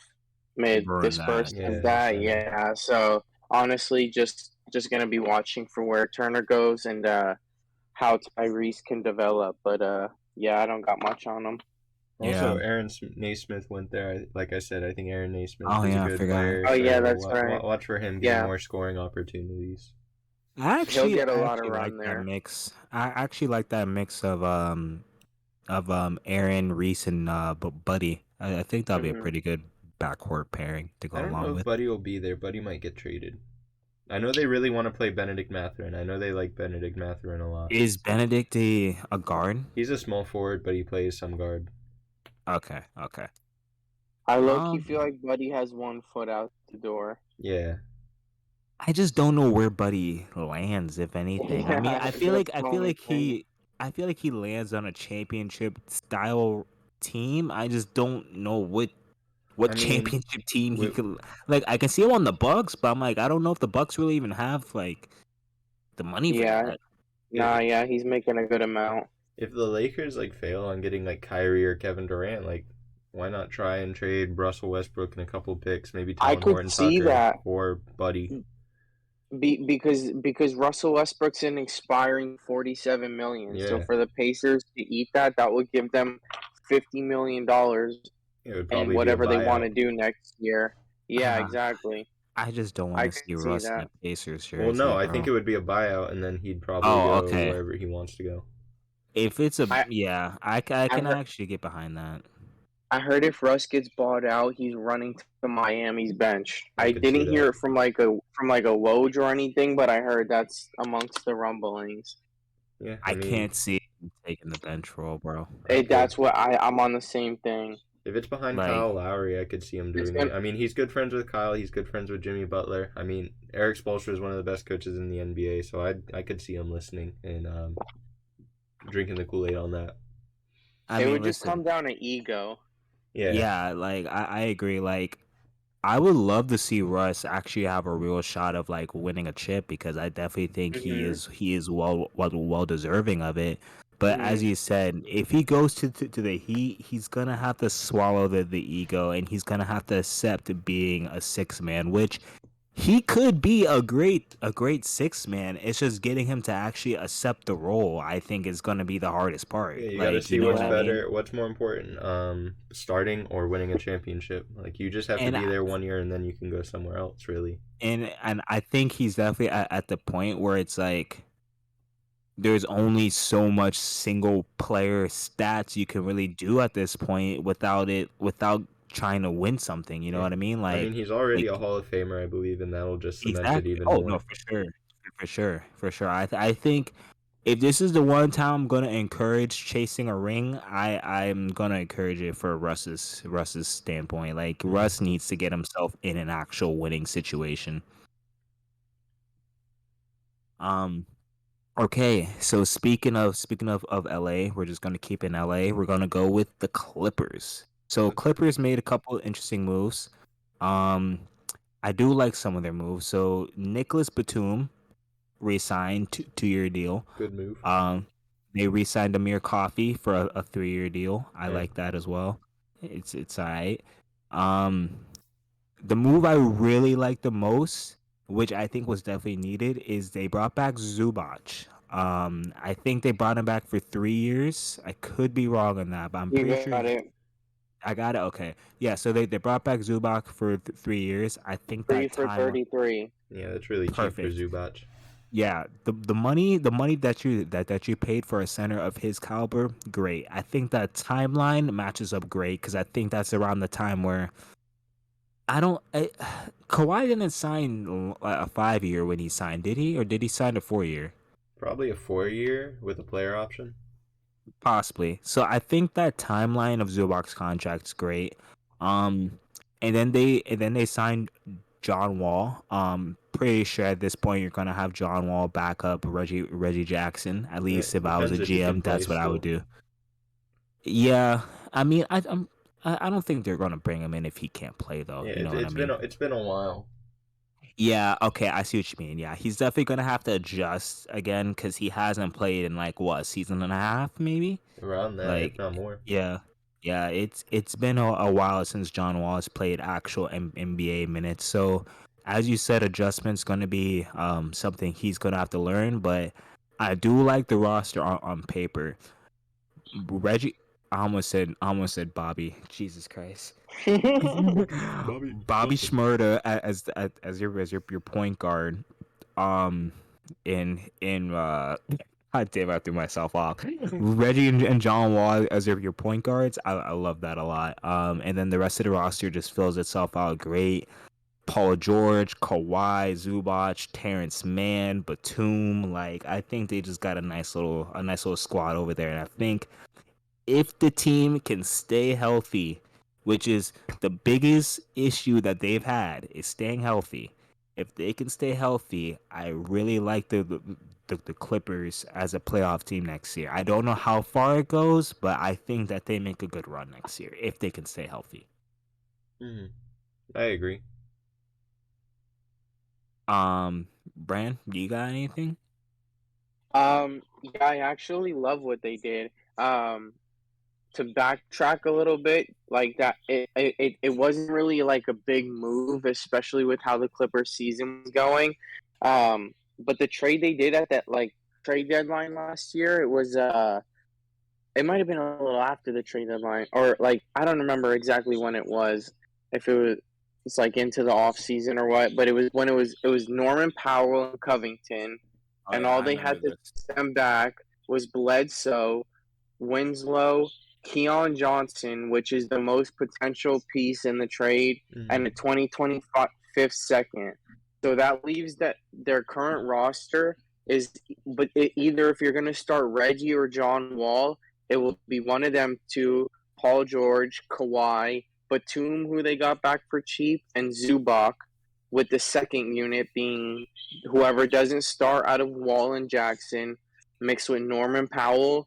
Speaker 3: made
Speaker 1: burn that.
Speaker 3: dispersed of
Speaker 2: Yeah, yes,
Speaker 3: that.
Speaker 2: I know.
Speaker 3: Yeah, so honestly, just gonna be watching for where Turner goes and how Tyrese can develop. But yeah, I don't got much on him.
Speaker 2: Also,
Speaker 1: Yeah.
Speaker 2: Aaron Naismith went there. Like I said, I think Aaron Naismith
Speaker 1: Oh
Speaker 2: is a
Speaker 1: yeah, I
Speaker 2: good
Speaker 1: forgot.
Speaker 2: player.
Speaker 3: Oh yeah,
Speaker 2: So
Speaker 3: that's right.
Speaker 2: watch for him getting
Speaker 3: Yeah,
Speaker 2: more scoring opportunities.
Speaker 3: he'll get a
Speaker 1: I
Speaker 3: lot of
Speaker 1: actually like
Speaker 3: run
Speaker 1: that
Speaker 3: there.
Speaker 1: mix. I actually like that mix of Aaron Reese and Buddy. I think that'll be a
Speaker 3: Hmm.
Speaker 1: pretty good backcourt pairing to
Speaker 2: I
Speaker 1: go
Speaker 2: don't know
Speaker 1: along
Speaker 2: if
Speaker 1: with.
Speaker 2: Buddy will be there. Buddy might get traded. I know they really want to play Benedict Mathurin. I know they like Benedict Mathurin a lot.
Speaker 1: Is Benedict a guard?
Speaker 2: He's a small forward, but he plays some guard.
Speaker 1: Okay, okay.
Speaker 3: I low key
Speaker 1: Um,
Speaker 3: feel like Buddy has one foot out the door.
Speaker 2: Yeah.
Speaker 1: I just don't know where Buddy lands, if anything. I mean,
Speaker 3: Yeah, that's the only thing.
Speaker 1: I feel like he lands on a championship style team. I just don't know what
Speaker 2: I mean,
Speaker 1: championship team he
Speaker 2: wi-
Speaker 1: could like. I can see him on the Bucks, but I'm like, I don't know if the Bucks really even have like the money for
Speaker 3: Yeah,
Speaker 1: that.
Speaker 3: nah, yeah, he's making a good amount.
Speaker 2: if the Lakers like fail on getting like Kyrie or Kevin Durant, like why not try and trade Russell Westbrook and a couple picks, maybe
Speaker 3: I
Speaker 2: Talon
Speaker 3: could
Speaker 2: Horton
Speaker 3: see
Speaker 2: Tucker
Speaker 3: that
Speaker 2: or Buddy.
Speaker 3: because Russell Westbrook's an expiring 47 million. So
Speaker 2: Yeah,
Speaker 3: for the Pacers to eat that, that would give them $50 million
Speaker 2: it would
Speaker 3: and
Speaker 2: probably be a
Speaker 3: whatever they want to
Speaker 2: buyout.
Speaker 3: do next year. Yeah,
Speaker 1: Uh,
Speaker 3: exactly.
Speaker 1: I just don't want
Speaker 3: I
Speaker 1: to
Speaker 3: could
Speaker 1: see
Speaker 3: see
Speaker 1: Russ in
Speaker 3: that.
Speaker 1: a Pacers
Speaker 2: Well,
Speaker 1: jersey,
Speaker 2: no, I think
Speaker 1: bro.
Speaker 2: it would be a buyout, and then he'd probably
Speaker 1: Oh,
Speaker 2: go
Speaker 1: okay.
Speaker 2: wherever he wants to go.
Speaker 1: If it's a
Speaker 3: I
Speaker 1: yeah, I
Speaker 3: I
Speaker 1: can
Speaker 3: heard
Speaker 1: actually get behind that.
Speaker 3: I heard if Russ gets bought out, he's running to Miami's bench.
Speaker 2: I
Speaker 3: I
Speaker 2: could see
Speaker 3: didn't hear
Speaker 2: that.
Speaker 3: it from like a Woj or anything, but I heard that's amongst the rumblings.
Speaker 2: Yeah, I
Speaker 1: I
Speaker 2: mean,
Speaker 1: can't see him taking the bench role, bro.
Speaker 2: I could.
Speaker 3: That's what I'm on the same thing.
Speaker 2: If it's behind
Speaker 1: Like,
Speaker 2: Kyle Lowry, I could see him
Speaker 3: It's
Speaker 2: doing it.
Speaker 3: gonna
Speaker 2: I mean, he's good friends with Kyle. He's good friends with Jimmy Butler. I mean, Eric Spoelstra is one of the best coaches in the NBA, so I could see him listening and drinking the Kool Aid on that.
Speaker 1: I
Speaker 3: it
Speaker 1: mean,
Speaker 3: would just
Speaker 1: listen,
Speaker 3: come down to ego.
Speaker 2: Yeah,
Speaker 1: yeah, like I agree. Like I would love to see Russ actually have a real shot of like winning a chip because I definitely think
Speaker 3: Mhm.
Speaker 1: he is well deserving of it. But as
Speaker 3: Mhm.
Speaker 1: you said, if he goes to the Heat, he's gonna have to swallow the ego and he's gonna have to accept being a six man, which he could be a great six man. It's just getting him to actually accept the role. I think is gonna be the hardest
Speaker 2: Yeah,
Speaker 1: part.
Speaker 2: you got to
Speaker 1: Like, you
Speaker 2: see
Speaker 1: know what
Speaker 2: what's
Speaker 1: I
Speaker 3: Yeah.
Speaker 1: mean?
Speaker 2: better, what's more important, starting or winning a championship. Like you just have to
Speaker 1: And
Speaker 2: be there 1 year and then you can go somewhere else, really.
Speaker 1: and I think he's definitely at the point where it's like there's only so much single player stats you can really do at this point without trying to win something. You know
Speaker 2: Yeah.
Speaker 1: what I mean?
Speaker 2: I mean, he's already
Speaker 1: Like
Speaker 2: a Hall of Famer, I believe, and that'll just cement it
Speaker 1: exactly.
Speaker 2: even
Speaker 1: Oh no,
Speaker 2: more.
Speaker 1: for sure, for sure. I think if this is the one time I'm gonna encourage chasing a ring, I'm gonna encourage it for Russ's standpoint. Like
Speaker 2: Hmm.
Speaker 1: Russ needs to get himself in an actual winning situation. Um. Okay, so speaking of LA, we're just gonna keep in LA. We're gonna go with the Clippers. So
Speaker 2: Okay.
Speaker 1: Clippers made a couple interesting moves. Um, I do like some of their moves. So Nicholas Batum re-signed 2-year deal.
Speaker 2: Good move.
Speaker 1: Um, they re-signed Amir Coffey for a 3-year deal. I
Speaker 2: Yeah.
Speaker 1: like that as well. It's alright. Um, the move I really like the most, which I think was definitely needed, is they brought back Zubac. I think they brought him back for 3 years. I could be wrong on that, but I'm
Speaker 3: You
Speaker 1: pretty sure
Speaker 3: got it.
Speaker 1: I got it. Okay, yeah. So they brought back Zubac for 3 years. I think
Speaker 3: Three
Speaker 1: that
Speaker 3: for
Speaker 1: time
Speaker 3: 33.
Speaker 2: Yeah, that's really cheap for
Speaker 1: perfect.
Speaker 2: Zubac.
Speaker 1: Yeah, the money that you paid for a center of his caliber, great. I think that timeline matches up great because I think that's around the time where I don't. Kawhi didn't sign a 5-year when he signed, did he? Or did he sign a 4-year?
Speaker 2: Probably a 4 year with a player option.
Speaker 1: Possibly. So I think that timeline of Zubac's contract's great. Um, and then they signed John Wall. Pretty sure at this point you're gonna have John Wall back up Reggie Jackson. At
Speaker 2: Yeah,
Speaker 1: least if I was
Speaker 2: depends
Speaker 1: a
Speaker 2: if he can
Speaker 1: GM,
Speaker 2: play
Speaker 1: that's what I would
Speaker 2: still.
Speaker 1: do. Yeah, I mean, I don't think they're gonna bring him in if he can't play though.
Speaker 2: Yeah,
Speaker 1: You
Speaker 2: it's
Speaker 1: know what I
Speaker 2: it's been
Speaker 1: mean?
Speaker 2: it's been a while.
Speaker 1: Yeah, okay, I see what you mean. Yeah, he's definitely gonna have to adjust again because he hasn't played in like what, a season and a half, maybe.
Speaker 2: Around that, if
Speaker 1: Like,
Speaker 2: not more.
Speaker 1: yeah, yeah. It's been a while since John Wall has played actual NBA minutes. So, as you said, adjustment's gonna be something he's gonna have to learn. But I do like the roster on paper. Reggie, I almost said Bobby. Jesus Christ.
Speaker 2: Bobby,
Speaker 1: Bobby
Speaker 2: listen.
Speaker 1: Shmurda as your point guard. Um, in God damn, I threw myself off. Reggie and John Wall as your point guards. I love that a lot. And then the rest of the roster just fills itself out great. Paul George, Kawhi, Zubac, Terrence Mann, Batum. Like, I think they just got a nice little squad over there, and I think if the team can stay healthy, which is the biggest issue that they've had, is staying healthy. If they can stay healthy, I really like the Clippers as a playoff team next year. I don't know how far it goes, but I think that they make a good run next year if they can stay healthy.
Speaker 2: Hmm. I agree.
Speaker 1: Bran, you got anything?
Speaker 3: Yeah, I actually love what they did. To backtrack a little bit, like that, it wasn't really like a big move, especially with how the Clippers season was going. But the trade they did at that like trade deadline last year, it might have been a little after the trade deadline, or like I don't remember exactly when it was. If it was, it's like into the off season or what, but it was when it was Norman Powell and Covington,
Speaker 1: Oh
Speaker 3: and
Speaker 1: yeah,
Speaker 3: all
Speaker 1: I
Speaker 3: they
Speaker 1: remember
Speaker 3: had to
Speaker 1: this.
Speaker 3: send back was Bledsoe, Winslow, Keon Johnson, which is the most potential piece in the trade, and
Speaker 2: Hmm.
Speaker 3: a 2025 second. So that leaves that their current roster is, but either if you're going to start Reggie or John Wall, it will be one of them two: Paul George, Kawhi, Batum, who they got back for cheap, and Zubac, with the second unit being whoever doesn't start out of Wall and Jackson, mixed with Norman Powell,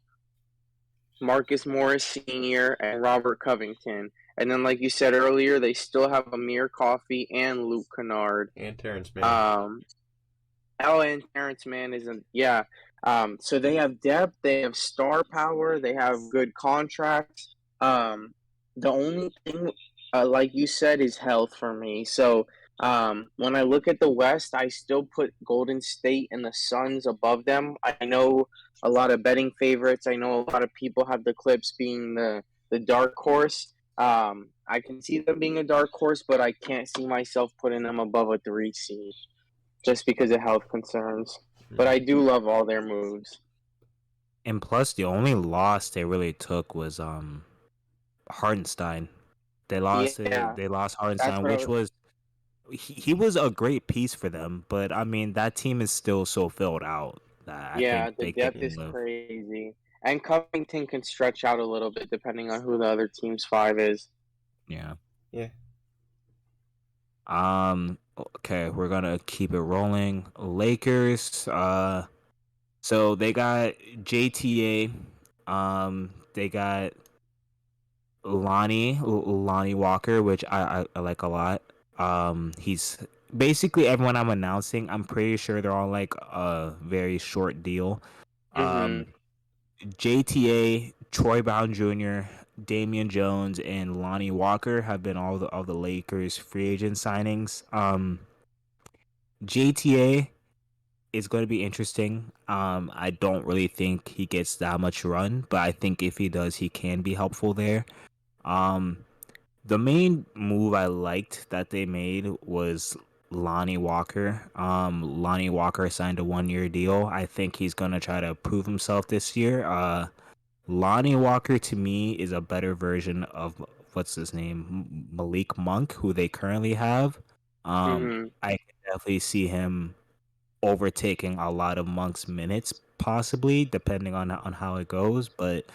Speaker 3: Marcus Morris Sr., and Robert Covington. And then, like you said earlier, they still have Amir Coffey and Luke Kennard.
Speaker 2: And Terrence Mann.
Speaker 3: Um, Oh, and Terrence Mann isn't. Yeah. So they have depth. They have star power. They have good contracts. The only thing, like you said, is health for me. So when I look at the West, I still put Golden State and the Suns above them. I know a lot of betting favorites. I know a lot of people have the Clips being the dark horse. I can see them being a dark horse, but I can't see myself putting them above a 3 seed just because of health concerns. But
Speaker 2: Hmm.
Speaker 3: I do love all their moves.
Speaker 1: And plus, the only loss they really took was Hardenstein.
Speaker 3: Yeah,
Speaker 1: They lost
Speaker 3: that's
Speaker 1: Hardenstein,
Speaker 3: what.
Speaker 1: which was he was a great piece for them. But I mean, that team is still so filled out that I think
Speaker 3: Yeah, the
Speaker 1: they
Speaker 3: depth
Speaker 1: couldn't
Speaker 3: is
Speaker 1: live.
Speaker 3: crazy, and Covington can stretch out a little bit depending on who the other team's five is.
Speaker 1: Yeah.
Speaker 2: Yeah.
Speaker 1: Okay, we're gonna keep it rolling. Lakers. So they got JTA. They got Lonnie Walker, which I like a lot. He's basically everyone I'm announcing. I'm pretty sure they're all like a very short deal.
Speaker 3: Mm-hmm.
Speaker 1: Um, JTA, Troy Brown Jr., Damian Jones, and Lonnie Walker have been all the Lakers free agent signings. JTA is going to be interesting. I don't really think he gets that much run, but I think if he does, he can be helpful there. Um, the main move I liked that they made was Lonnie Walker. Lonnie Walker signed a 1 year deal. I think he's gonna try to prove himself this year. Lonnie Walker to me is a better version of what's his name, Malik Monk, who they currently have.
Speaker 3: Mm-hmm.
Speaker 1: I can definitely see him overtaking a lot of Monk's minutes, possibly depending on how it goes. But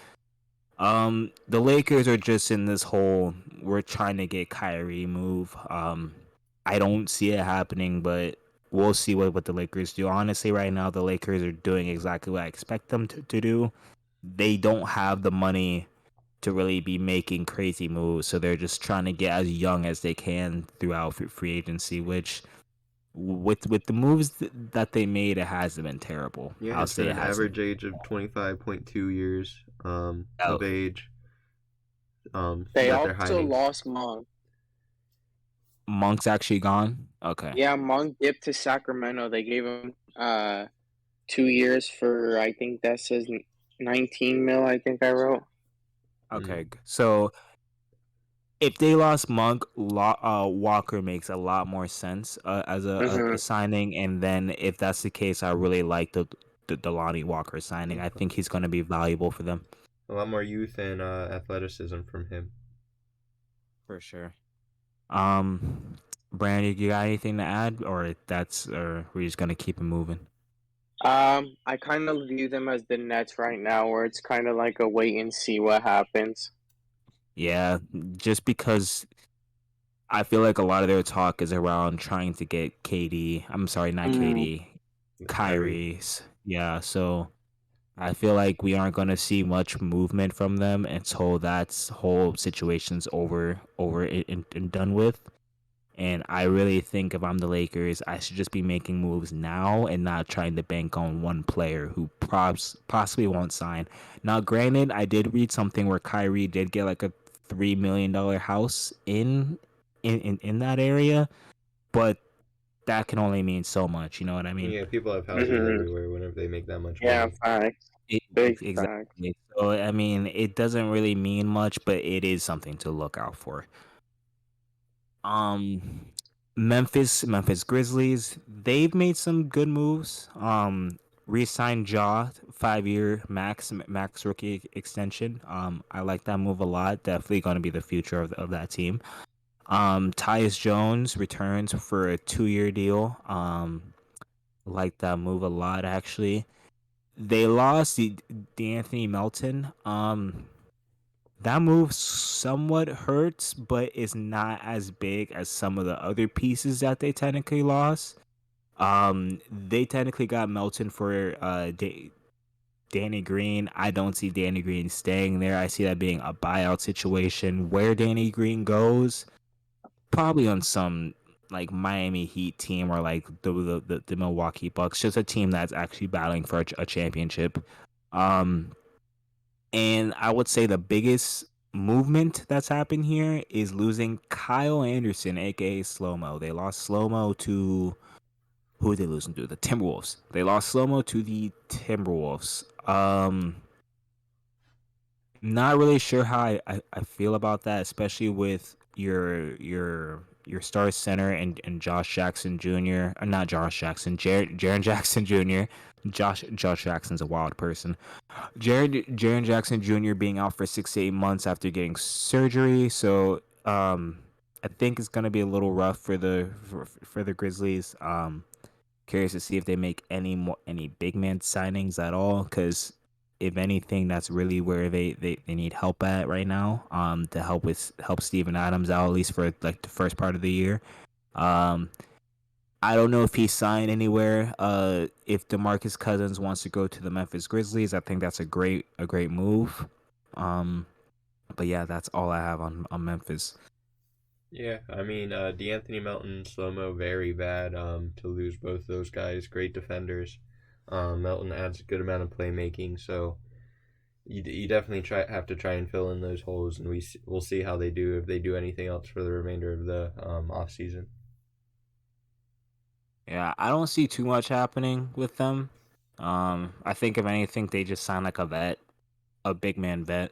Speaker 1: the Lakers are just in this whole we're trying to get Kyrie move. I don't see it happening, but we'll see what the Lakers do. Honestly, right now the Lakers are doing exactly what I expect them to do. They don't have the money to really be making crazy moves, so they're just trying to get as young as they can throughout free agency, which with the moves that they made, it hasn't been terrible.
Speaker 2: Yeah,
Speaker 1: I'll
Speaker 2: it's been
Speaker 1: say it
Speaker 2: an
Speaker 1: hasn't.
Speaker 2: average age of 25.2 years
Speaker 1: Oh,
Speaker 2: of age
Speaker 3: They
Speaker 2: that they're
Speaker 3: also
Speaker 2: hiding.
Speaker 3: lost Monk.
Speaker 1: Monk's actually gone. Okay.
Speaker 3: Yeah, Monk dipped to Sacramento. They gave him 2 years for I think that says 19 mil. I think I wrote.
Speaker 2: Mm.
Speaker 1: Okay. So if they lost Monk, Walker makes a lot more sense as
Speaker 3: Mm-hmm.
Speaker 1: a signing. And then if that's the case, I really like the Lonnie Walker signing.
Speaker 2: Yeah,
Speaker 1: I think he's going to be valuable for them.
Speaker 2: a lot more youth and athleticism from him.
Speaker 1: For sure. Um, Brandon, you got anything to add, or we're just gonna keep it moving?
Speaker 3: I kind of view them as the Nets right now, where it's kind of like a wait and see what happens.
Speaker 1: Yeah, just because I feel like a lot of their talk is around trying to get KD. I'm sorry, not
Speaker 3: Mm-hmm.
Speaker 1: KD,
Speaker 2: Kyrie.
Speaker 1: Kyrie's. Yeah, so I feel like we aren't gonna see much movement from them until that whole situation's over and done with. And I really think if I'm the Lakers, I should just be making moves now and not trying to bank on one player who possibly won't sign. Now, granted, I did read something where Kyrie did get like a $3 million house in that area, but that can only mean so much. You know what I mean?
Speaker 2: Yeah, people have houses
Speaker 3: Mm-hmm.
Speaker 2: everywhere whenever they make that much
Speaker 3: Yeah,
Speaker 2: money.
Speaker 3: facts. Big facts.
Speaker 1: Exactly. So I mean, it doesn't really mean much, but it is something to look out for. Um, Memphis Grizzlies, they've made some good moves. Re-signed Jaw 5 year max rookie extension. I like that move a lot. Definitely going to be the future of that team. Tyus Jones returns for a 2 year deal. Like that move a lot actually. They lost the Anthony Melton. That move somewhat hurts, but is not as big as some of the other pieces that they technically lost. They technically got Melton for Danny Green. I don't see Danny Green staying there. I see that being a buyout situation. Where Danny Green goes, probably on some like Miami Heat team or like the Milwaukee Bucks, just a team that's actually battling for a championship. Um, and I would say the biggest movement that's happened here is losing Kyle Anderson, aka Slow Mo. They lost Slow Mo to who did they lose to? The Timberwolves. They lost Slow Mo to the Timberwolves. Not really sure how I feel about that, especially with your star center and Josh Jackson Jr. Not Josh Jackson, Jaren Jackson Jr. Josh Jackson's a wild person. Jaren Jackson Jr. being out for 6 to 8 months after getting surgery, so I think it's gonna be a little rough for the Grizzlies. Curious to see if they make any big man signings at all, because if anything, that's really where they need help at right now. To help Steven Adams out at least for like the first part of the year. Um, I don't know if he signed anywhere. If DeMarcus Cousins wants to go to the Memphis Grizzlies, I think that's a great move. Um, but yeah, that's all I have on Memphis.
Speaker 2: Yeah, I mean, D'Anthony Melton, Slow Mo, very bad. To lose both those guys, great defenders. Melton adds a good amount of playmaking, so you definitely have to try and fill in those holes, and we'll see how they do if they do anything else for the remainder of the off season.
Speaker 1: Yeah, I don't see too much happening with them. I think if anything, they just sign like a vet, a big man vet.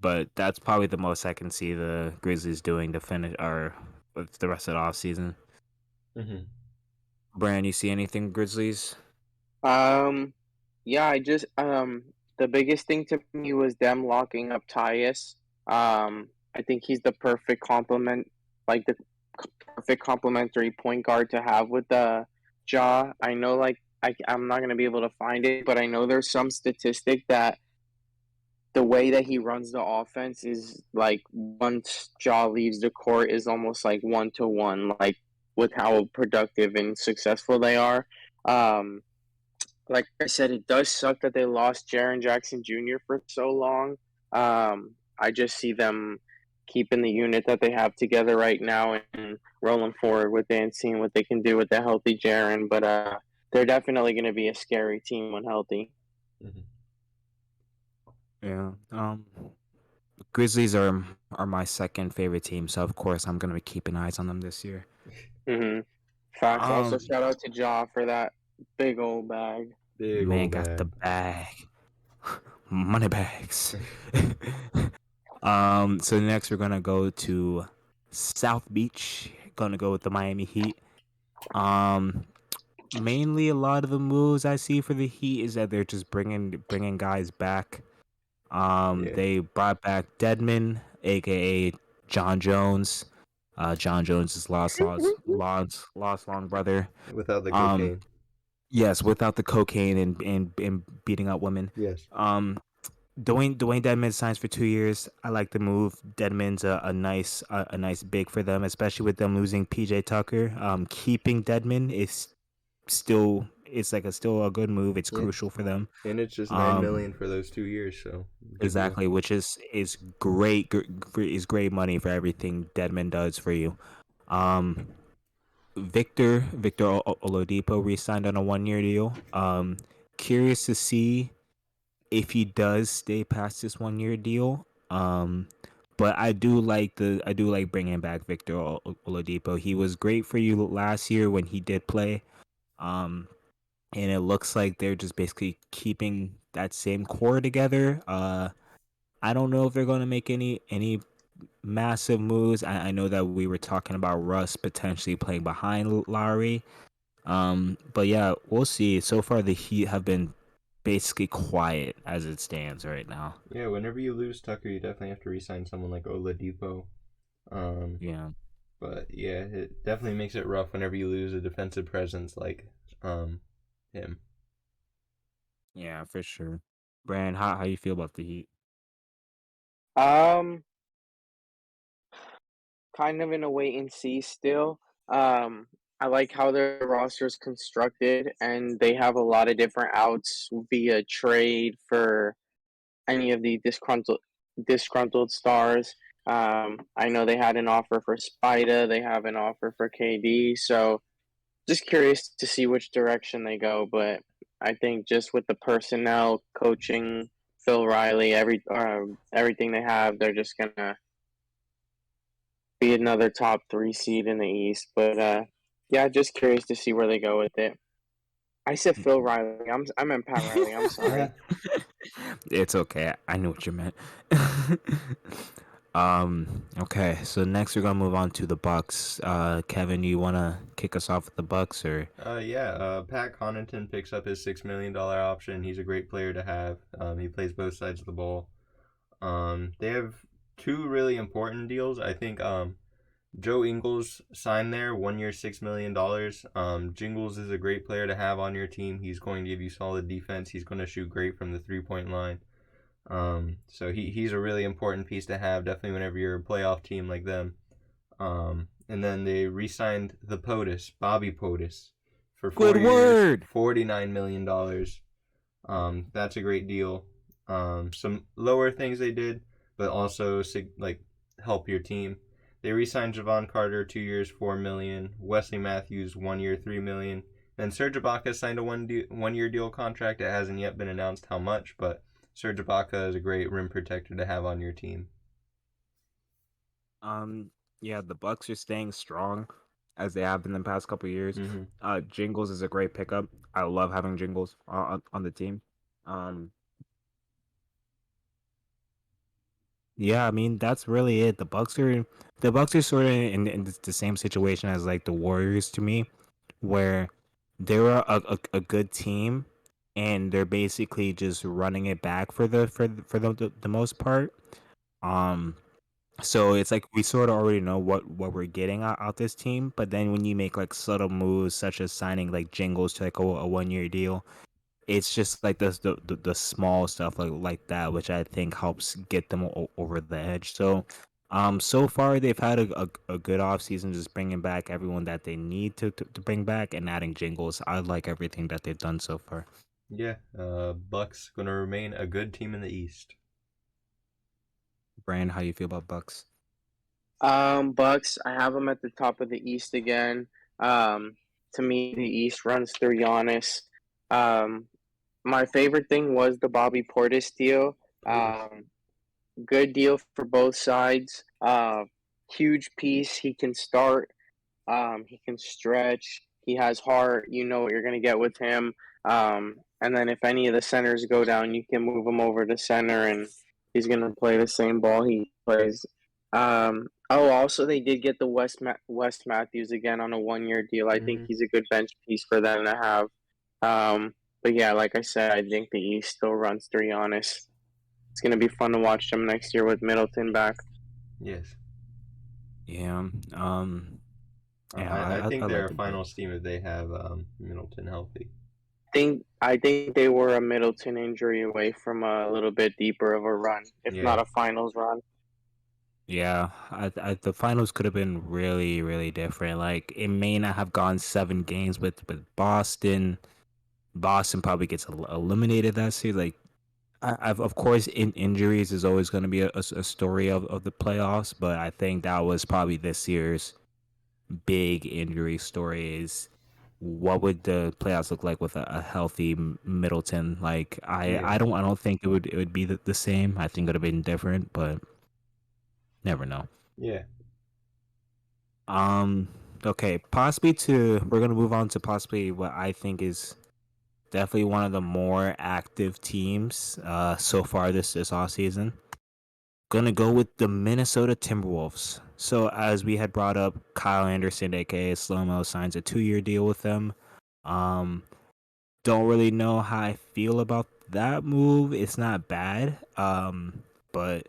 Speaker 1: But that's probably the most I can see the Grizzlies doing to finish or with the rest of the offseason.
Speaker 2: Mm-hmm.
Speaker 1: Brand, you see anything Grizzlies?
Speaker 3: Um, yeah, the biggest thing to me was them locking up Tyus. I think he's the perfect complement, like the perfect complementary point guard to have with the Jaw. I know, like I'm not gonna be able to find it, but I know there's some statistic that the way that he runs the offense is like once Jaw leaves the court is almost like 1-to-1, like with how productive and successful they are. Um, like I said, it does suck that they lost Jaren Jackson Jr. for so long. I just see them keeping the unit that they have together right now and rolling forward with it and seeing what they can do with the healthy Jaren. But they're definitely going to be a scary team when healthy.
Speaker 2: Mm-hmm.
Speaker 1: Yeah. Grizzlies are my second favorite team, so of course I'm gonna be keeping eyes on them this year.
Speaker 3: Mm-hmm. Facts. Also,
Speaker 1: Um,
Speaker 3: shout out to Ja for that big old bag.
Speaker 2: Big
Speaker 1: man
Speaker 2: old
Speaker 1: got the
Speaker 2: bag.
Speaker 1: bag, money bags. So next we're gonna go to South Beach. Gonna go with the Miami Heat. Um, Mainly a lot of the moves I see for the Heat is that they're just bringing guys back.
Speaker 2: Yeah,
Speaker 1: They brought back Deadman, aka John Jones. John Jones is lost long brother.
Speaker 2: without the
Speaker 1: Um,
Speaker 2: cocaine.
Speaker 1: yes, without the cocaine and beating up women.
Speaker 2: Yes.
Speaker 1: Um, Dwayne Deadman signs for 2 years. I like the move. Deadman's a nice big for them, especially with them losing PJ Tucker. Keeping Deadman is still a good move. It's
Speaker 2: Yeah,
Speaker 1: crucial for them.
Speaker 2: and it's just 9 million
Speaker 1: Um,
Speaker 2: for those 2 years, so good deal.
Speaker 1: exactly, which is is great money for everything Deadman does for you. Um, Victor Oladipo re-signed on a 1 year deal. Curious to see if he does stay past this 1 year deal. But I do like bringing back Victor Oladipo. He was great for you last year when he did play. Um, and it looks like they're just basically keeping that same core together. I don't know if they're going to make any massive moves. I know that we were talking about Russ potentially playing behind Lowry. But yeah, we'll see. So far, the Heat have been basically quiet as it stands right now.
Speaker 2: Yeah, whenever you lose Tucker, you definitely have to re-sign someone like Oladipo. Um,
Speaker 1: Yeah,
Speaker 2: but yeah, it definitely makes it rough whenever you lose a defensive presence like um him.
Speaker 1: yeah, for sure. Brand, how you feel about the Heat?
Speaker 3: Um, kind of in a wait and see still. Um, I like how their roster is constructed, and they have a lot of different outs via trade for any of the disgruntled stars. I know they had an offer for Spida, they have an offer for KD, so just curious to see which direction they go. But I think just with the personnel, coaching, Phil Riley, everything they have, they're just gonna be another top three seed in the East. But yeah, just curious to see where they go with it. I said Phil Riley. I meant Pat Riley. I'm sorry.
Speaker 1: It's okay. I knew what you meant. Okay, so next we're gonna move on to the Bucks. Kevin, you wanna kick us off with the Bucks or
Speaker 2: Yeah. Pat Connaughton picks up his $6 million option. He's a great player to have. He plays both sides of the ball. They have two really important deals. I think Joe Ingles signed there 1 year, $6 million. Jingles is a great player to have on your team. He's going to give you solid defense. He's going to shoot great from the 3 point line. So he's a really important piece to have, definitely whenever you're a playoff team like them. And then they re-signed the POTUS, Bobby POTUS, for
Speaker 1: good
Speaker 2: 4 years,
Speaker 1: word?
Speaker 2: $49 million. That's a great deal. Some lower things they did, but also like help your team. They re-signed Javon Carter 2 years, $4 million. Wesley Matthews 1 year, $3 million. And Serge Ibaka signed a 1 year deal contract. It hasn't yet been announced how much, but Serge Ibaka is a great rim protector to have on your team.
Speaker 1: Yeah, the Bucks are staying strong as they have been in the past couple of years.
Speaker 2: Mm-hmm.
Speaker 1: Jingles is a great pickup. I love having Jingles on the team. Yeah, I mean that's really it. The Bucks are sort of in the same situation as like the Warriors to me, where they're a good team, and they're basically just running it back for the most part. Um, so it's like we sort of already know what we're getting out this team, but then when you make like subtle moves such as signing like Jingles to like a 1 year deal, it's just like the small stuff like that, which I think helps get them over the edge. So, so far they've had a good off season, just bringing back everyone that they need to bring back and adding Jingles. I like everything that they've done so far.
Speaker 2: Yeah, Bucks gonna remain a good team in the East.
Speaker 1: Brand, how you feel about Bucks?
Speaker 3: Bucks. I have them at the top of the East again. To me, the East runs through Giannis. Um, my favorite thing was the Bobby Portis deal.
Speaker 2: Portis.
Speaker 3: Good deal for both sides. Huge piece. He can start. He can stretch. He has heart. You know what you're going to get with him. And then if any of the centers go down, you can move him over to center, and he's going to play the same ball he plays. Also, they did get the West Matthews again on a 1 year deal. I think
Speaker 2: Mm-hmm.
Speaker 3: he's a good bench piece for them to have. But yeah, like I said, I think the East still runs through Giannis. It's going to be fun to watch them next year with Middleton back.
Speaker 2: Yes.
Speaker 1: Yeah. Yeah.
Speaker 2: I
Speaker 1: I
Speaker 2: think they're
Speaker 1: like
Speaker 2: a
Speaker 1: the
Speaker 2: finals
Speaker 1: Bucks.
Speaker 2: team if they have Middleton healthy.
Speaker 3: I think they were a Middleton injury away from a little bit deeper of a run, if not
Speaker 2: Yeah.
Speaker 3: a finals run.
Speaker 1: Yeah, the finals could have been really, really different. Like it may not have gone 7 games with Boston. Boston probably gets eliminated that series. Like of course, injuries is always going to be a story of the playoffs, but I think that was probably this year's big injury story. Is what would the playoffs look like with a healthy Middleton? Like
Speaker 2: Yeah.
Speaker 1: I don't think it would be the same. I think it would have been different, but never know.
Speaker 2: Yeah.
Speaker 1: Um. Okay. We're gonna move on to possibly what I think is definitely one of the more active teams. So far this off season. Gonna go with the Minnesota Timberwolves. So as we had brought up, Kyle Anderson, aka Slow-Mo, signs a 2 year deal with them. Um. Don't really know how I feel about that move. It's not bad. But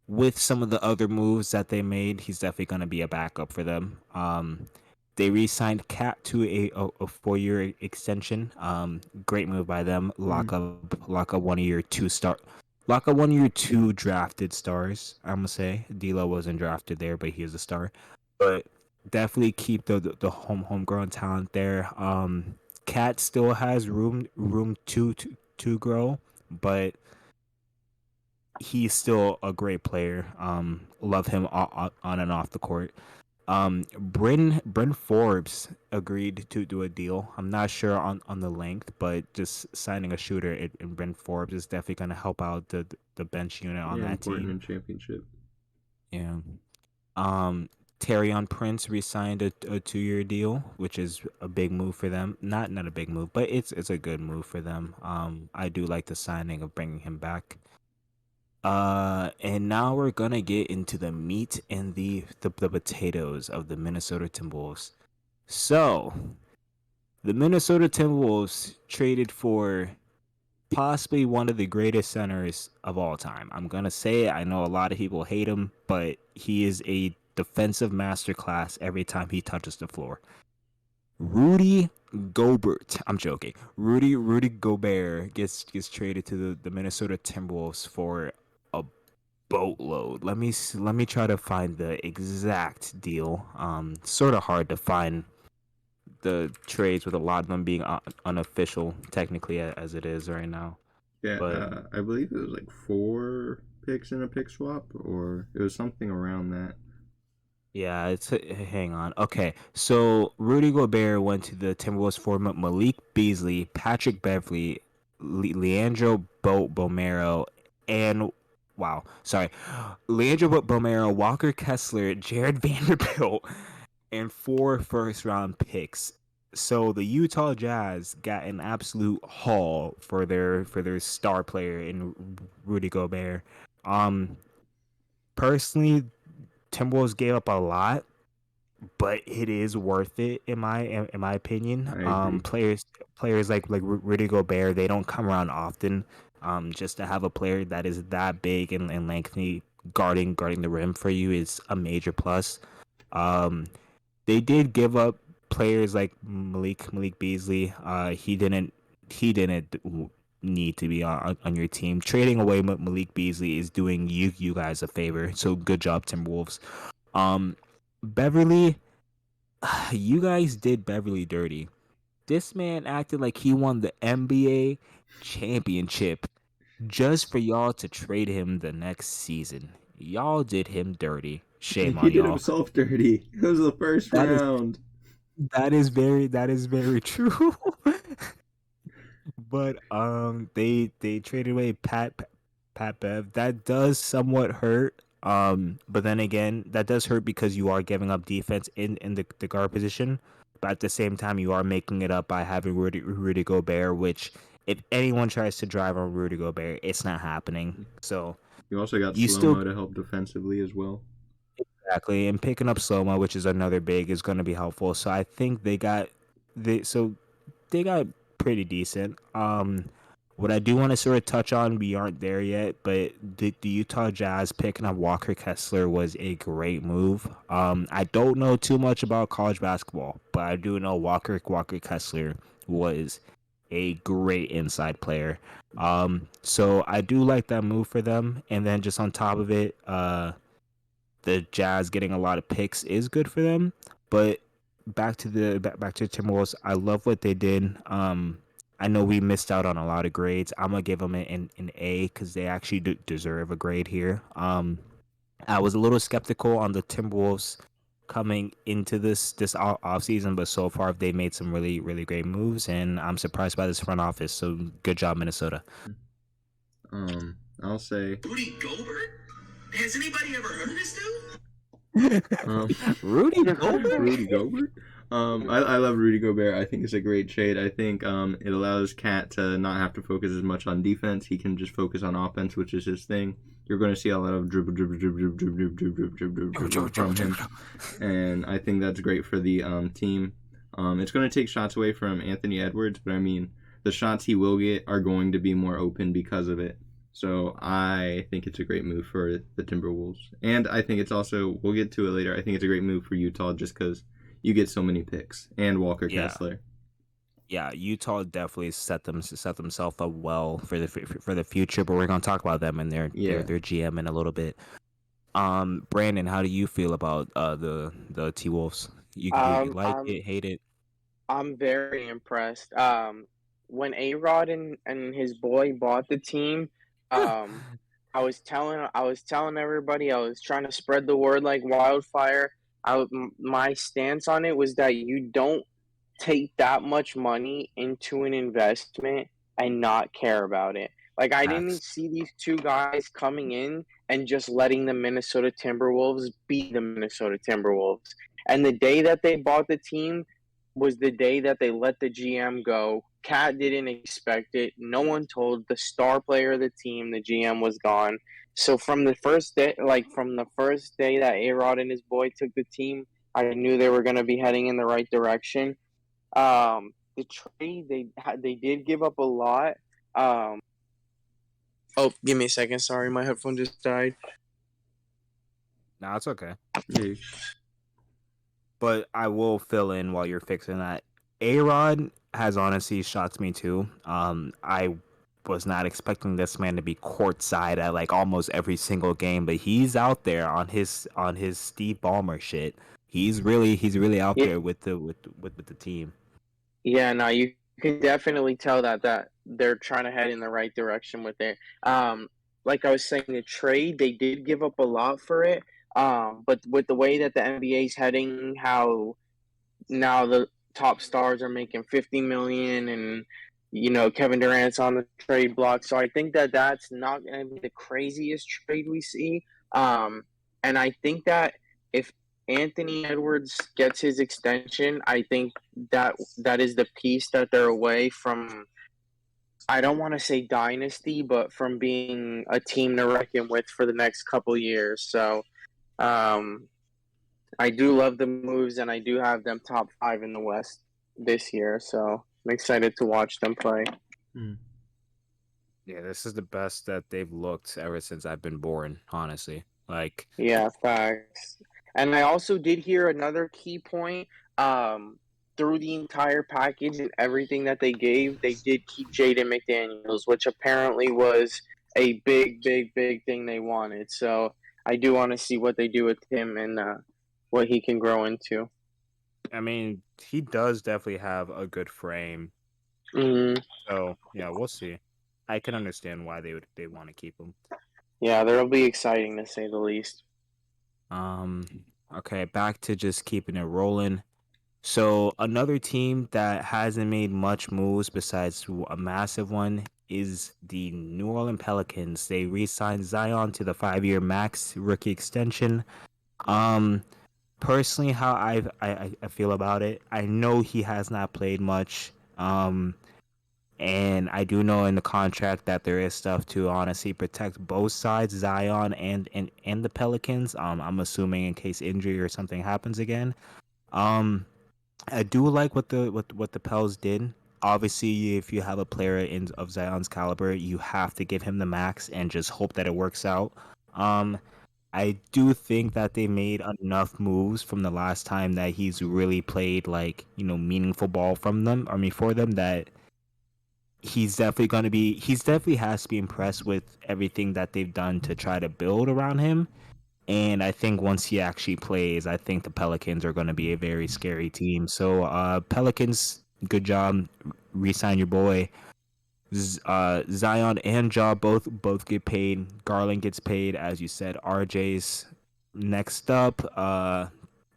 Speaker 1: with some of the other moves that they made, he's definitely going to be a backup for them. They re-signed Cat to a 4 year extension. Great move by them.
Speaker 2: Mm-hmm.
Speaker 1: Lock up 1 year 2 star. Lock up 1 year 2 drafted stars. I'm gonna say D'Lo wasn't drafted there, but he is a star. But definitely keep the homegrown talent there. Cat still has room to grow, but he's still a great player. Love him on and off the court. Bryn Forbes agreed to do a deal. I'm not sure on the length, but just signing a shooter in Bryn Forbes is definitely going to help out the bench unit on
Speaker 2: Yeah,
Speaker 1: that
Speaker 2: important
Speaker 1: team.
Speaker 2: in championship.
Speaker 1: Yeah. Um, Terrion Prince re-signed a 2-year deal, which is a big move for them. Not a big move, but it's a good move for them. I do like the signing of bringing him back. And now we're gonna get into the meat and the potatoes of the Minnesota Timberwolves. So, the Minnesota Timberwolves traded for possibly one of the greatest centers of all time. I'm gonna say it. I know a lot of people hate him, but he is a defensive masterclass every time he touches the floor. Rudy Gobert. I'm joking. Rudy Gobert gets traded to the Minnesota Timberwolves for a boatload. Let me try to find the exact deal. Sort of hard to find the trades with a lot of them being unofficial, technically as it is right now.
Speaker 2: Yeah,
Speaker 1: But
Speaker 2: I believe it was like 4 picks in a pick swap, or it was something around that.
Speaker 1: yeah, it's hang on. Okay, so Rudy Gobert went to the Timberwolves for Malik Beasley, Patrick Beverly, Leandro Bomero, and wow, sorry, Leandro Bomero, Walker Kessler, Jared Vanderbilt, and 4 first-round picks. So the Utah Jazz got an absolute haul for their star player in Rudy Gobert. Um, personally, Timberwolves gave up a lot, but it is worth it in my opinion.
Speaker 2: I agree.
Speaker 1: Players like Rudy Gobert, they don't come around often. Just to have a player that is that big and lengthy guarding the rim for you is a major plus. Um, they did give up players like Malik Beasley. He didn't need to be on your team. Trading away Malik Beasley is doing you guys a favor. So good job, Timberwolves. Um, Beverly, you guys did Beverly dirty. This man acted like he won the NBA championship just for y'all to trade him the next season. Y'all did him dirty. Shame
Speaker 2: He
Speaker 1: on
Speaker 2: did
Speaker 1: y'all.
Speaker 2: himself dirty. It was the first
Speaker 1: That is
Speaker 2: round.
Speaker 1: that is very true. But they traded away Pat Bev. That does somewhat hurt. But then again, that does hurt because you are giving up defense in the guard position. But at the same time, you are making it up by having Rudy Gobert, which if anyone tries to drive on Rudy Gobert, it's not happening. So
Speaker 2: You also got
Speaker 1: you
Speaker 2: slow
Speaker 1: still
Speaker 2: mo to help defensively as well.
Speaker 1: exactly and picking up Sloma, which is another big, is going to be helpful. So I think they got pretty decent. What I do want to sort of touch on, we aren't there yet, but the Utah Jazz picking up Walker Kessler was a great move. I don't know too much about college basketball, but I do know Walker Kessler was a great inside player. So I do like that move for them. And then just on top of it, the Jazz getting a lot of picks is good for them. But back to the Timberwolves, I love what they did. I know we missed out on a lot of grades. I'm gonna give them an A because they actually deserve a grade here. I was a little skeptical on the Timberwolves coming into this off season, but so far they made some really great moves, and I'm surprised by this front office. So good job, Minnesota.
Speaker 2: I'll say
Speaker 4: Rudy Gobert? Has anybody ever heard of this dude?
Speaker 2: um
Speaker 1: Rudy Gobert.
Speaker 2: Rudy Gobert. I love Rudy Gobert. I think it's a great trade. I think it allows Cat to not have to focus as much on defense. He can just focus on offense, which is his thing. You're going to see a lot of dribble from him, and I think that's great for the team. It's going to take shots away from Anthony Edwards, but I mean the shots he will get are going to be more open because of it. So I think it's a great move for the Timberwolves, and I think it's also, we'll get to it later, I think it's a great move for Utah just because you get so many picks and Walker
Speaker 1: Yeah.
Speaker 2: Kessler.
Speaker 1: Yeah, Utah definitely set themselves up well for the future, but we're gonna talk about them and their
Speaker 2: Yeah,
Speaker 1: their GM in a little bit. Brandon, how do you feel about the T Wolves? You
Speaker 3: Um,
Speaker 1: like
Speaker 3: I'm
Speaker 1: it, hate it?
Speaker 3: I'm very impressed. When A Rod and his boy bought the team, um, I was telling everybody, I was trying to spread the word like wildfire. My stance on it was that you don't take that much money into an investment and not care about it. Like I
Speaker 1: Facts.
Speaker 3: didn't see these two guys coming in and just letting the Minnesota Timberwolves be the Minnesota Timberwolves. And the day that they bought the team was the day that they let the GM go. Cat didn't expect it. No one told the star player of the team the GM was gone. So from the first day, that A Rod and his boy took the team, I knew they were going to be heading in the right direction. The trade they did give up a lot. Um, oh, give me a second. Sorry, my headphone just died.
Speaker 1: No, it's okay.
Speaker 2: Yeah.
Speaker 1: But I will fill in while you're fixing that. A Rod has honestly shocked me too. I was not expecting this man to be courtside at like almost every single game, but he's out there on his Steve Ballmer shit. He's really out
Speaker 3: Yeah,
Speaker 1: there with with the team.
Speaker 3: yeah. No, you can definitely tell that they're trying to head in the right direction with it. Like I was saying, the trade they did give up a lot for it. But with the way that the NBA is heading, how now the top stars are making 50 million and Kevin Durant's on the trade block, so I think that that's not going to be the craziest trade we see. And I think that if Anthony Edwards gets his extension, I think that is the piece that they're away from. I don't want to say dynasty, but from being a team to reckon with for the next couple years. So um, I do love the moves, and I do have them top 5 in the West this year. So I'm excited to watch them play.
Speaker 2: Hmm.
Speaker 1: Yeah, this is the best that they've looked ever since I've been born, honestly. Like,
Speaker 3: Yeah, facts. And I also did hear another key point. Um, Through the entire package and everything that they gave, they did keep Jaden McDaniels, which apparently was a big, big, big thing they wanted. So I do want to see what they do with him and what he can grow into.
Speaker 1: I mean, he does definitely have a good frame.
Speaker 3: Hmm.
Speaker 1: So, yeah, we'll see. I can understand why they want to keep him.
Speaker 3: Yeah, that'll be exciting to say the least.
Speaker 1: Um, okay, back to just keeping it rolling. So another team that hasn't made much moves besides a massive one is the New Orleans Pelicans. They re-signed Zion to the 5-year max rookie extension. Um, Personally, how I feel about it, I know he has not played much. And I do know in the contract that there is stuff to honestly protect both sides, Zion and the Pelicans. I'm assuming in case injury or something happens again. Um, I do like what the Pels did. Obviously, if you have a player of Zion's caliber, you have to give him the max and just hope that it works out. Um, I do think that they made enough moves from the last time that he's really played like meaningful ball from them. I mean for them that he's definitely has to be impressed with everything that they've done to try to build around him. And I think once he actually plays, I think the Pelicans are going to be a very scary team. So, Pelicans, good job, re-sign your boy. Zion and Ja both get paid. Garland gets paid, as you said. RJ's next up.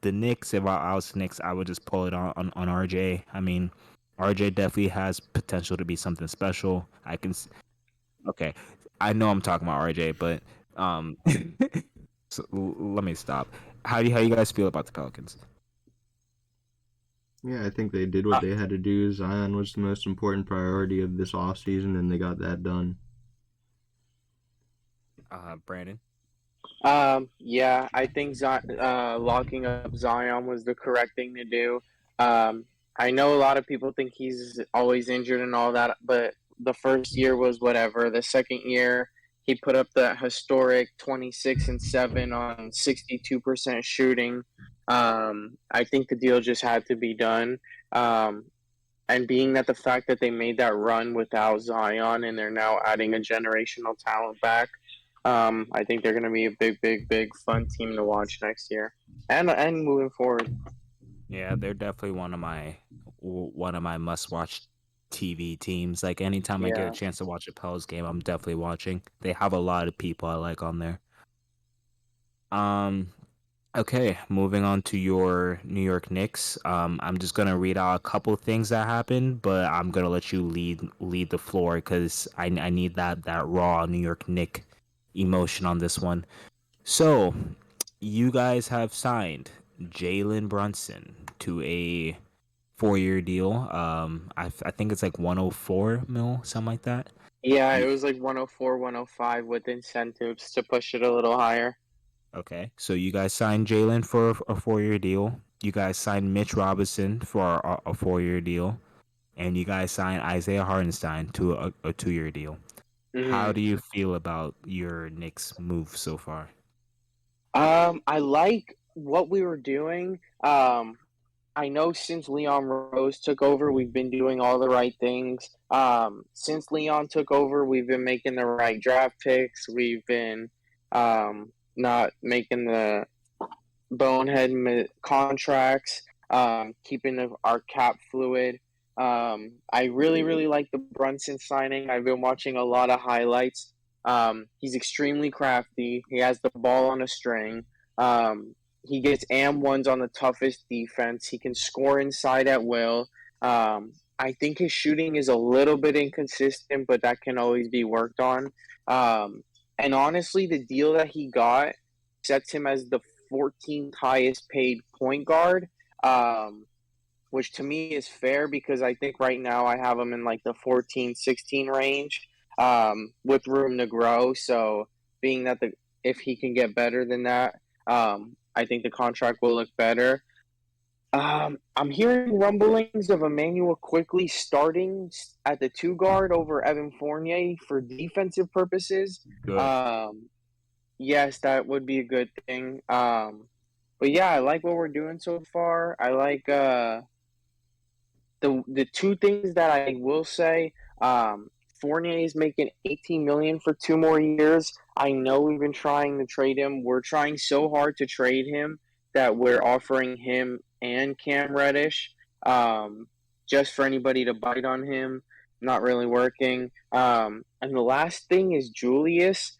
Speaker 1: The Knicks. If I was the Knicks, I would just pull it on RJ. I mean, RJ definitely has potential to be something special. Okay, I know I'm talking about RJ, but um, so let me stop. How you guys feel about the Pelicans?
Speaker 2: Yeah, I think they did what they had to do. Zion was the most important priority of this offseason, and they got that done.
Speaker 1: Brandon.
Speaker 3: Yeah, I think locking up Zion was the correct thing to do. I know a lot of people think he's always injured and all that, but the first year was whatever. The second year, he put up that historic 26-7 on 62% shooting. I think the deal just had to be done. Um, and being that the fact that they made that run without Zion and they're now adding a generational talent back, I think they're going to be a big fun team to watch next year, and moving forward.
Speaker 1: Yeah, they're definitely one of my must-watch TV teams. Like anytime I get a
Speaker 3: Yeah.
Speaker 1: chance to watch a Pels game, I'm definitely watching. They have a lot of people I like on there. Um, okay, moving on to your New York Knicks. I'm just gonna read out a couple things that happened, but I'm gonna let you lead the floor because I need that raw New York Knick emotion on this one. So, you guys have signed Jalen Brunson to a 4-year deal. I think it's like 104 mil, something like that.
Speaker 3: Yeah, it
Speaker 1: You,
Speaker 3: was like 104, 105 with incentives to push it a little higher.
Speaker 1: okay, so you guys signed Jalen for a 4-year deal. You guys signed Mitch Robinson for a 4-year deal, and you guys signed Isaiah Hartenstein to a 2-year deal. How
Speaker 3: Hmm.
Speaker 1: do you feel about your Knicks move so far?
Speaker 3: I like what we were doing. I know since Leon Rose took over, we've been doing all the right things. Since Leon took over, we've been making the right draft picks. We've been not making the contracts, keeping our cap fluid. I really like the Brunson signing. I've been watching a lot of highlights. He's extremely crafty. He has the ball on a string. He gets ones on the toughest defense. He can score inside at will. I think his shooting is a little bit inconsistent, but that can always be worked on. And honestly, the deal that he got sets him as the 14th highest paid point guard, um, which to me is fair because I think right now I have him in like the 14, 16 range, with room to grow. So being that if he can get better than that, I think the contract will look better. I'm hearing rumblings of Emmanuel quickly starting at the two guard over Evan Fournier for defensive purposes.
Speaker 1: Good.
Speaker 3: Um, Yes, that would be a good thing. But yeah, I like what we're doing so far. I like the two things that I will say. Fournier is making 18 million for 2 more years. I know we've been trying to trade him. We're trying so hard to trade him that we're offering him and Cam Reddish, just for anybody to bite on him. Not really working. And the last thing is Julius.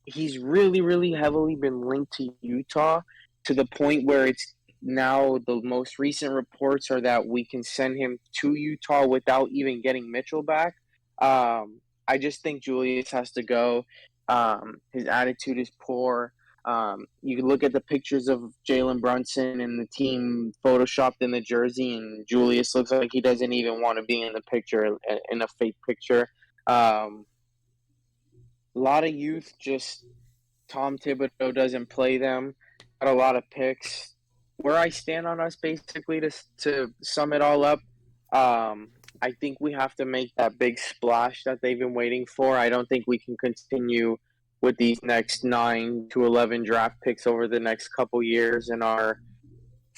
Speaker 3: He's really heavily been linked to Utah to the point where it's now the most recent reports are that we can send him to Utah without even getting Mitchell back. I just think Julius has to go. His attitude is poor. You can look at the pictures of Jalen Brunson and the team photoshopped in the jersey, and Julius looks like he doesn't even want to be in the picture, in a fake picture. A lot of youth just Tom Thibodeau doesn't play them. Got a lot of picks. Where I stand on us, basically, to sum it all up, I think we have to make that big splash that they've been waiting for. I don't think we can continue with these next 9 to 11 draft picks over the next couple years and our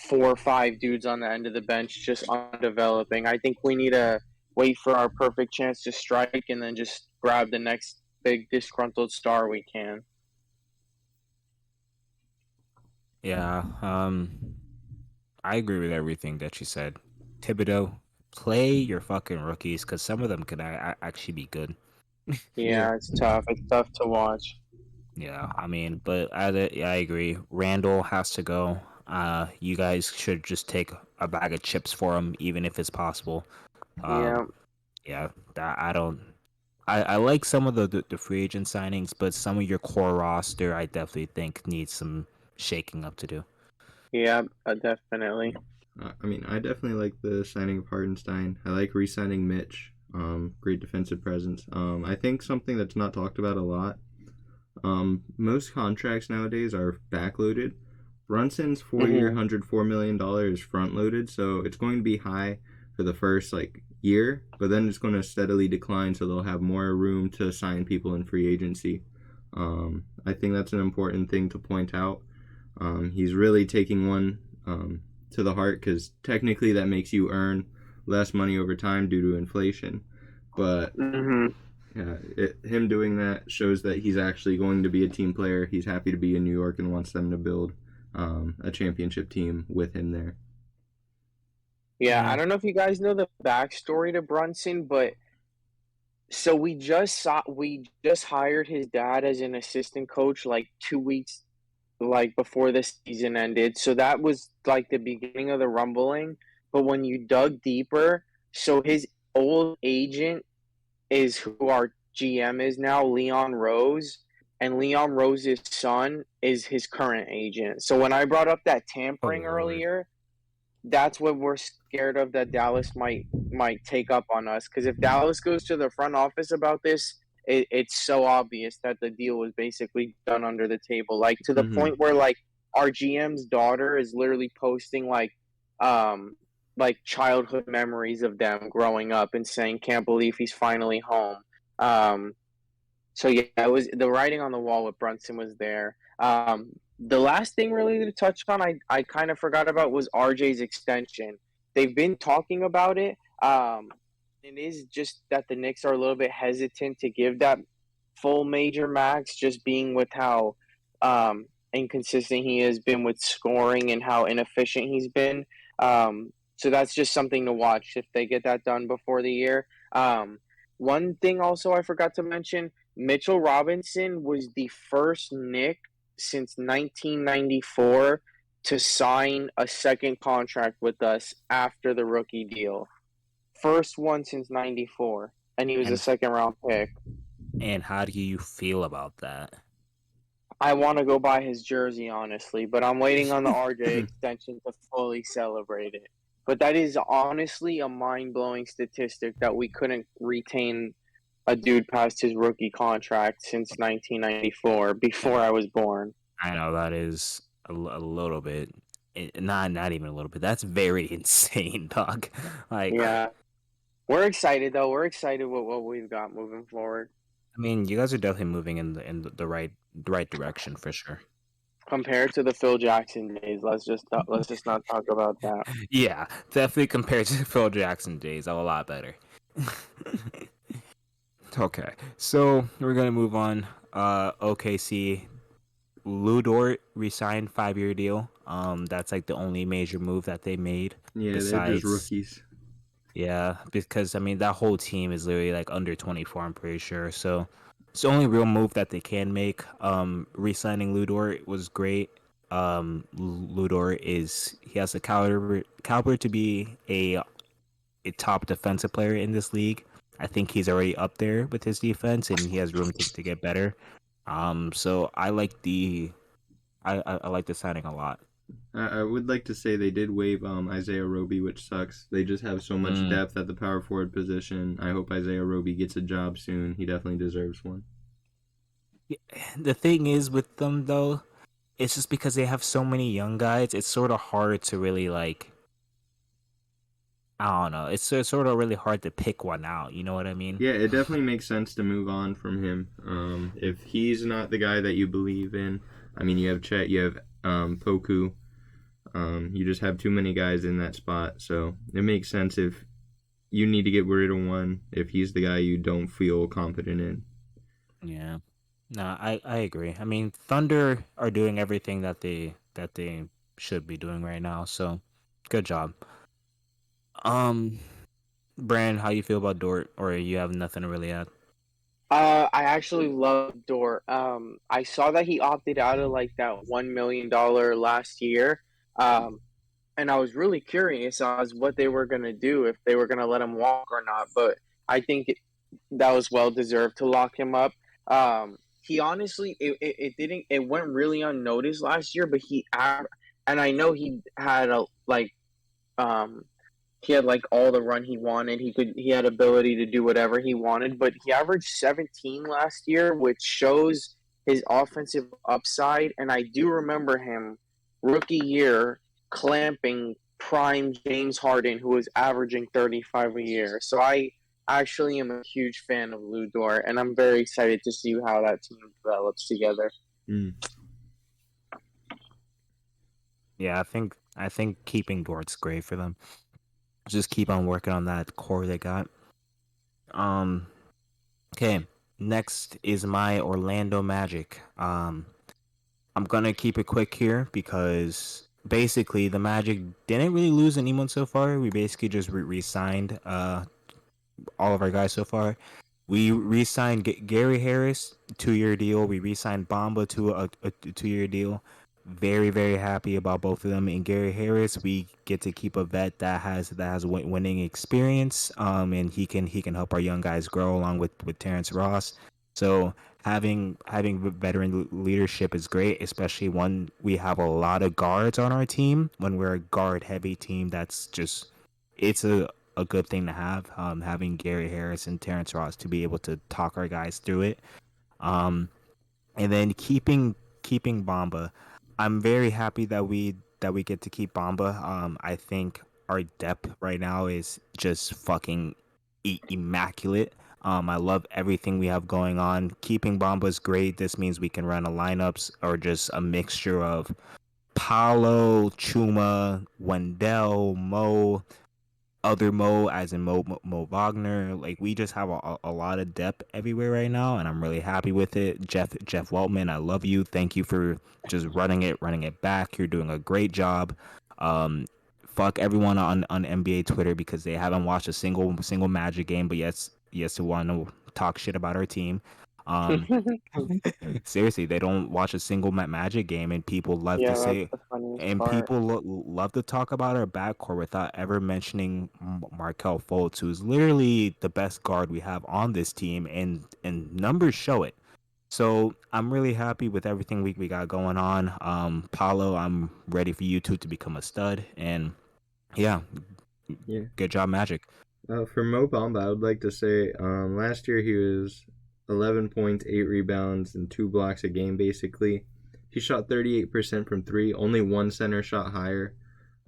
Speaker 3: 4 or 5 dudes on the end of the bench just undeveloping. I think we need to wait for our perfect chance to strike and then just grab the next big disgruntled star we can.
Speaker 1: Yeah, I agree with everything that you said. Thibodeau, play your fucking rookies because some of them could actually be good.
Speaker 2: Yeah.
Speaker 3: Yeah, it's tough. It's tough to watch.
Speaker 1: Yeah, I mean, but I agree. Randall has to go. You guys should just take a bag of chips for him, even if it's possible.
Speaker 3: Yeah,
Speaker 1: Yeah, that I don't. I like some of the free agent signings, but some of your core roster, I definitely think needs some shaking up to do.
Speaker 3: yeah, definitely.
Speaker 2: I mean, I definitely like the signing of Hardenstein. I like re-signing Mitch. Great defensive presence. I think something that's not talked about a lot. Most contracts nowadays are backloaded. Brunson's 4-year,
Speaker 3: Hmm.
Speaker 2: $104 million front loaded, so it's going to be high for the first year, but then it's going to steadily decline, so they'll have more room to sign people in free agency. I think that's an important thing to point out. He's really taking one to the heart because technically that makes you earn less money over time due to inflation. But
Speaker 3: Hmm.
Speaker 2: Him doing that shows that he's actually going to be a team player. He's happy to be in New York and wants them to build a championship team with him there.
Speaker 3: Yeah, I
Speaker 1: Yeah.
Speaker 3: don't know if you guys know the backstory to Brunson, but so we just hired his dad as an assistant coach like 2 weeks like before the season ended. So that was like the beginning of the rumbling. But when you dug deeper, so his old agent is who our GM is now, Leon Rose, and Leon Rose's son is his current agent. So when I brought up that
Speaker 1: Oh
Speaker 3: tampering
Speaker 1: Lord.
Speaker 3: earlier, that's what we're scared of that Dallas might take up on us. Because if Dallas goes to the front office about this, it's so obvious that the deal was basically done under the table, like to the
Speaker 2: Mm-hmm.
Speaker 3: point where like our GM's daughter is literally posting um like childhood memories of them growing up and saying, "Can't believe he's finally home." Um, so yeah, it was the writing on the wall with Brunson was there. The last thing really to touch on, I kind of forgot about was RJ's extension. They've been talking about it. It is just that the Knicks are a little bit hesitant to give that full major max, just being with how inconsistent he has been with scoring and how inefficient he's been. So that's just something to watch if they get that done before the year. One thing also I forgot to mention, Mitchell Robinson was the first Knick since 1994 to sign a second contract with us after the rookie deal. First one since 94, and he was a
Speaker 1: And
Speaker 3: second round pick.
Speaker 1: how do you feel about that?
Speaker 3: I want to go buy his jersey, honestly, but I'm waiting on the RJ extension to fully celebrate it. But that is honestly a mind blowing statistic that we couldn't retain a dude past his rookie contract since 1994, before I was born.
Speaker 1: I know that is a little bit, not even a little bit. That's very insane, dog. Like,
Speaker 3: Yeah. We're excited, though. We're excited with what we've got moving forward.
Speaker 1: I mean, you guys are definitely moving in the right direction for sure.
Speaker 3: Compared to the Phil Jackson days, let's just not talk about that.
Speaker 1: Yeah, definitely compared to Phil Jackson days, a lot better. Okay, so we're gonna move on. OKC Ludort resigned 5-year deal. That's like the only major move that they made.
Speaker 2: Yeah, they're just
Speaker 1: Besides,
Speaker 2: rookies.
Speaker 1: yeah, because I mean that whole team is literally like under 24. I'm pretty sure. So it's the only real move that they can make. Resigning Ludort was great. Ludor he has the caliber to be a top defensive player in this league. I think he's already up there with his defense, and he has room to get better. So I like I like the signing a lot.
Speaker 2: I would like to say they did waive Isaiah Roby, which sucks. They just have so much
Speaker 1: Mm.
Speaker 2: depth at the power forward position. I hope Isaiah Roby gets a job soon. He definitely deserves one.
Speaker 1: Yeah, the thing is with them though, it's just because they have so many young guys. It's sort of hard to really like. I don't know. It's sort of really hard to pick one out. You know what I mean?
Speaker 2: Yeah, it definitely makes sense to move on from him. If he's not the guy that you believe in, I mean, you have Chet, you have Poku. You just have too many guys in that spot, so it makes sense if you need to get rid of one if he's the guy you don't feel confident in.
Speaker 1: Yeah. No, I agree. I mean, Thunder are doing everything that they should be doing right now. So, good job. Um, Brand, how you feel about Dort, or you have nothing to really add?
Speaker 3: I actually love Dort. I saw that he opted out of like that $1 million last year. Um, and I was really curious as what they were gonna do, if they were gonna let him walk or not. But I think that was well deserved to lock him up. He honestly, it didn't, it went really unnoticed last year, but and I know he had um, he had like all the run he wanted. He had ability to do whatever he wanted, but he averaged 17 last year, which shows his offensive upside. And I do remember him rookie year clamping prime James Harden, who was averaging 35 a year. So I actually am a huge fan of Lou Dort, and I'm very excited to see how that team develops together.
Speaker 2: Mm.
Speaker 1: Yeah, I think keeping Dort's great for them. Just keep on working on that core they got. Um, Okay, next is my Orlando Magic. I'm gonna keep it quick here because basically the Magic didn't really lose anyone so far. We basically just re-signed all of our guys so far. We re-signed Gary Harris, 2-year deal. We re-signed Bamba to a 2-year deal. Very very happy about both of them. And Gary Harris, we get to keep a vet that has winning experience. And he can help our young guys grow along with Terrence Ross. So having veteran leadership is great, especially when we have a lot of guards on our team. When we're a guard heavy team, that's just it's a good thing to have. Having Gary Harris and Terrence Ross to be able to talk our guys through it. Um, and then keeping Bamba. I'm very happy that we get to keep Bamba. I think our depth right now is just fucking immaculate. I love everything we have going on. Keeping Bamba is great. This means we can run a lineups or just a mixture of Paulo, Chuma, Wendell, Mo, other Mo, as in Mo Wagner. Like we just have a lot of depth everywhere right now, and I'm really happy with it. Jeff Weltman, I love you. Thank you for just running it back. You're doing a great job. Um, Fuck everyone on NBA Twitter because they haven't watched a single Magic game, but yes, they want to talk shit about our team. Um, Seriously, they don't watch a single Magic game, and people love to
Speaker 3: Yeah, that's
Speaker 1: say,
Speaker 3: the funniest
Speaker 1: and
Speaker 3: part.
Speaker 1: people love to talk about our backcourt without ever mentioning Markel Fultz, who's literally the best guard we have on this team, and numbers show it. So I'm really happy with everything we got going on. Paulo, I'm ready for you two to become a stud, and yeah,
Speaker 2: Yeah.
Speaker 1: good job, Magic.
Speaker 2: For Mo Bamba, I would like to say last year he was 11 points, 8 rebounds, and 2 blocks a game, basically. He shot 38% from 3. Only one center shot higher.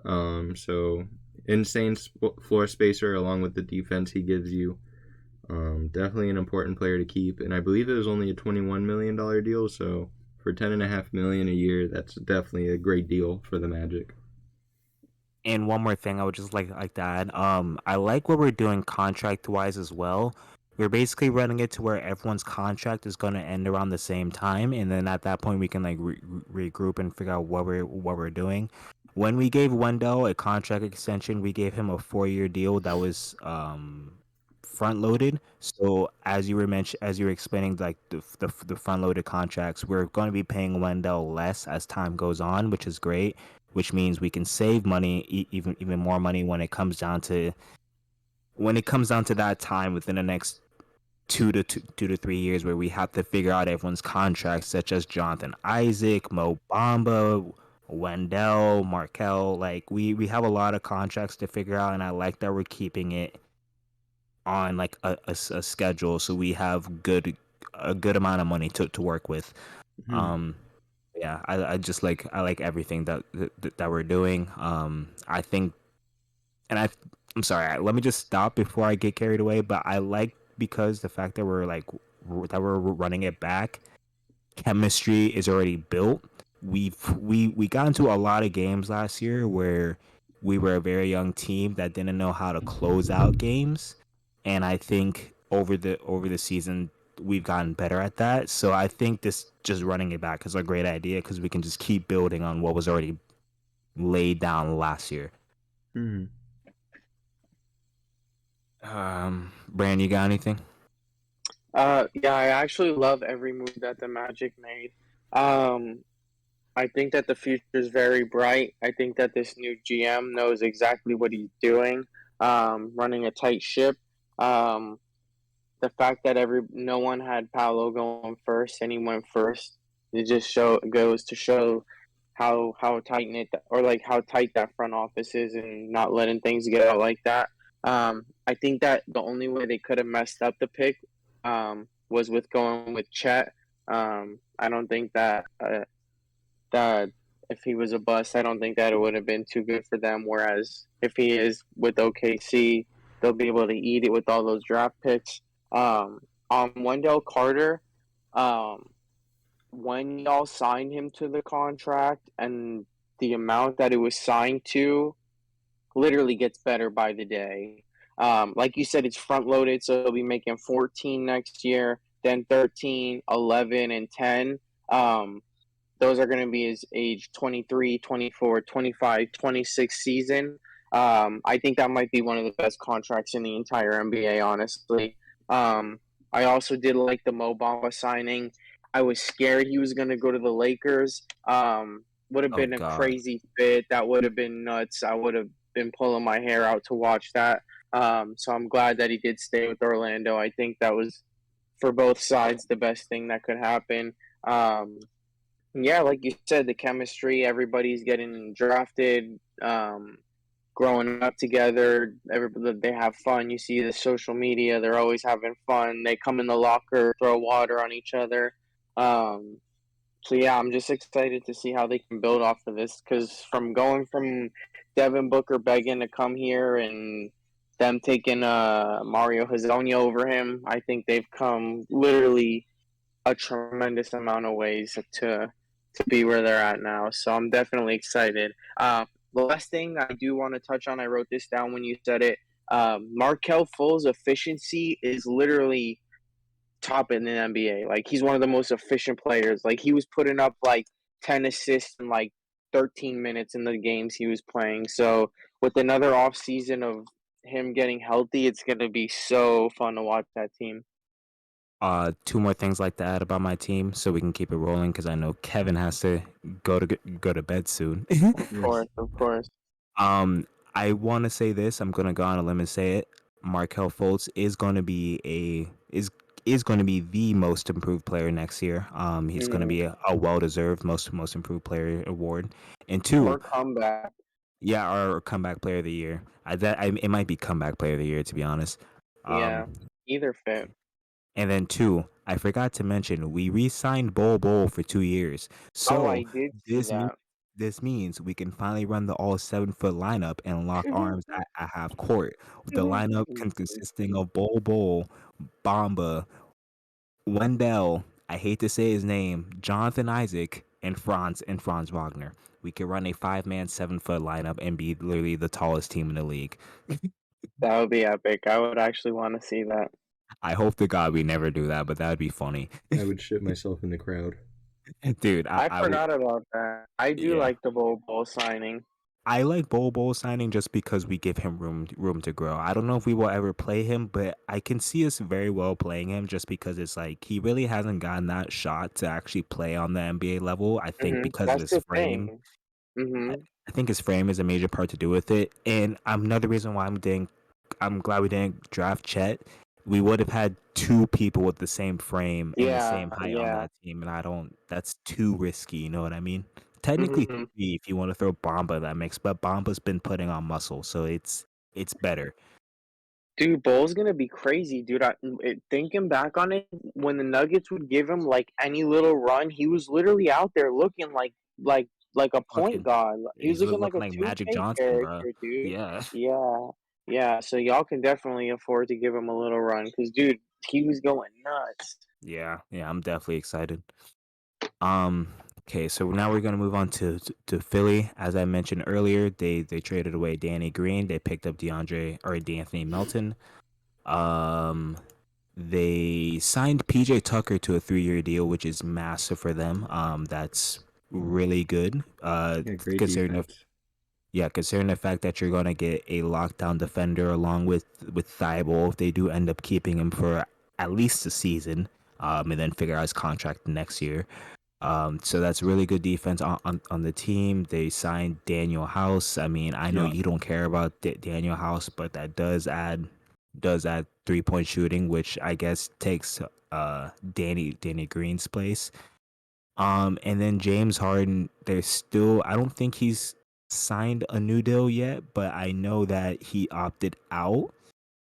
Speaker 2: So, insane floor spacer along with the defense he gives you. Definitely an important player to keep. And I believe it was only a $21 million deal. So, for $10.5 million a year, that's definitely a great deal for the Magic.
Speaker 1: And one more thing I would just like to add. I like what we're doing contract wise as well. We're basically running it to where everyone's contract is going to end around the same time, and then at that point we can like regroup and figure out what we're doing. When we gave Wendell a contract extension, we gave him a 4-year deal that was front loaded. So as you were explaining, like the front loaded contracts, we're going to be paying Wendell less as time goes on, which is great, which means we can save money, even more money when it comes down to that time within the next 2 to 3 years where we have to figure out everyone's contracts, such as Jonathan Isaac, Mo Bamba, Wendell, Markel. Like we have a lot of contracts to figure out, and I like that we're keeping it on like a schedule so we have a good amount of money to work with.
Speaker 2: Hmm.
Speaker 1: Um, yeah, I like everything that we're doing. I think, and I'm sorry. Let me just stop before I get carried away. But I like because the fact that we're running it back, chemistry is already built. We got into a lot of games last year where we were a very young team that didn't know how to close out games, and I think over the season we've gotten better at that. So I think this just running it back is a great idea because we can just keep building on what was already laid down last year.
Speaker 2: Hmm.
Speaker 1: Brand, you got anything?
Speaker 3: Yeah, I actually love every move that the Magic made. Um, I think that the future is very bright. I think that this new GM knows exactly what he's doing, running a tight ship. Um, the fact that no one had Paolo going first and he went first, it just goes to show how tight knit or like how tight that front office is and not letting things get out like that. I think that the only way they could have messed up the pick was with going with Chet. I don't think that if he was a bust, I don't think that it would have been too good for them. Whereas if he is with OKC, they'll be able to eat it with all those draft picks. On Wendell Carter, um, when y'all signed him to the contract and the amount that it was signed to literally gets better by the day. Like you said, it's front loaded, so he'll be making 14 next year, then 13, 11, and 10. Those are going to be his age 23, 24, 25, 26 season. I think that might be one of the best contracts in the entire NBA, honestly. I also did like the Mo Bamba signing. I was scared he was going to go to the Lakers. Would have
Speaker 1: Oh
Speaker 3: been a
Speaker 1: God.
Speaker 3: crazy fit. That would have been nuts. I would have been pulling my hair out to watch that. So I'm glad that he did stay with Orlando. I think that was, for both sides, the best thing that could happen. Um, yeah, like you said, the chemistry, everybody's getting drafted, growing up together. Everybody, they have fun. You see the social media, they're always having fun. They come in the locker, throw water on each other. Um, so yeah, I'm just excited to see how they can build off of this because from going from Devin Booker begging to come here and them taking Mario Hezonja over him, I think they've come literally a tremendous amount of ways to be where they're at now. So I'm definitely excited. The last thing I do want to touch on, I wrote this down when you said it. Markel Fultz's efficiency is literally top in the NBA. Like he's one of the most efficient players. Like he was putting up like 10 assists in like 13 minutes in the games he was playing. So with another off season of him getting healthy, it's gonna be so fun to watch that team.
Speaker 1: Two more things like to add about my team, so we can keep it rolling. Because I know Kevin has to go to bed soon.
Speaker 3: Of
Speaker 2: Yes.
Speaker 3: course, of course.
Speaker 1: Um, I want to say this. I'm gonna go on a limb and say it. Markel Fultz is going to be the most improved player next year. He's going to
Speaker 3: Mm-hmm.
Speaker 1: be a well deserved most improved player award. And two,
Speaker 3: Or comeback.
Speaker 1: yeah, our comeback player of the year. It might be comeback player of the year to be honest.
Speaker 3: Yeah,
Speaker 1: Um,
Speaker 3: either fit.
Speaker 1: and then two, I forgot to mention we re-signed Bol for 2 years.
Speaker 3: Oh, I
Speaker 1: So
Speaker 3: did see
Speaker 1: this means
Speaker 3: that.
Speaker 1: this means we can finally run the all 7 foot lineup and lock arms at half court. The lineup consisting of Bol, Bamba, Wendell. I hate to say his name, Jonathan Isaac, and Franz Wagner. We could run a 5-man 7 foot lineup and be literally the tallest team in the league.
Speaker 3: That would be epic. I would actually want to see that.
Speaker 1: I hope to God we never do that, but that would be funny.
Speaker 2: I would shit myself in the crowd.
Speaker 1: Dude,
Speaker 3: I
Speaker 1: I would.
Speaker 3: forgot about that. I do
Speaker 1: Yeah.
Speaker 3: like the Bol signing.
Speaker 1: I like Bol signing just because we give him room to grow. I don't know if we will ever play him, but I can see us very well playing him just because it's like he really hasn't gotten that shot to actually play on the NBA level. I think because of
Speaker 3: That's
Speaker 1: his
Speaker 3: the
Speaker 1: frame.
Speaker 3: thing.
Speaker 1: I,
Speaker 3: hmm
Speaker 1: I think his frame is a major part to do with it. And another reason why I'm glad we didn't draft Chet. We would have had two people with the same frame and the
Speaker 3: Yeah,
Speaker 1: same height on
Speaker 3: yeah.
Speaker 1: that team, and I don't. That's too risky. You know what I mean? Technically,
Speaker 3: hmm
Speaker 1: three if you want to throw Bamba that mix, but Bamba's been putting on muscle, so it's better.
Speaker 3: Dude, Bol's gonna be crazy, dude. Thinking back on it, when the Nuggets would give him like any little run, he was literally out there looking like a point
Speaker 1: Fucking,
Speaker 3: guard. He was
Speaker 1: he's
Speaker 3: looking like
Speaker 1: looking
Speaker 3: a
Speaker 1: like Magic
Speaker 3: 2K
Speaker 1: Johnson, bro.
Speaker 3: character, dude.
Speaker 1: Yeah,
Speaker 3: Yeah, yeah. So y'all can definitely afford to give him a little run, because dude, he was going nuts.
Speaker 1: yeah. I'm definitely excited. Um. Okay, so now we're gonna move on to Philly. As I mentioned earlier, they traded away Danny Green. They picked up D'Anthony Melton. Um, they signed PJ Tucker to a 3-year deal, which is massive for them. That's really good.
Speaker 2: Yeah, great
Speaker 1: Considering the
Speaker 2: defense.
Speaker 1: yeah, considering the fact that you're gonna get a lockdown defender along with Thibault, if they do end up keeping him for at least a season, and then figure out his contract next year. So that's really good defense on the team. They signed Daniel House. I mean, I know
Speaker 2: Yeah.
Speaker 1: you don't care about Daniel House, but that does add 3-point shooting, which I guess takes Danny Green's place. And then James Harden, there's still I don't think he's signed a new deal yet, but I know that he opted out.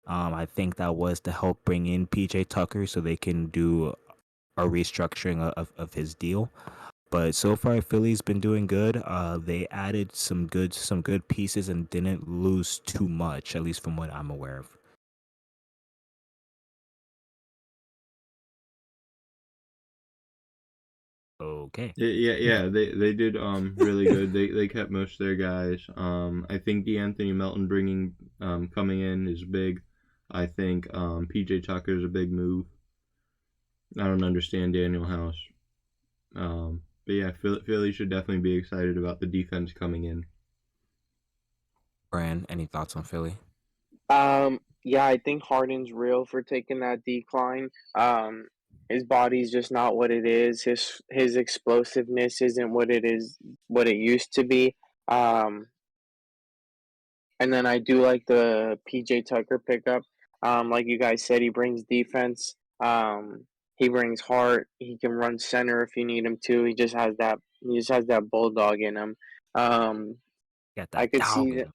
Speaker 1: I think that was to help bring in PJ Tucker so they can do a restructuring of his deal. But so far, Philly's been doing good. They added some good pieces and didn't lose too much, at least from what I'm aware of. Okay.
Speaker 2: Yeah. They did really good. They kept most of their guys. I think DeAnthony Melton bringing coming in is big. I think PJ Tucker is a big move. I don't understand Daniel House. But yeah, Philly should definitely be excited about the defense coming in.
Speaker 1: Brand, any thoughts on Philly?
Speaker 3: Yeah, I think Harden's real for taking that decline. His body's just not what it is. His explosiveness isn't what it used to be. Um, and then I do like the PJ Tucker pickup. Like you guys said, he brings defense. He brings heart. He can run center if you need him to. He just has that bulldog in him. Um,
Speaker 1: Got
Speaker 3: I
Speaker 1: that
Speaker 3: could
Speaker 1: dog
Speaker 3: see
Speaker 1: in
Speaker 3: that.
Speaker 1: him.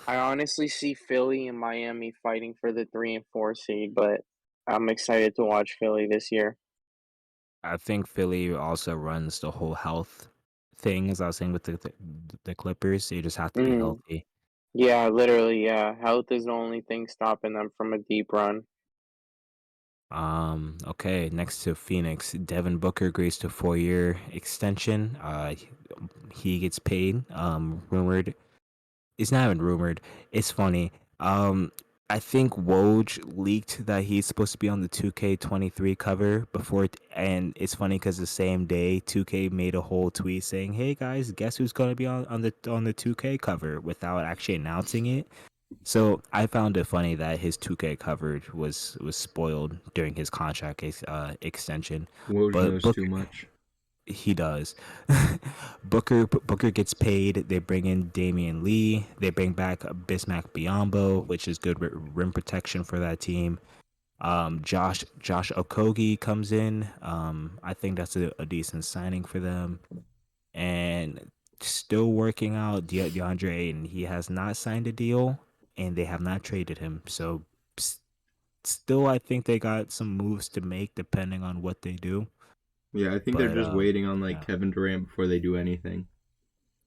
Speaker 3: I honestly see Philly and Miami fighting for the 3 and 4 seed, but I'm excited to watch Philly this year.
Speaker 1: I think Philly also runs the whole health thing, as I was saying with the Clippers. So you just have to be
Speaker 3: Mm,
Speaker 1: healthy.
Speaker 3: yeah, literally, yeah. Health is the only thing stopping them from a deep run.
Speaker 1: Okay, next to Phoenix, Devin Booker agrees to 4-year extension. He gets paid. Rumored. It's not even rumored. It's funny. Um, I think Woj leaked that he's supposed to be on the 2K23 cover and it's funny because the same day 2K made a whole tweet saying, "Hey guys, guess who's gonna be on the 2K cover?" without actually announcing it. So I found it funny that his 2K coverage was spoiled during his contract extension,
Speaker 2: Woj
Speaker 1: but
Speaker 2: knows too much.
Speaker 1: he does. Booker gets paid. They bring in Damian Lee. They bring back Bismack Biyombo, which is good rim protection for that team. Josh Okogie comes in. I think that's a decent signing for them. And still working out DeAndre Ayton. He has not signed a deal, and they have not traded him. So still, I think they got some moves to make depending on what they do.
Speaker 2: Yeah, I think they're
Speaker 1: But
Speaker 2: just waiting on like
Speaker 1: yeah.
Speaker 2: Kevin Durant before they do anything.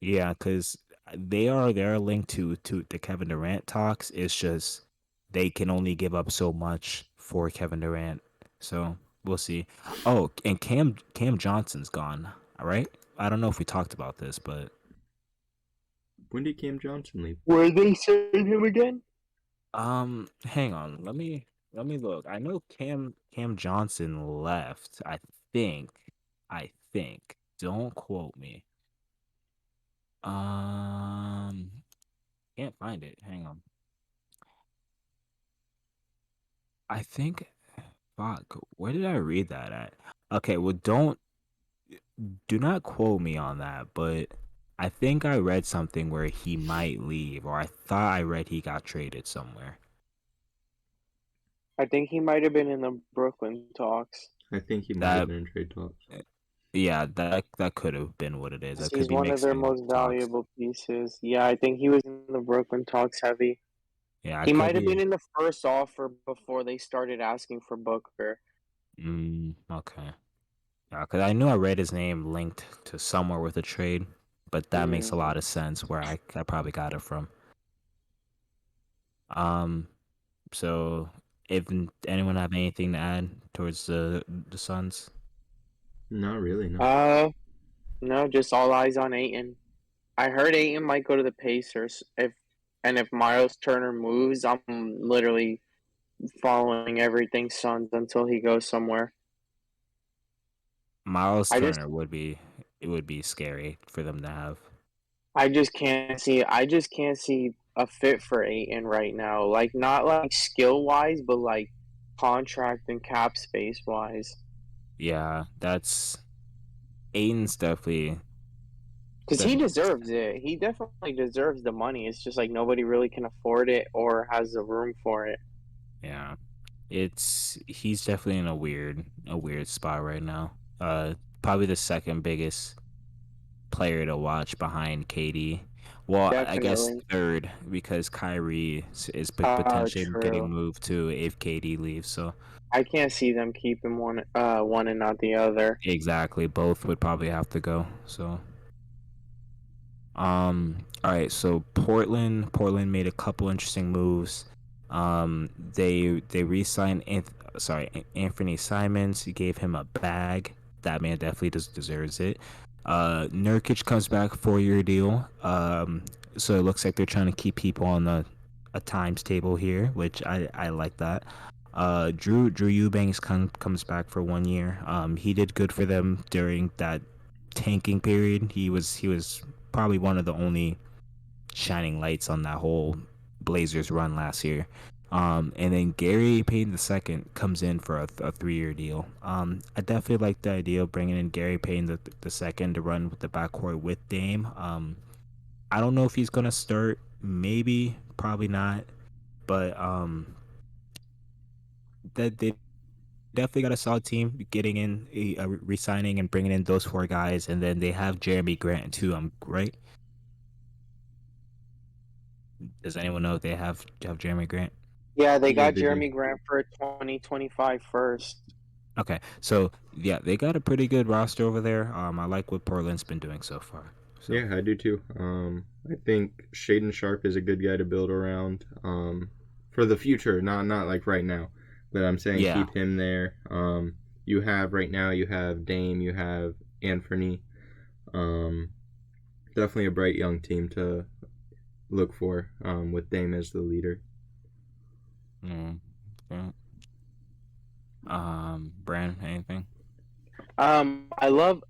Speaker 1: Yeah, because they're linked to the Kevin Durant talks. It's just they can only give up so much for Kevin Durant. So we'll see. Oh, and Cam Johnson's gone. All right. I don't know if we talked about this, but
Speaker 2: When did Cam Johnson leave?
Speaker 3: Were they saying him again?
Speaker 1: hang on. Let me look. I know Cam Johnson left. Think. I think. Don't quote me. Um, can't find it. Hang on. I think fuck, where did I read that at? Okay, well do not quote me on that, but I think I read something where he might leave, or I thought I read he got traded somewhere.
Speaker 3: I think he might have been in the Brooklyn talks.
Speaker 2: I think he might have
Speaker 1: That
Speaker 2: been in trade talks.
Speaker 1: yeah, that could have been what it is. I could
Speaker 3: He's
Speaker 1: be
Speaker 3: one of their
Speaker 1: mixing
Speaker 3: most
Speaker 1: talks.
Speaker 3: valuable pieces. Yeah, I think he was in the Brooklyn talks heavy.
Speaker 1: Yeah, I
Speaker 3: He
Speaker 1: could
Speaker 3: might have been
Speaker 1: be.
Speaker 3: in the first offer before they started asking for Booker.
Speaker 1: Okay. Yeah, because I knew I read his name linked to somewhere with a trade, but that makes a
Speaker 3: Mm.
Speaker 1: lot of sense where I probably got it from. Um, So, if anyone have anything to add towards the Suns,
Speaker 2: Not really, no.
Speaker 3: No, just all eyes on Aiton. I heard Aiton might go to the Pacers if Miles Turner moves, I'm literally following everything Suns until he goes somewhere.
Speaker 1: Miles
Speaker 3: I just
Speaker 1: Turner would be scary for them to have.
Speaker 3: I just can't see a fit for Aiton right now. Like not like skill wise, but like contract and cap space wise.
Speaker 1: Yeah, that's Aiden's definitely
Speaker 3: Because he
Speaker 1: definitely
Speaker 3: deserves it. He definitely deserves the money. It's just like nobody really can afford it or has the room for it.
Speaker 1: yeah. He's definitely in a weird spot right now. Probably the second biggest player to watch behind KD. Well, I guess
Speaker 3: Definitely.
Speaker 1: third because Kyrie is potentially getting
Speaker 3: True.
Speaker 1: moved too if KD leaves. So
Speaker 3: I can't see them keeping one and not the other.
Speaker 1: exactly, both would probably have to go. So, all right. So Portland made a couple interesting moves. They re-signed Anthony Simons. He gave him a bag. That man definitely deserves it. Nurkic comes back 4-year deal. So it looks like they're trying to keep people on a times table here, which I like that. Drew Eubanks comes back for 1 year. He did good for them during that tanking period. He was probably one of the only shining lights on that whole Blazers run last year. And then Gary Payton II comes in for a 3-year deal. I definitely like the idea of bringing in Gary Payton the second to run with the backcourt with Dame. I don't know if he's gonna start. Maybe, probably not. But that they definitely got a solid team getting in, re-signing and bringing in those 4 guys, and then they have Jeremy Grant too. Right? Does anyone know if they have Jeremy Grant?
Speaker 3: Yeah, they
Speaker 2: Yeah,
Speaker 3: got
Speaker 2: they do.
Speaker 3: Jeremy Grant for a 2025 first.
Speaker 1: Okay, so yeah, they got a pretty good roster over there. I like what Portland's been doing so far. So
Speaker 2: Yeah, I do too. I think Shaden Sharp is a good guy to build around. For the future, not like right now, but I'm saying
Speaker 1: yeah,
Speaker 2: keep him there. You have right now, you have Dame, you have Anthony. Um, Definitely a bright young team to look for. With Dame as the leader.
Speaker 1: mm, yeah. Brand anything?
Speaker 3: I love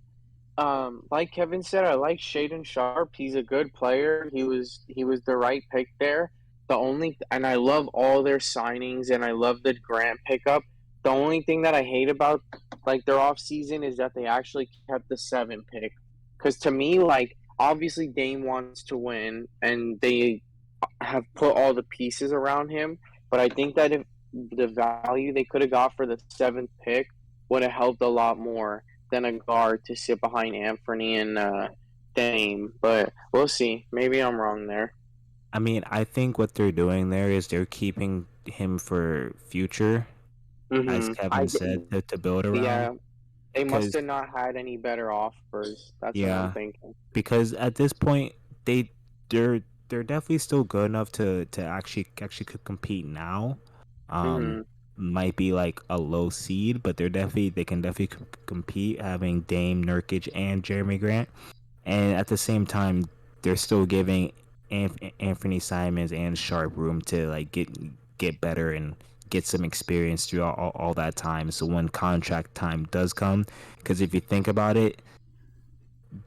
Speaker 3: like Kevin said, I like Shaden Sharp. He's a good player. He was the right pick there. And I love all their signings and I love the Grant pickup. The only thing that I hate about like their off season is that they actually kept the 7 pick. Because to me, like obviously Dame wants to win and they have put all the pieces around him. But I think that if the value they could have got for the 7th pick would have helped a lot more than a guard to sit behind Anthony and Dame. But we'll see. Maybe I'm wrong there.
Speaker 1: I mean, I think what they're doing there is they're keeping him for future, as
Speaker 3: Mm-hmm.
Speaker 1: Kevin said, to build around.
Speaker 3: Yeah, they must
Speaker 1: Because
Speaker 3: have not had any better offers. That's what I'm
Speaker 1: yeah,
Speaker 3: thinking.
Speaker 1: because at this point they they're definitely still good enough to actually could compete now. Um,
Speaker 3: Mm-hmm.
Speaker 1: might be like a low seed, but they can definitely compete having Dame, Nurkic, and Jeremy Grant, and at the same time they're still giving Anthony Simons and Sharp room to like get better and get some experience through all that time. So when contract time does come, because if you think about it,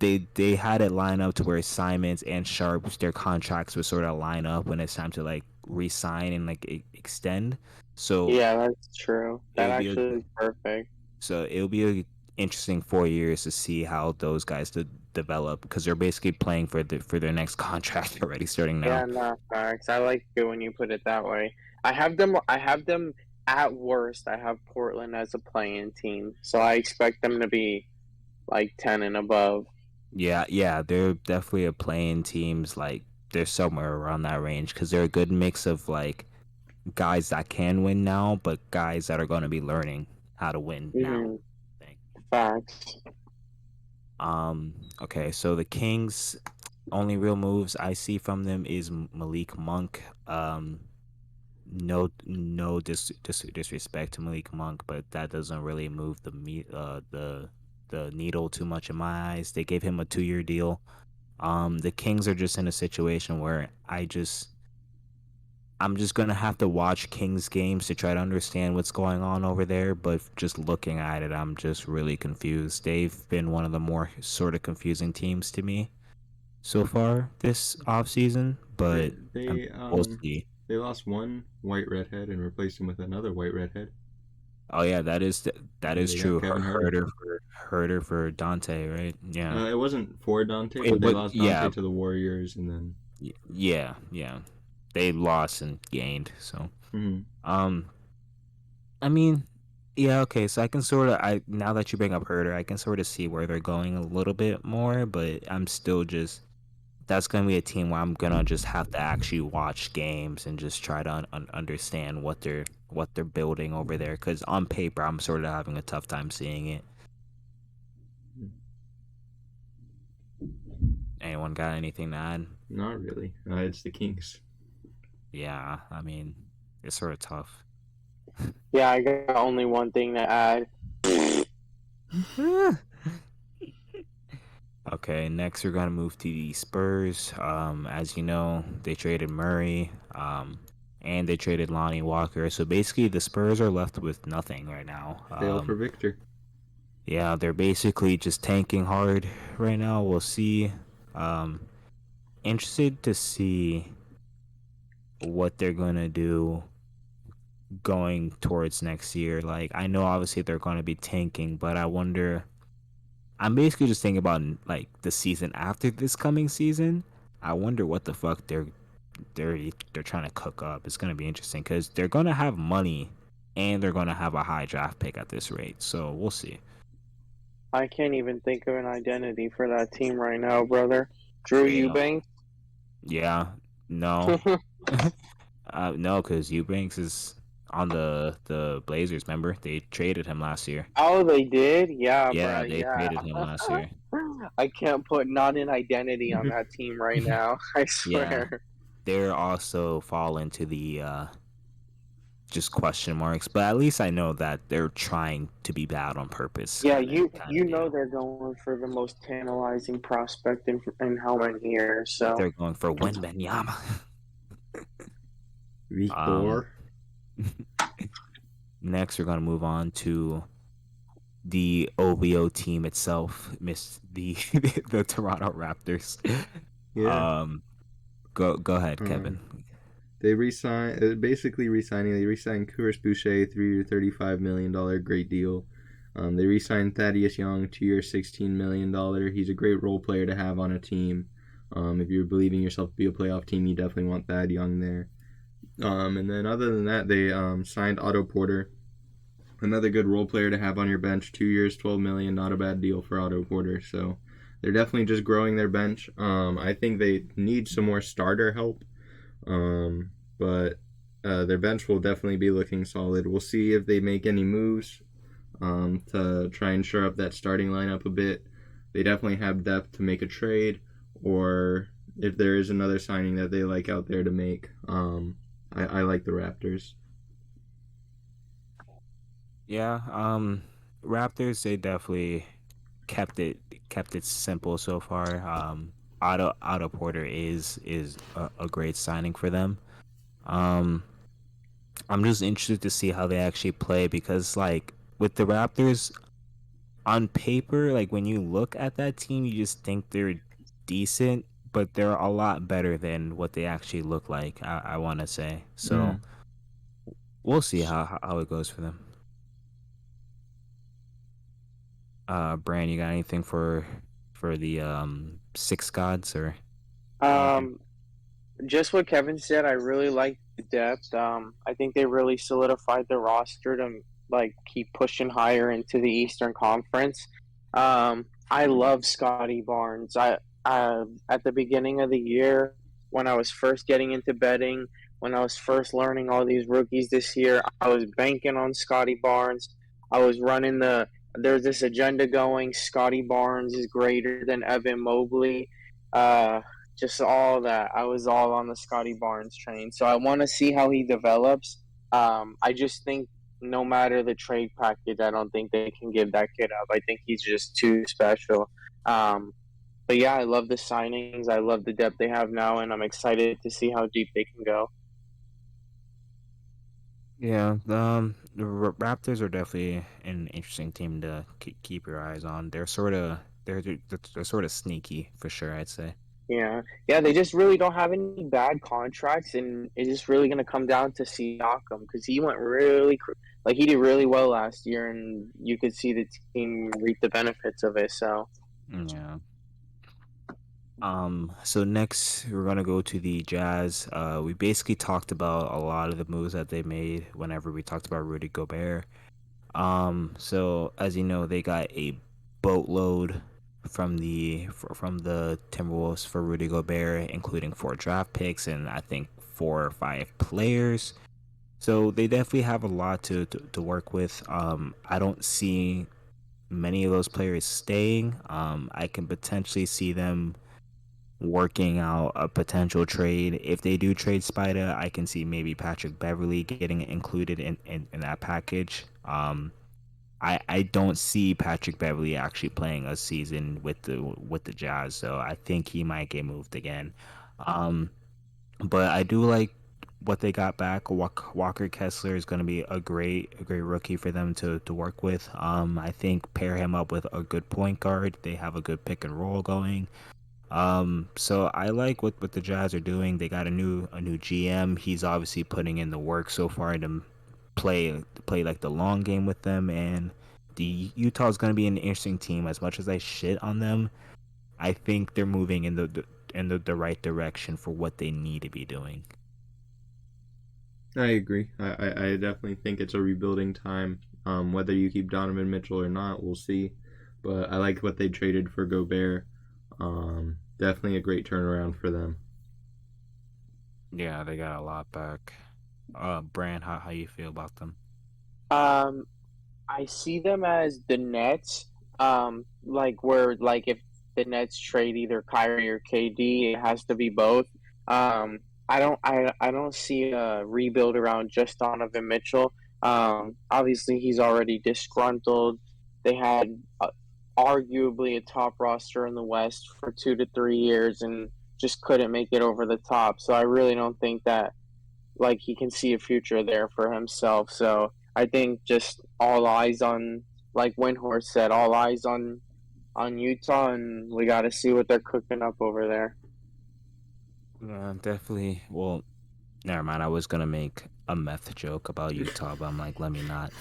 Speaker 1: they had it line up to where Simons and Sharps their contracts would sort of line up when it's time to like re-sign and like extend. So
Speaker 3: Yeah, that's true. That
Speaker 1: it'll be a
Speaker 3: actually is perfect.
Speaker 1: it'll be a interesting 4 years to see how those guys develop because they're basically playing for their next contract already starting now.
Speaker 3: Yeah, no, facts. I like it when you put it that way. I have them at worst. I have Portland as a playing team, so I expect them to be like 10 and above.
Speaker 1: Yeah, they're definitely a playing teams like they're somewhere around that range because they're a good mix of like guys that can win now, but guys that are going to be learning how to win now.
Speaker 3: Mm-hmm. Facts.
Speaker 1: Okay, so the Kings only real moves I see from them is Malik Monk. No disrespect to Malik Monk, but that doesn't really move the needle too much in my eyes. They gave him a 2-year deal. The Kings are just in a situation where I'm just gonna have to watch Kings games to try to understand what's going on over there. But just looking at it, I'm just really confused. They've been one of the more sort of confusing teams to me so far this off season.
Speaker 2: They
Speaker 1: But
Speaker 2: they
Speaker 1: we'll
Speaker 2: um
Speaker 1: see.
Speaker 2: they lost one white redhead and replaced him with another white redhead.
Speaker 1: Oh yeah, that
Speaker 2: Yeah,
Speaker 1: is
Speaker 2: they got
Speaker 1: true.
Speaker 2: Kevin Herter.
Speaker 1: Herder for Dante, right? Yeah.
Speaker 2: It wasn't for Dante, but
Speaker 1: It
Speaker 2: they
Speaker 1: was
Speaker 2: lost Dante
Speaker 1: yeah,
Speaker 2: to the Warriors, and then
Speaker 1: yeah. They lost and gained. So
Speaker 2: mhm.
Speaker 1: um, I mean, yeah, okay. So I can sort of I now that you bring up Herder, I can sort of see where they're going a little bit more. But I'm still just that's gonna be a team where I'm gonna just have to actually watch games and just try to understand what they're building over there. Because on paper, I'm sort of having a tough time seeing it. Anyone got anything to add?
Speaker 2: Not really. It's the Kings.
Speaker 1: Yeah, I mean, it's sort of tough.
Speaker 3: Yeah, I got only one thing to add.
Speaker 1: Okay, next we're gonna move to the Spurs. As you know, they traded Murray, and they traded Lonnie Walker. So basically, the Spurs are left with nothing right now.
Speaker 2: Fail for Victor.
Speaker 1: Yeah, they're basically just tanking hard right now. We'll see. Um, Interested to see what they're gonna do going towards next year. Like, I know obviously they're gonna be tanking, but I wonder. I'm basically just thinking about like the season after this coming season. I wonder what the fuck they're they're trying to cook up. It's gonna be interesting because they're gonna have money and they're gonna have a high draft pick at this rate. So we'll see.
Speaker 3: I can't even think of an identity for that team right now, brother. Drew
Speaker 1: Damn.
Speaker 3: Eubanks.
Speaker 1: Yeah. No. No, because Eubanks is on the Blazers. Remember, they traded him last year.
Speaker 3: Oh, they did? Yeah, bro.
Speaker 1: Yeah, they
Speaker 3: Yeah.
Speaker 1: traded him last year.
Speaker 3: I can't put not an identity on that team right now. I
Speaker 1: Yeah,
Speaker 3: swear.
Speaker 1: they're also fall into the just question marks, but at least I know that they're trying to be bad on purpose,
Speaker 3: Yeah,
Speaker 1: kind
Speaker 3: you
Speaker 1: of
Speaker 3: know
Speaker 1: deal.
Speaker 3: they're going for the most tantalizing prospect in how many years. So
Speaker 1: They're going for Wembanyama. um,
Speaker 2: Victor.
Speaker 1: Next, we're gonna move on to the OVO team itself, Miss the the Toronto Raptors.
Speaker 2: Yeah.
Speaker 1: Um, go ahead,
Speaker 2: Um,
Speaker 1: Kevin.
Speaker 2: they re-signed, basically re-signing. They re-signed Kouros Boucher, 3-year, $35 million, great deal. They re-signed Thaddeus Young, 2-year, $16 million. He's a great role player to have on a team. If you're believing yourself to be a playoff team, you definitely want Thad Young there. And then other than that, they signed Otto Porter, another good role player to have on your bench. 2 years, $12 million, not a bad deal for Otto Porter. So they're definitely just growing their bench. I think they need some more starter help, but their bench will definitely be looking solid. We'll see if they make any moves to try and shore up that starting lineup a bit. They definitely have depth to make a trade, or if there is another signing that they like out there to make. I like the Raptors.
Speaker 1: Yeah, Raptors, they definitely kept it kept it simple so far. Otto Porter is a great signing for them. Um, I'm just interested to see how they actually play because like with the Raptors on paper, like when you look at that team, you just think they're decent, but they're a lot better than what they actually look like. I want to say so.
Speaker 2: Mm.
Speaker 1: We'll see how it goes for them. Brand, you got anything for the six gods or anything?
Speaker 3: um just what Kevin said, I really like the depth. I think they really solidified the roster to like keep pushing higher into the Eastern Conference. I love Scotty Barnes. I at the beginning of the year when I was first getting into betting, when I was first learning all these rookies this year, I was banking on Scotty Barnes. I was running there's this agenda going. Scotty Barnes is greater than Evan Mobley. Uh, just all that. I was all on the Scotty Barnes train. So I want to see how he develops. I just think no matter the trade package, I don't think they can give that kid up. I think he's just too special. Um, but yeah, I love the signings. I love the depth they have now, and I'm excited to see how deep they can go.
Speaker 1: Yeah, the Raptors are definitely an interesting team to keep your eyes on. They're sort of sneaky for sure, I'd say.
Speaker 3: Yeah, yeah, they just really don't have any bad contracts, and it's just really going to come down to Siakam because he went like he did really well last year, and you could see the team reap the benefits of it. So
Speaker 1: Yeah. So next we're gonna go to the Jazz. We basically talked about a lot of the moves that they made whenever we talked about Rudy Gobert. So as you know, they got a boatload from the Timberwolves for Rudy Gobert, including 4 draft picks and I think 4 or 5 players. So they definitely have a lot to work with. I don't see many of those players staying. I can potentially see them working out a potential trade. If they do trade Spider, I can see maybe Patrick Beverly getting included in that package. I don't see Patrick Beverly actually playing a season with the Jazz, so I think he might get moved again. Um, but I do like what they got back. Walker Kessler is going to be a great rookie for them to work with. I think pair him up with a good point guard. They have a good pick and roll going. So I like what the Jazz are doing. They got a new GM. He's obviously putting in the work so far to play like the long game with them. And the Utah's going to be an interesting team. As much as I shit on them, I think they're moving in the right direction for what they need to be doing.
Speaker 2: I agree. I definitely think it's a rebuilding time. Whether you keep Donovan Mitchell or not, we'll see. But I like what they traded for Gobert. Definitely a great turnaround for them.
Speaker 1: Yeah, they got a lot back. Brand, how you feel about them?
Speaker 3: Um, I see them as the Nets. Like where like if the Nets trade either Kyrie or KD, it has to be both. Um, I don't see a rebuild around just Donovan Mitchell. Obviously he's already disgruntled. They had arguably a top roster in the West for 2 to 3 years and just couldn't make it over the top. So I really don't think that like he can see a future there for himself. So I think just all eyes on, like Windhorst said, all eyes on Utah, and we got to see what they're cooking up over there.
Speaker 1: Yeah, definitely. Well, never mind. I was gonna make a meth joke about Utah, but I'm like, let me not.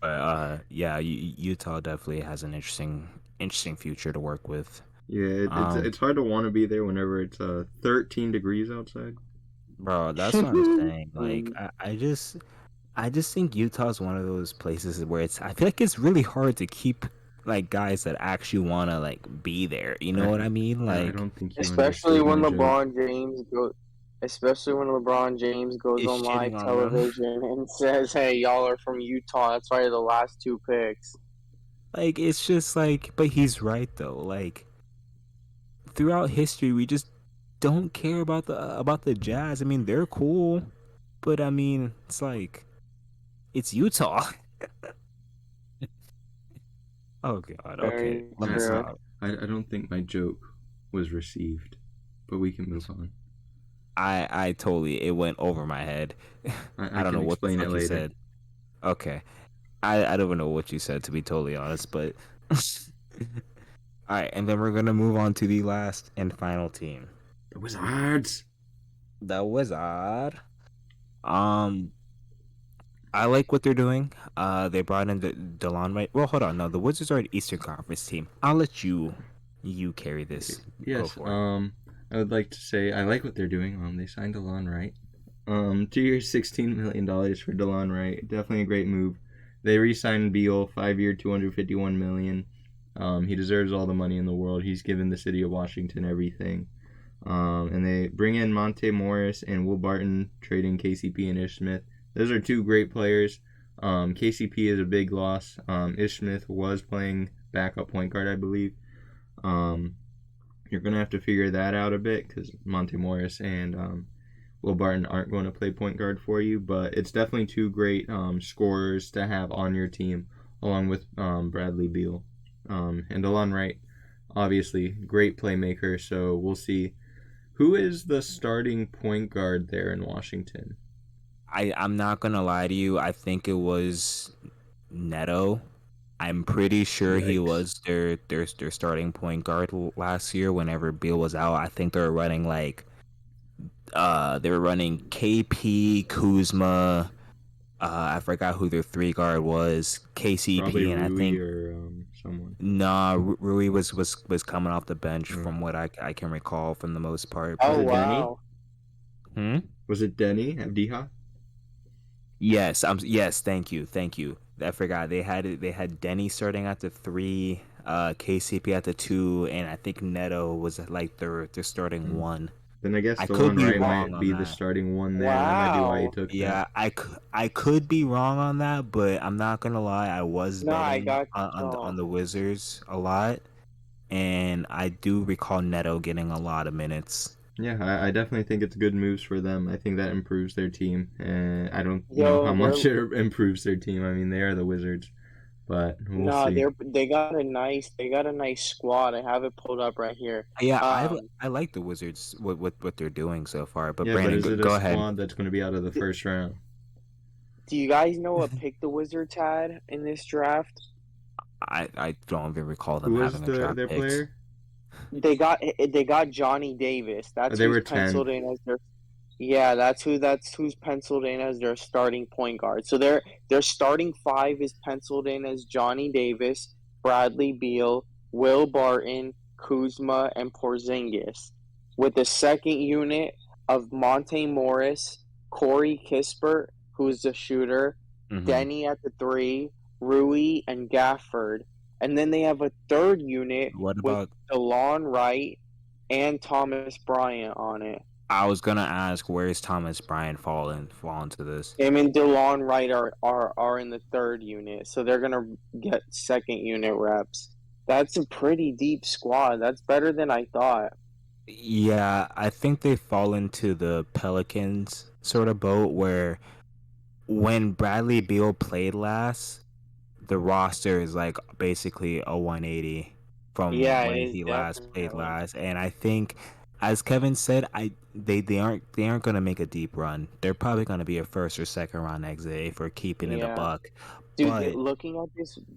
Speaker 1: But yeah, Utah definitely has an interesting future to work with.
Speaker 2: Yeah,
Speaker 1: Um,
Speaker 2: it's hard to want to be there whenever it's 13 degrees outside.
Speaker 1: bro, that's what I'm saying. Like, I just think Utah's one of those places where I feel like it's really hard to keep like guys that actually wanna like be there. You know
Speaker 2: I
Speaker 1: what I mean?
Speaker 2: I
Speaker 1: Like,
Speaker 2: don't think you
Speaker 3: especially
Speaker 2: understood
Speaker 3: when
Speaker 2: my joke.
Speaker 3: LeBron James go, especially when LeBron James goes
Speaker 1: is
Speaker 3: on
Speaker 1: shitting
Speaker 3: live
Speaker 1: on them.
Speaker 3: television and says, "Hey, y'all are from Utah. That's why you're the last two picks."
Speaker 1: Like, it's just like, but he's right though. Like, throughout history, we just don't care about the Jazz. I mean, they're cool, but I mean, it's like it's Utah. Oh God. Okay,
Speaker 3: Very
Speaker 1: let me
Speaker 2: I,
Speaker 3: true.
Speaker 1: stop.
Speaker 2: I don't think my joke was received, but we can move on.
Speaker 1: I totally it went over my head.
Speaker 2: I
Speaker 1: I don't know
Speaker 2: can
Speaker 1: what the
Speaker 2: explain it
Speaker 1: fuck you
Speaker 2: later.
Speaker 1: said. Okay, I don't even know what you said to be totally honest, but all right, and then we're gonna move on to the last and final team,
Speaker 2: The Wizards.
Speaker 1: the Wizard. Um, I like what they're doing. They brought in the Delon right. Well, hold on. No, the Wizards are an Eastern Conference team. I'll let you carry this. Go
Speaker 2: Yes.
Speaker 1: for it.
Speaker 2: I would like to say I like what they're doing. They signed DeLon Wright. 2 years, $16 million for DeLon Wright. Definitely a great move. They re-signed Beal, 5 year, $251 million. He deserves all the money in the world. He's given the city of Washington everything. And they bring in Monte Morris and Will Barton, trading KCP and Ish Smith. Those are two great players. KCP is a big loss. Ish Smith was playing backup point guard, I believe. Um, you're going to have to figure that out a bit because Monte Morris and Will Barton aren't going to play point guard for you. But it's definitely two great scorers to have on your team, along with Bradley Beal. And Delon Wright, obviously, great playmaker. So we'll see. Who is the starting point guard there in Washington?
Speaker 1: I'm not gonna lie to you. I think it was Neto. I'm pretty sure he
Speaker 2: Yikes.
Speaker 1: was their starting point guard last year. Whenever Beal was out, I think they were running like they were running KP Kuzma. I forgot who their three guard was.
Speaker 2: Probably
Speaker 1: KCP, and I
Speaker 2: Rui
Speaker 1: think
Speaker 2: or someone.
Speaker 1: nah, Rui was coming off the bench
Speaker 2: Uh,
Speaker 1: from what I can recall from the most part.
Speaker 2: was
Speaker 3: Oh
Speaker 1: But
Speaker 2: it Denny?
Speaker 3: wow.
Speaker 1: hmm?
Speaker 2: Was it Denny Abdiha?
Speaker 1: Yes, yes, thank you. I forgot they had Denny starting at the three, KCP at the two, and I think Neto was like their starting
Speaker 2: Hmm.
Speaker 1: one.
Speaker 2: Then I guess
Speaker 1: I could
Speaker 2: DeLon
Speaker 1: be
Speaker 2: Wright
Speaker 1: wrong
Speaker 2: might
Speaker 1: on
Speaker 2: be the
Speaker 1: that.
Speaker 2: starting one there. That might be why he
Speaker 3: Wow.
Speaker 2: took that.
Speaker 1: Yeah, I could be wrong on that, but I'm not gonna lie. I was
Speaker 3: No, I
Speaker 1: betting
Speaker 3: got
Speaker 1: on
Speaker 3: y'all.
Speaker 1: the Wizards a lot, and I do recall Neto getting a lot of minutes.
Speaker 2: Yeah, I definitely think it's good moves for them. I think that improves their team, and I don't know how
Speaker 3: Yo, they're
Speaker 2: much it improves their team. I mean, they are the Wizards, but we'll
Speaker 3: no,
Speaker 2: see.
Speaker 3: they got a nice squad. I have it pulled up right here.
Speaker 1: Yeah,
Speaker 3: Um,
Speaker 1: I like the Wizards what they're doing so far. But
Speaker 2: Yeah, but
Speaker 1: Brandon,
Speaker 2: is it a
Speaker 1: go ahead.
Speaker 2: squad that's going to be out of the
Speaker 3: d
Speaker 2: first round?
Speaker 3: do you guys know what pick the Wizards had in this draft?
Speaker 1: I don't even recall
Speaker 2: Who
Speaker 1: them
Speaker 2: was
Speaker 1: having a draft
Speaker 2: their
Speaker 1: picks.
Speaker 2: player?
Speaker 3: They got Johnny Davis. That's
Speaker 2: They
Speaker 3: who's
Speaker 2: were 10.
Speaker 3: penciled in as their yeah, that's who's penciled in as their starting point guard. So their starting five is penciled in as Johnny Davis, Bradley Beal, Will Barton, Kuzma, and Porzingis, with the second unit of Monte Morris, Corey Kispert, who's the shooter,
Speaker 1: Hmm.
Speaker 3: Denny at the three, Rui and Gafford, and then they have a third unit
Speaker 1: What
Speaker 3: with
Speaker 1: about?
Speaker 3: DeLon Wright and Thomas Bryant on it.
Speaker 1: I was gonna ask where's Thomas Bryant fall into this?
Speaker 3: Him and DeLon Wright are in the third unit, so they're gonna get second unit reps. That's a pretty deep squad. That's better than I thought.
Speaker 1: Yeah, I think they fall into the Pelicans sort of boat where when Bradley Beal played last, the roster is like basically a 180 from
Speaker 3: Yeah, it
Speaker 1: when
Speaker 3: is
Speaker 1: he last played
Speaker 3: definitely.
Speaker 1: last. And I think, as Kevin said, they aren't gonna make a deep run. They're probably gonna be a first or second round exit if we're keeping it a
Speaker 3: Yeah,
Speaker 1: buck.
Speaker 3: dude.
Speaker 1: But
Speaker 3: Looking at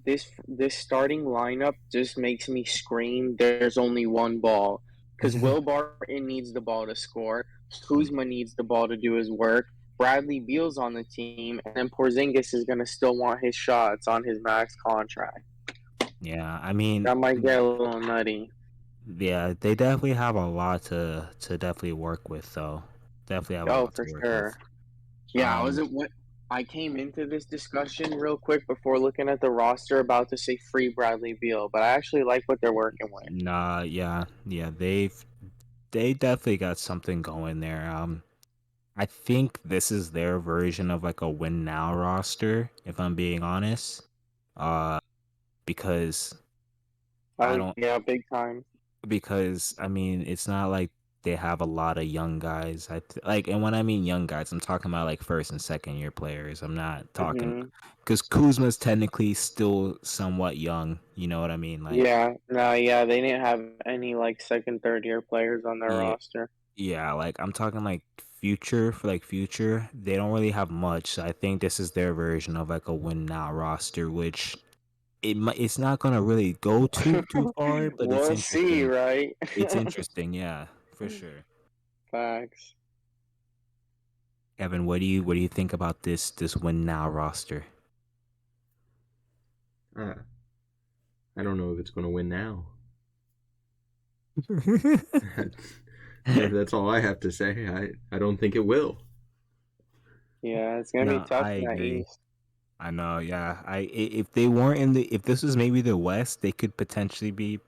Speaker 3: this starting lineup just makes me scream. There's only one ball because Will Barton needs the ball to score. Kuzma needs the ball to do his work. Bradley Beal's on the team, and then Porzingis is gonna still want his shots on his max contract.
Speaker 1: yeah, I mean,
Speaker 3: That might get a little nutty.
Speaker 1: yeah, they definitely have a lot to definitely work with, though. Definitely have a
Speaker 3: Oh,
Speaker 1: lot to
Speaker 3: for
Speaker 1: work with.
Speaker 3: sure. Yeah, I
Speaker 1: Um,
Speaker 3: wasn't what I came into this discussion real quick before looking at the roster about to say free Bradley Beal, but I actually like what they're working with.
Speaker 1: nah, yeah, they definitely got something going there. I think this is their version of like a win now roster, if I'm being honest. Uh, because I
Speaker 3: Oh
Speaker 1: don't,
Speaker 3: yeah, big time.
Speaker 1: because I mean, it's not like they have a lot of young guys. Like, and when I mean young guys, I'm talking about like first and second year players. I'm not talking
Speaker 3: Mhm.
Speaker 1: because Kuzma's technically still somewhat young. You know what I mean? Like,
Speaker 3: Yeah, no, yeah, they didn't have any like second, third year players on their
Speaker 1: yeah,
Speaker 3: roster.
Speaker 1: yeah, like I'm talking like future for like future. They don't really have much. So I think this is their version of like a win now roster, which it's not gonna really go too far, but it's
Speaker 3: We'll see,
Speaker 1: interesting.
Speaker 3: right?
Speaker 1: It's interesting, yeah, for sure.
Speaker 3: Facts.
Speaker 1: Kevin, what do you think about this win now roster?
Speaker 2: Uh, I don't know if it's going to win now. That's all I have to say. I don't think it will.
Speaker 3: Yeah, it's gonna be
Speaker 1: No,
Speaker 3: tough
Speaker 1: I
Speaker 3: in that
Speaker 1: agree.
Speaker 3: East.
Speaker 1: I know, yeah. If they weren't in the if this was maybe the West, they could potentially be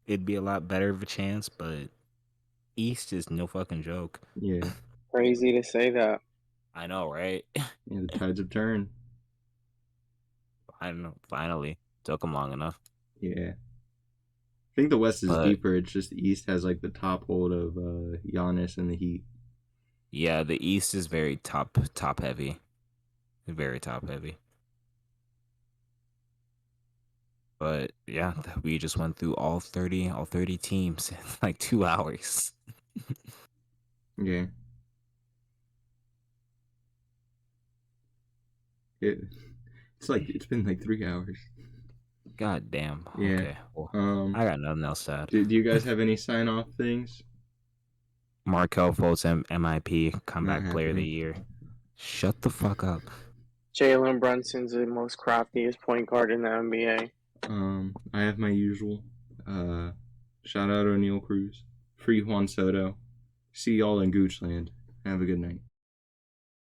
Speaker 1: it'd be a lot better of a chance, but East is no fucking joke.
Speaker 2: Yeah,
Speaker 3: Crazy to say that.
Speaker 1: I know, right?
Speaker 2: yeah, the tides have turned.
Speaker 1: I don't know. Finally, took them long enough,
Speaker 2: Yeah. I think the West is
Speaker 1: but
Speaker 2: deeper. It's just the East has like the top hold of Giannis and the Heat.
Speaker 1: yeah, the East is very top heavy, very top heavy. But yeah, we just went through all thirty teams in like 2 hours.
Speaker 2: Yeah. It, it's been like 3 hours.
Speaker 1: God damn.
Speaker 2: Yeah.
Speaker 1: Okay. Well,
Speaker 2: Um.
Speaker 1: I got nothing else to add.
Speaker 2: Do you guys have any sign off things?
Speaker 1: Markel Fultz MIP
Speaker 2: Not
Speaker 1: comeback player of the
Speaker 2: happening.
Speaker 1: year. Shut the fuck up.
Speaker 3: Jalen Brunson's the most craftiest point guard in the NBA.
Speaker 2: I have my usual. Uh, Shout out O'Neal Cruz. Free Juan Soto. See y'all in Goochland. Have a good night.